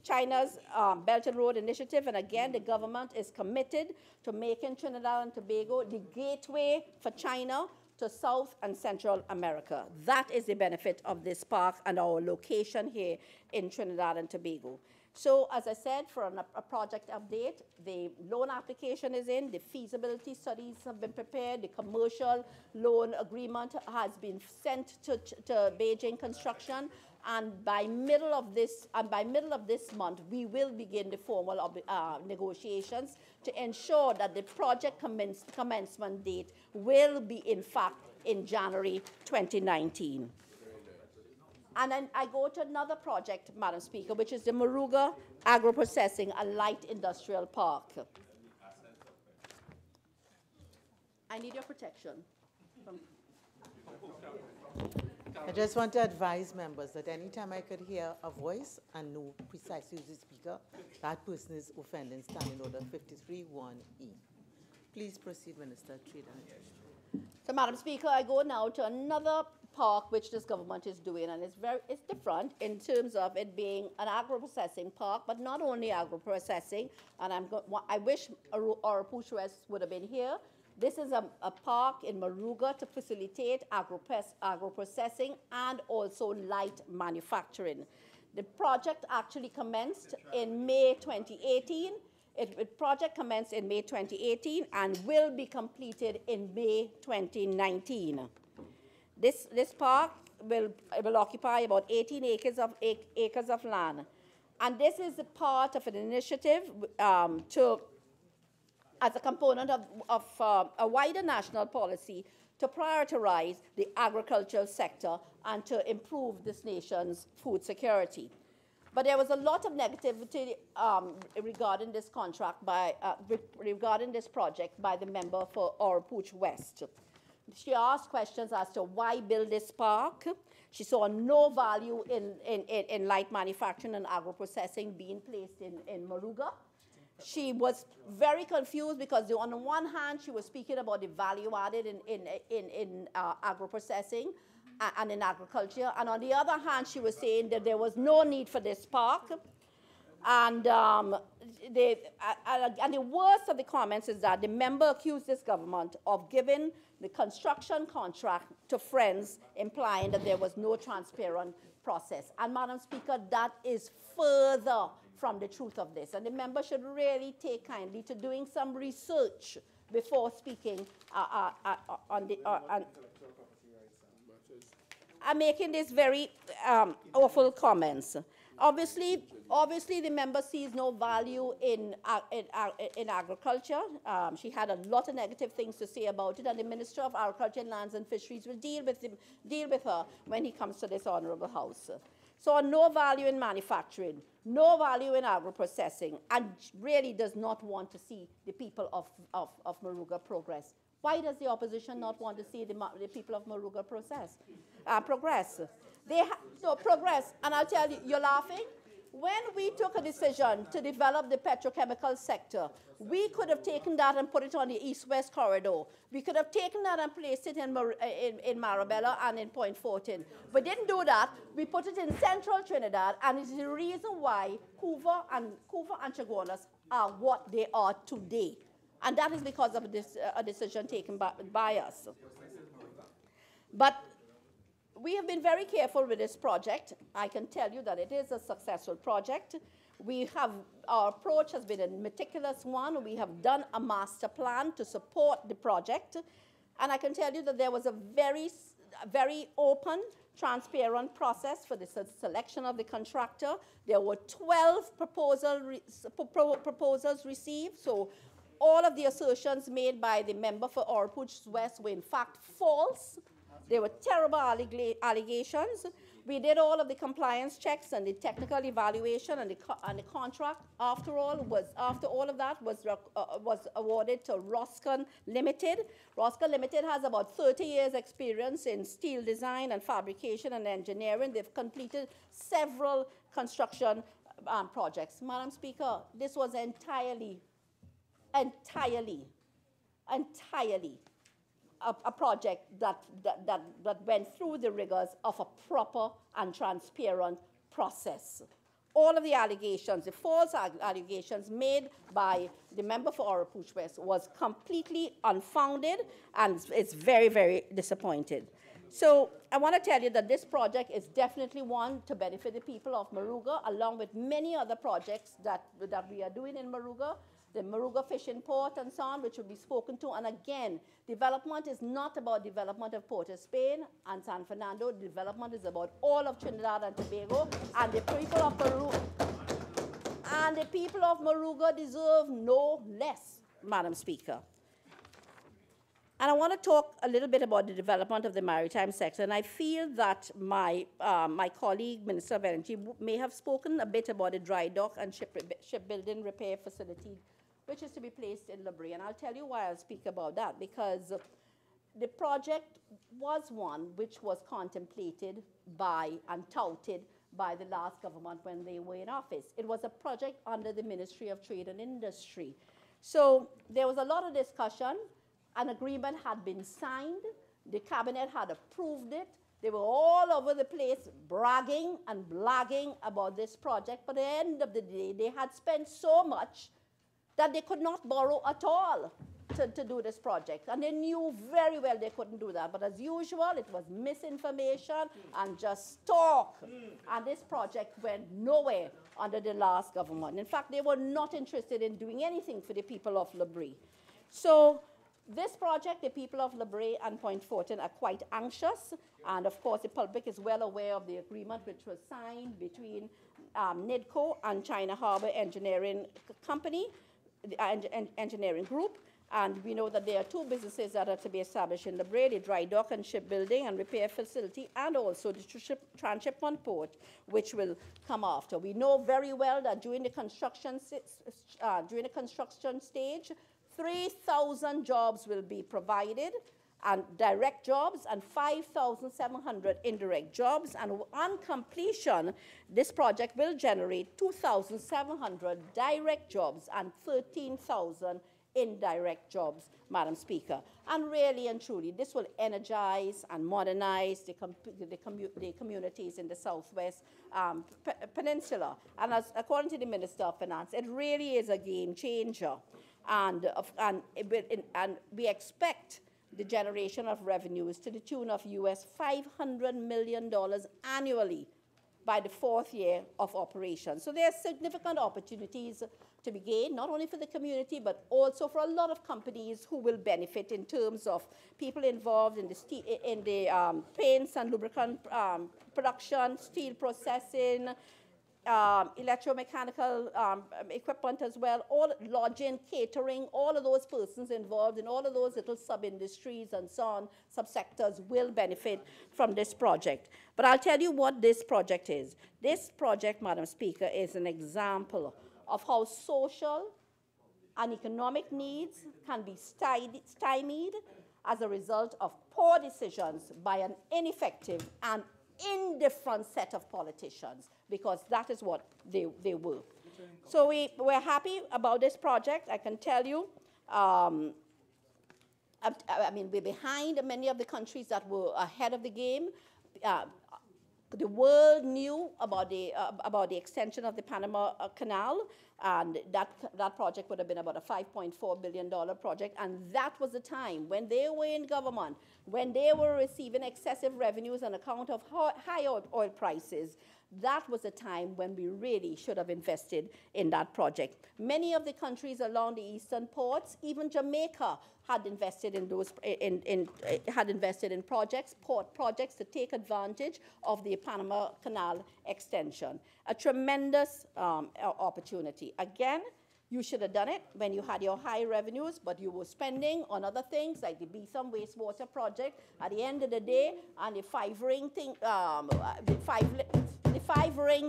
China's Belt and Road Initiative, and again, the government is committed to making Trinidad and Tobago the gateway for China to South and Central America. That is the benefit of this park and our location here in Trinidad and Tobago. So, as I said, for a project update, the loan application is in, the feasibility studies have been prepared, the commercial loan agreement has been sent to Beijing Construction, and by middle of this month, we will begin the formal negotiations to ensure that the project commencement date will be, in fact, in January 2019. And then I go to another project, Madam Speaker, which is the Moruga Agro-Processing and Light Industrial Park. I need your protection. I just want to advise members that anytime I could hear a voice and know precisely who's the speaker, that person is offending Standing Order 53(1)(e). Please proceed, Minister. Trade and Industry. So, Madam Speaker, I go now to another park which this government is doing, and it's different in terms of it being an agro-processing park, but not only agro-processing, and I wish Oropouche West would have been here. This is a park in Moruga to facilitate agro-processing and also light manufacturing. The project actually commenced in May 2018. Project commenced in May 2018 and will be completed in May 2019. This park will occupy about 18 acres of land. And this is a part of an initiative as a component of a wider national policy to prioritize the agricultural sector and to improve this nation's food security. But there was a lot of negativity regarding this contract regarding this project by the member for Oropouche West. She asked questions as to why build this park. She saw no value in light manufacturing and agro-processing being placed in Moruga. She was very confused because on the one hand, she was speaking about the value added in agro-processing and in agriculture. And on the other hand, she was saying that there was no need for this park. And the worst of the comments is that the member accused this government of giving the construction contract to friends, implying that there was no transparent process. And Madam Speaker, that is further from the truth of this. And the member should really take kindly to doing some research before speaking I'm making these very awful comments. Obviously, the member sees no value in agriculture. She had a lot of negative things to say about it, and the Minister of Agriculture, Lands and Fisheries will deal with her when he comes to this honorable house. So no value in manufacturing, no value in agro-processing, and really does not want to see the people of Moruga progress. Why does the opposition not want to see the people of Moruga progress? Progress, and I'll tell you, you're laughing. When we took a decision to develop the petrochemical sector, we could have taken that and put it on the east-west corridor. We could have taken that and placed it in Marabella and in Point Fortin. We didn't do that. We put it in central Trinidad, and it's the reason why Couva and Chaguanas are what they are today. And that is because of a decision taken by us. But we have been very careful with this project. I can tell you that it is a successful project. Our approach has been a meticulous one. We have done a master plan to support the project. And I can tell you that there was a very open, transparent process for the selection of the contractor. There were 12 proposals received. So all of the assertions made by the member for Oropouche West were in fact false. There were terrible allegations. We did all of the compliance checks and the technical evaluation and the contract. After all of that was awarded to Roscon Limited. Roscon Limited has about 30 years experience in steel design and fabrication and engineering. They've completed several construction projects. Madam Speaker, this was entirely a project that went through the rigors of a proper and transparent process. All of the allegations, the false allegations made by the member for Oropouche West was completely unfounded, and it's very, very disappointing. So I want to tell you that this project is definitely one to benefit the people of Moruga, along with many other projects that we are doing in Moruga. The Moruga Fishing Port and so on, which will be spoken to. And again, development is not about development of Port of Spain and San Fernando. Development is about all of Trinidad and Tobago, and the people of Moruga. And the people of Moruga deserve no less, Madam Speaker. And I want to talk a little bit about the development of the maritime sector. And I feel that my colleague, Minister of Energy, may have spoken a bit about the dry dock and shipbuilding repair facility, which is to be placed in Labrie. And I'll tell you why I'll speak about that, because the project was one which was contemplated by and touted by the last government when they were in office. It was a project under the Ministry of Trade and Industry. So there was a lot of discussion. An agreement had been signed. The cabinet had approved it. They were all over the place bragging and blagging about this project. But at the end of the day, they had spent so much that they could not borrow at all to do this project. And they knew very well they couldn't do that. But as usual, it was misinformation and just talk. And this project went nowhere under the last government. In fact, they were not interested in doing anything for the people of Le Bris. So this project, the people of Le Bris and Point Fortin are quite anxious. And of course, the public is well aware of the agreement which was signed between NIDCO and China Harbor Engineering Company, the engineering group. And we know that there are two businesses that are to be established in Le Bris, the dry dock and shipbuilding and repair facility, and also the transshipment port, which will come after. We know very well that during the construction stage, 3,000 jobs will be provided, and direct jobs, and 5,700 indirect jobs. And on completion, this project will generate 2,700 direct jobs and 13,000 indirect jobs, Madam Speaker. And really and truly, this will energize and modernize the communities in the Southwest Peninsula. And according to the Minister of Finance, it really is a game changer. And we expect the generation of revenues to the tune of US $500 million annually by the 4th year of operation. So there are significant opportunities to be gained, not only for the community, but also for a lot of companies who will benefit in terms of people involved in the paints and lubricant production, steel processing, electromechanical equipment as well, all lodging, catering, all of those persons involved in all of those little sub-industries and so on, subsectors will benefit from this project. But I'll tell you what this project is. This project, Madam Speaker, is an example of how social and economic needs can be stymied as a result of poor decisions by an ineffective and indifferent set of politicians, because that is what they were. So we're happy about this project. I can tell you, I mean, we're behind many of the countries that were ahead of the game. The world knew about the extension of the Panama Canal, and that project would have been about a $5.4 billion project. And that was the time when they were in government, when they were receiving excessive revenues on account of high oil prices. That was a time when we really should have invested in that project. Many of the countries along the eastern ports, even Jamaica, had invested in those port projects to take advantage of the Panama Canal extension. A tremendous opportunity. Again, you should have done it when you had your high revenues, but you were spending on other things like the Beetham wastewater project. At the end of the day, and the five rings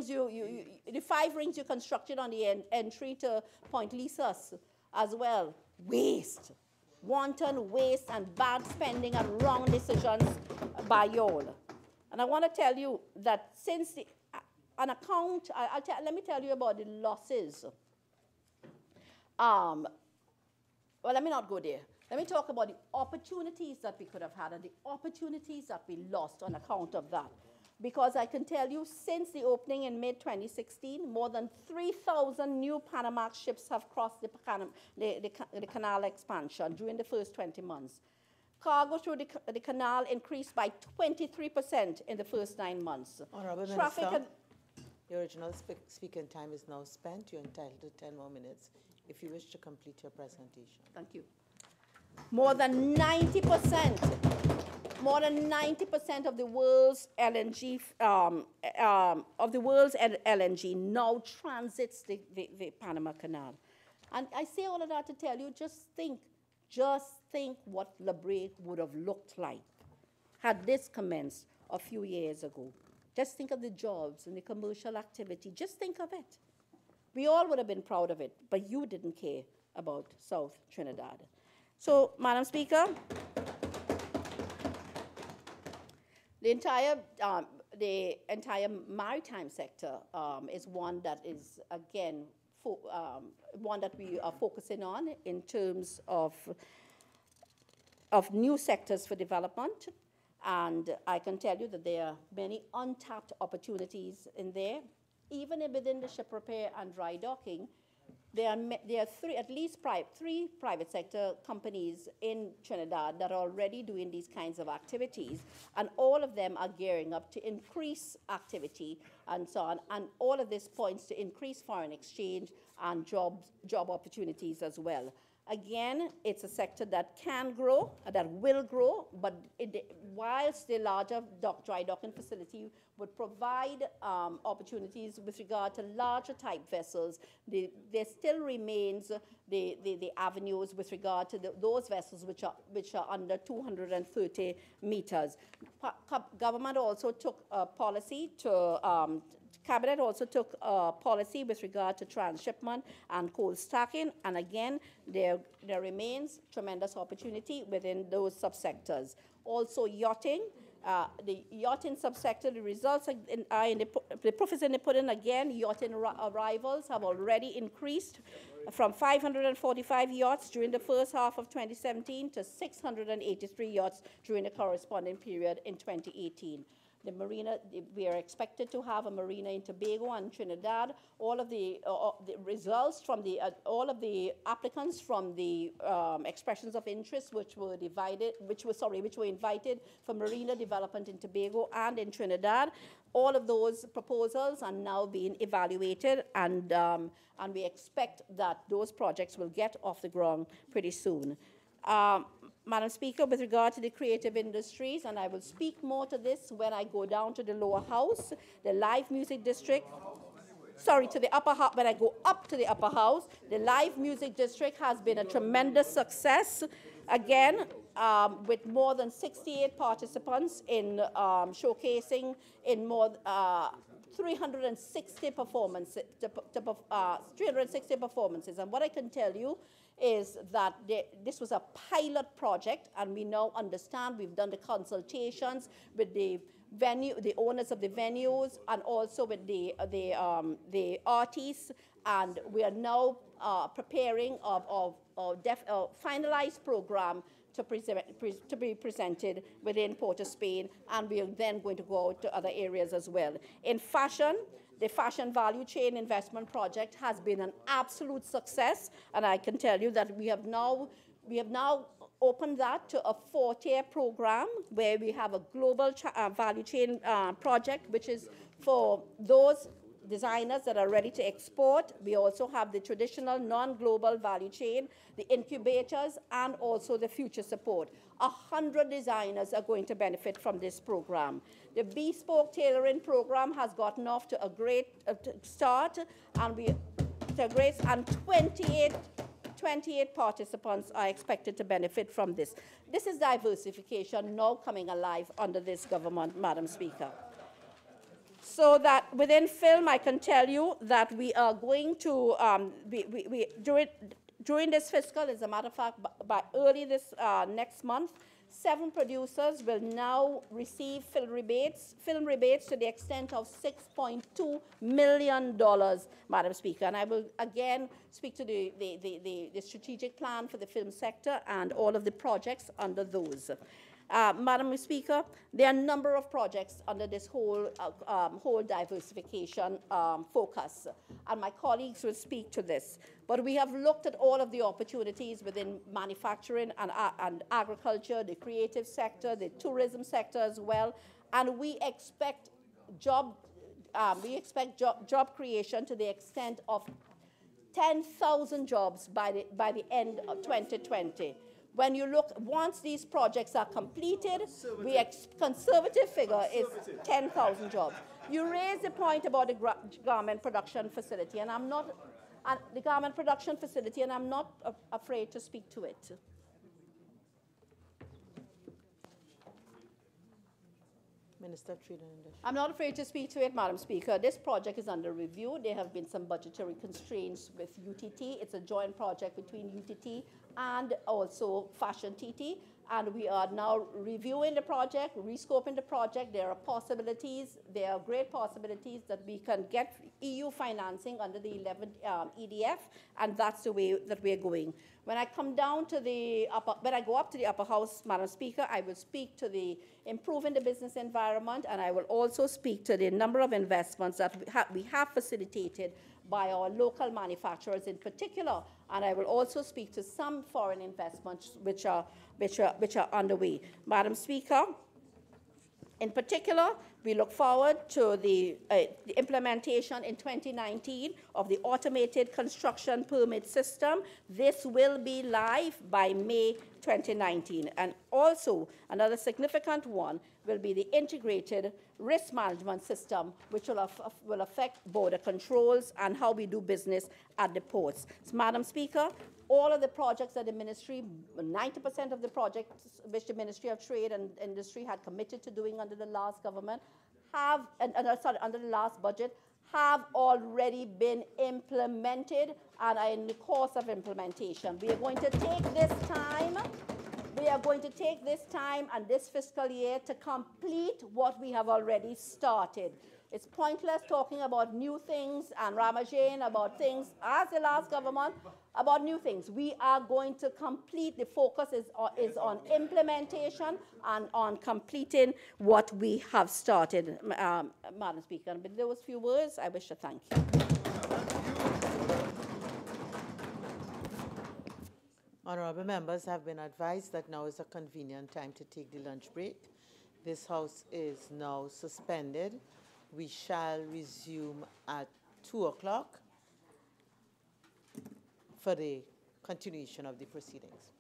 you constructed on the entry to Point Lisas as well. Waste. Wanton waste and bad spending and wrong decisions by y'all. And I want to tell you that since let me tell you about the losses. Well, let me not go there. Let me talk about the opportunities that we could have had and the opportunities that we lost on account of that. Because I can tell you, since the opening in mid-2016, more than 3,000 new Panamax ships have crossed the canal expansion during the first 20 months. Cargo through the canal increased by 23% in the first 9 months. Honorable Minister, your original speaking time is now spent. You're entitled to 10 more minutes if you wish to complete your presentation. Thank you. More than 90%. More than 90% of the world's LNG LNG now transits the Panama Canal. And I say all of that to tell you, just think what Le Bris would have looked like had this commenced a few years ago. Just think of the jobs and the commercial activity. Just think of it. We all would have been proud of it, but you didn't care about South Trinidad. So, Madam Speaker, the entire maritime sector is one that is, again, one that we are focusing on in terms of new sectors for development. And I can tell you that there are many untapped opportunities in there. Even within the ship repair and dry docking, there are three private sector companies in Trinidad that are already doing these kinds of activities, and all of them are gearing up to increase activity and so on. And all of this points to increased foreign exchange and job opportunities as well. Again, it's a sector that can grow, that will grow, but whilst the larger dry docking facility would provide opportunities with regard to larger type vessels, there still remains the avenues with regard to those vessels which are under 230 meters. Government also took a policy to Cabinet also took a policy with regard to transshipment and coal stacking, and again, there remains tremendous opportunity within those subsectors. Also, yachting, the yachting subsector, the results are in the proof is in the pudding again. Yachting arrivals have already increased from 545 yachts during the first half of 2017 to 683 yachts during the corresponding period in 2018. The marina, we are expected to have a marina in Tobago and Trinidad. All of the results from all of the applicants from the expressions of interest which were invited for marina development in Tobago and in Trinidad, all of those proposals are now being evaluated, and we expect that those projects will get off the ground pretty soon. Madam Speaker, with regard to the creative industries, and I will speak more to this when I go down to the lower house, the live music district, to the upper house, when I go up to the upper house, the live music district has been a tremendous success. Again, with more than 68 participants in showcasing in more 360 performances, 360 performances. And what I can tell you is that this was a pilot project, and we now understand. We've done the consultations with the venue, the owners of the venues, and also with the artists, and we are now preparing a finalized program to be presented within Port of Spain, and we are then going to go to other areas as well. In fashion, the Fashion Value Chain Investment Project has been an absolute success, and I can tell you that we have now opened that to a 4-tier program where we have a global value chain project, which is for those designers that are ready to export. We also have the traditional non-global value chain, the incubators, and also the future support. 100 designers are going to benefit from this program. The bespoke tailoring program has gotten off to a great start, and 28 participants are expected to benefit from this. This is diversification now coming alive under this government, Madam Speaker. So that within film, I can tell you that we are going to, during this fiscal, as a matter of fact, by early this next month, 7 producers will now receive film rebates to the extent of $6.2 million, Madam Speaker. And I will again speak to the strategic plan for the film sector and all of the projects under those. Madam Speaker, there are a number of projects under this whole diversification focus, and my colleagues will speak to this. But we have looked at all of the opportunities within manufacturing and agriculture, the creative sector, the tourism sector as well, and we expect job creation to the extent of 10,000 jobs by the end of 2020. When you look, once these projects are completed, conservative figure is 10,000 jobs. You raised the point about the garment production facility, and I'm not afraid to speak to it. Minister of Trade and Industry. I'm not afraid to speak to it, Madam Speaker. This project is under review. There have been some budgetary constraints with UTT. It's a joint project between UTT and also Fashion TT. And we are now reviewing the project, rescoping the project. There are possibilities, there are great possibilities that we can get EU financing under the 11th EDF, and that's the way that we're going. When I come down to the when I go up to the upper house, Madam Speaker, I will speak to the improving the business environment, and I will also speak to the number of investments that we have facilitated by our local manufacturers in particular, and I will also speak to some foreign investments which are underway. Madam Speaker, in particular, we look forward to the implementation in 2019 of the automated construction permit system. This will be live by May 2019. And also, another significant one will be the integrated risk management system, which will affect border controls and how we do business at the ports. So, Madam Speaker, all of the projects that the ministry, 90% of the projects which the Ministry of Trade and Industry had committed to doing under the last government have, under the last budget, have already been implemented and are in the course of implementation. We are going to take this time, and this fiscal year to complete what we have already started. It's pointless talking about new things and Ramajane about things as the last government, about new things. We are going to complete, the focus is on implementation and on completing what we have started, Madam Speaker. And with those few words, I wish to thank you. Honorable members have been advised that now is a convenient time to take the lunch break. This House is now suspended. We shall resume at 2 o'clock for the continuation of the proceedings.